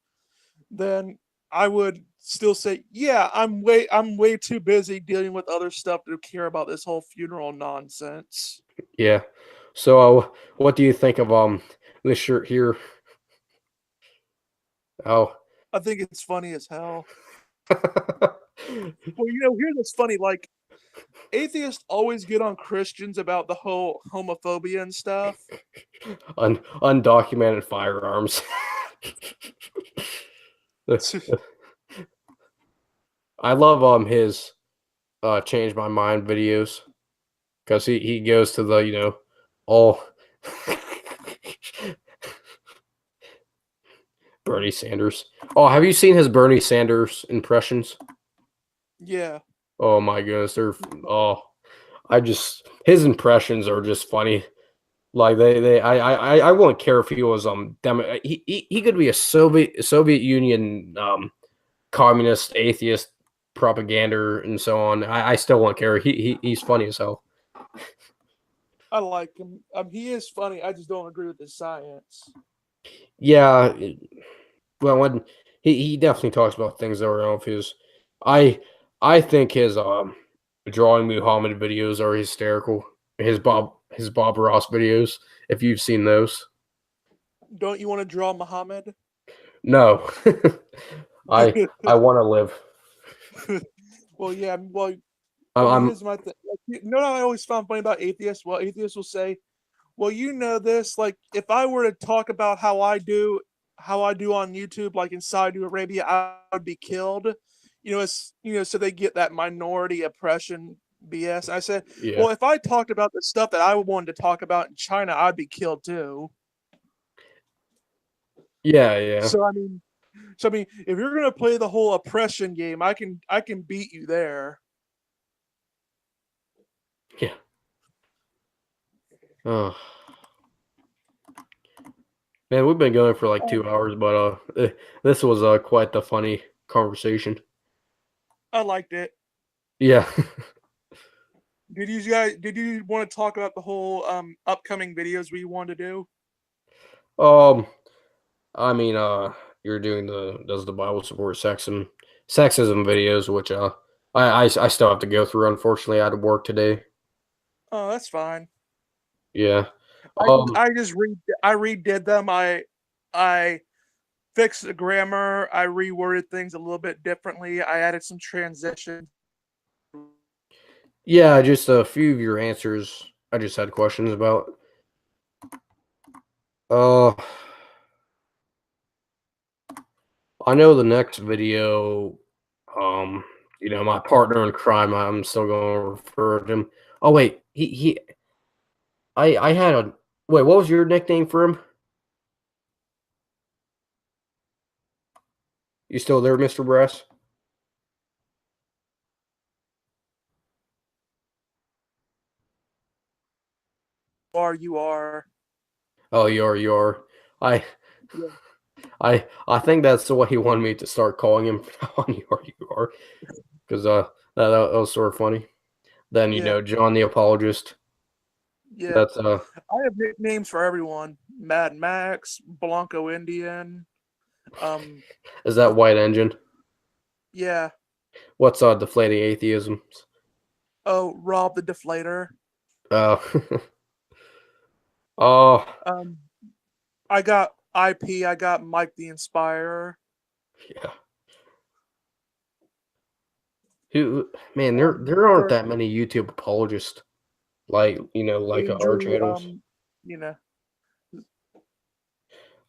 then I would still say, yeah, I'm way too busy dealing with other stuff to care about this whole funeral nonsense. Yeah. So, what do you think of this shirt here? Oh, I think it's funny as hell. Well, here's what's funny, like atheists always get on Christians about the whole homophobia and stuff. undocumented firearms. I love his change my mind videos because he goes to the all Bernie Sanders. Oh, have you seen his Bernie Sanders impressions? Yeah, Oh my goodness, they're oh I just his impressions are just funny. Like they I wouldn't care if he was he could be a Soviet Union communist atheist propaganda and so on. I still won't care. He's funny as hell. I like him. He is funny. I just don't agree with his science. Yeah, well, when he definitely talks about things that are off his. I I think his drawing Muhammad videos are hysterical. His Bob Ross videos, if you've seen those. Don't you want to draw Muhammad? No, I want to live. Well, yeah. Well, I'm here's my thing. Like, what I always found funny about atheists? Well, atheists will say, "Well, you know this. Like, if I were to talk about how I do on YouTube, like in Saudi Arabia, I would be killed." So they get that minority oppression BS. I said, yeah "Well, if I talked about the stuff that I wanted to talk about in China, I'd be killed too." yeah So I mean, if you're gonna play the whole oppression game, I can beat you there. yeah. Oh man, we've been going for like 2 hours, but this was quite the funny conversation. I liked it. Yeah. Did you want to talk about the whole upcoming videos we wanted to do? um. I mean, you're doing the does the Bible support sexism videos, which I still have to go through. Unfortunately, I had to work today. Oh, that's fine. Yeah. I just Um. I just re I redid them. I fixed the grammar. I reworded things a little bit differently. I added some transitions. Yeah. Just a few of your answers. I just had questions about. Uh. I know the next video, um, my partner in crime, I'm still going to refer to him. Oh wait, I had a wait. What was your nickname for him? You still there, Mr. Brass? You are. Oh, you are. I Yeah. I think that's the way he wanted me to start calling him on you are, because that was sort of funny. Then Yeah. John the Apologist. Yeah. That's I have nicknames for everyone. Mad Max, Blanco Indian. Um, is that White Engine? yeah. What's deflating atheisms? Oh, Rob the Deflator. Uh, oh Um, I got IP. I got Mike the Inspirer. yeah. Who man? There aren't For that many YouTube apologists like like our Andrew. channels. You know,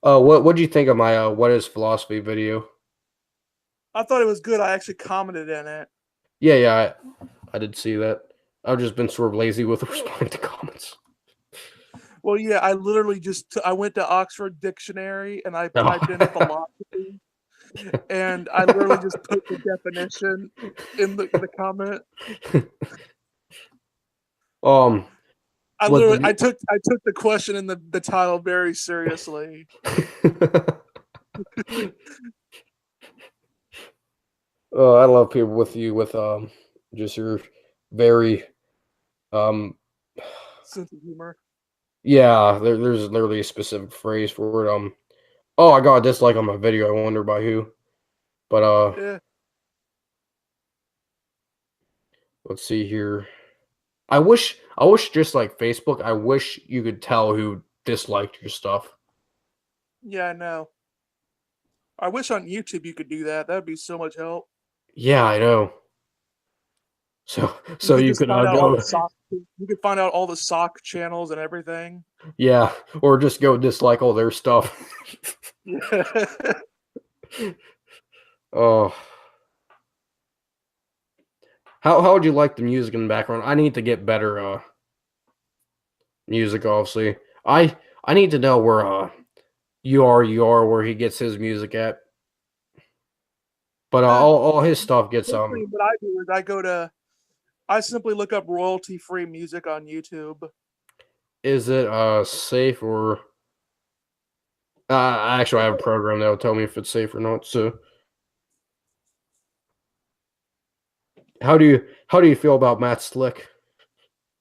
What do you think of my what is philosophy video? I thought it was good. I actually commented in it. Yeah, I did see that. I've just been sort of lazy with responding to comments. Well, yeah, I literally I went to Oxford Dictionary and I No. typed in philosophy, and I literally just put the definition in the comment. um, what I the took the question in the title very seriously. Oh, I love people with you with just your very um Sense of humor. yeah, there's literally a specific phrase for it. Oh, I got a dislike on my video. I wonder by who. But Yeah, let's see here. I wish just like Facebook, I wish you could tell who disliked your stuff. yeah, I know. I wish on YouTube you could do that. That'd be so much help. Yeah, I know. You So could you just could find out all go the sock. You could find out all the sock channels and everything. yeah, or just go dislike all their stuff. Yeah. Oh, how would you like the music in the background? I need to get better music, obviously. I need to know where you are where he gets his music at. But Eh, all his stuff gets Basically, what I do is I simply look up royalty free music on YouTube. is it safe or actually I have a program that'll tell me if it's safe or not. So how do you feel about Matt Slick?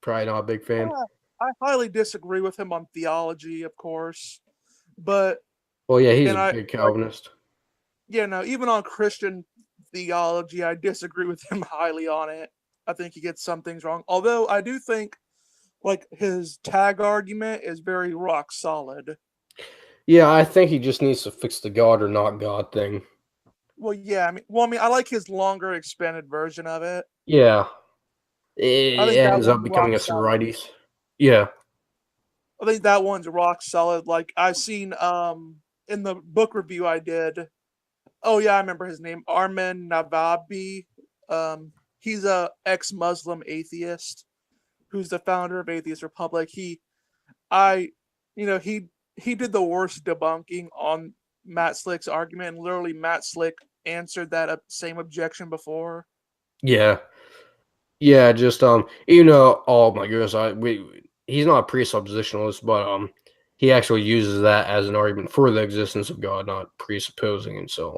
Probably not a big fan. Uh, I highly disagree with him on theology, of course, but Well, yeah, he's a and I big like Calvinist. yeah, no, even on Christian theology, I disagree with him highly on it. I think he gets some things wrong. Although I do think like his tag argument is very rock solid. Yeah, I think he just needs to fix the God or not God thing. Well, yeah, I mean, I like his longer, expanded version of it. Yeah, I it think that ends up one's rock becoming a solid. Sorites. Yeah, I think that one's rock solid. Like I've seen in the book review I did. Oh yeah, I remember his name, Armin Navabi. He's a ex-Muslim atheist who's the founder of Atheist Republic. I, he did the worst debunking on Matt Slick's argument, and literally Matt Slick answered that same objection before. yeah, yeah. Just oh my goodness, he's not a presuppositionalist, but he actually uses that as an argument for the existence of God, not presupposing and so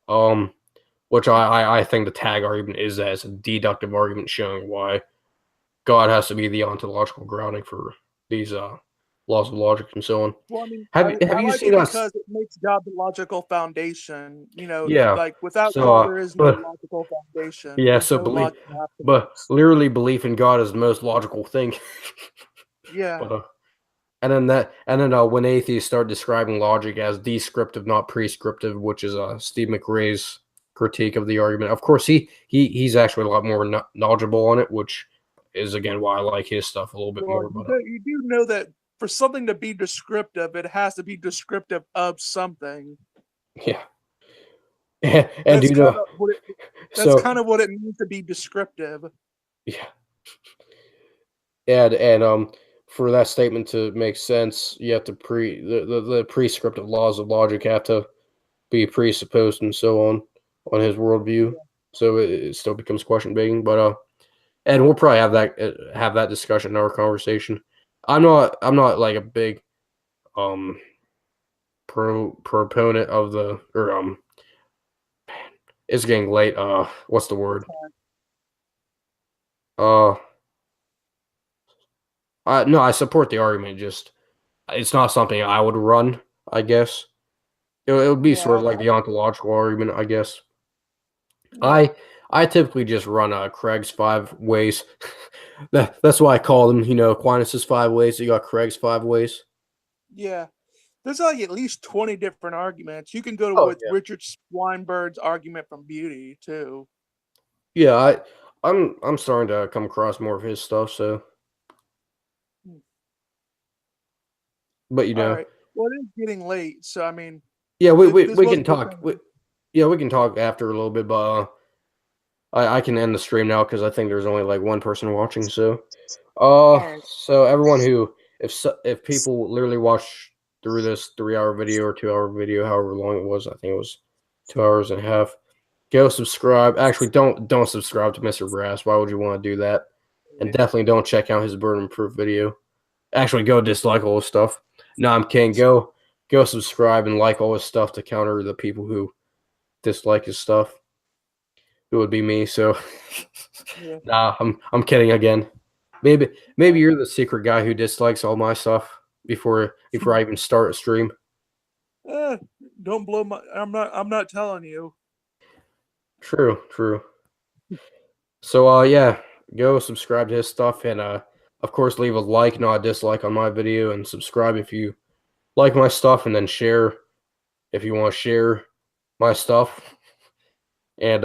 on. Um, which I think the tag argument is as a deductive argument showing why God has to be the ontological grounding for these laws of logic and so on. Well, I mean, Have I you like seen it us? because it makes God the logical foundation. Yeah. Like without So God, there is no but logical foundation. yeah, There's so no believe, logic but afterwards. literally belief in God is the most logical thing. Yeah. But and then when atheists start describing logic as descriptive, not prescriptive, which is Steve McRae's critique of the argument. Of course, he's actually a lot more knowledgeable on it, which is again why I like his stuff a little bit Well, more. But you do know that for something to be descriptive, it has to be descriptive of something. yeah, And That's you kind know, of what it, that's so kind of what it means to be descriptive. yeah, and for that statement to make sense, you have to the prescriptive laws of logic have to be presupposed and so on his worldview. Yeah. So it still becomes question begging, but and we'll probably have that discussion in our conversation. I'm not like a big um proponent of the or it's getting late. What's the word? Uh, I no, I support the argument. Just it's not something I would run. I guess it would be Yeah, sort of like the ontological argument. I guess yeah, I typically just run Craig's five ways. That's why I call them. Aquinas's five ways. You got Craig's five ways. yeah. There's like at least 20 different arguments. You can go Oh with Richard Weinberg's argument from Beauty too. yeah. I'm starting to come across more of his stuff. So, Hmm. but All right. Well, it is getting late, so I mean, yeah, this we was can a good talk. thing. Yeah, we can talk after a little bit, but I can end the stream now because I think there's only like one person watching. So, All right. so everyone who if people literally watch through this 3 hour video or 2 hour video, however long it was, I think it was 2 hours and a half. Go subscribe. Actually, don't subscribe to Mr. Brass. Why would you want to do that? And definitely don't check out his burden proof video. Actually, go dislike all his stuff. No, I'm kidding. Go subscribe and like all his stuff to counter the people who dislike his stuff. It would be me. So, Yeah. nah, I'm kidding again. Maybe you're the secret guy who dislikes all my stuff before I even start a stream. Eh, don't blow my. I'm not telling you. True, true. So yeah, go subscribe to his stuff and of course leave a like, not a dislike on my video, and subscribe if you like my stuff, and then share if you want to share my stuff. And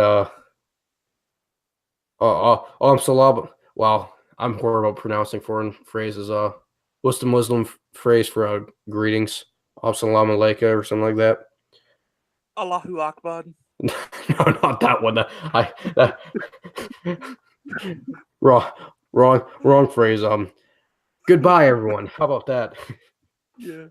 salam. Wow, I'm horrible at pronouncing foreign phrases. What's the Muslim phrase for greetings? Salam alaikum or something like that. Allahu Akbar. No, not that one. That wrong, wrong phrase. Goodbye, everyone. How about that? Yeah.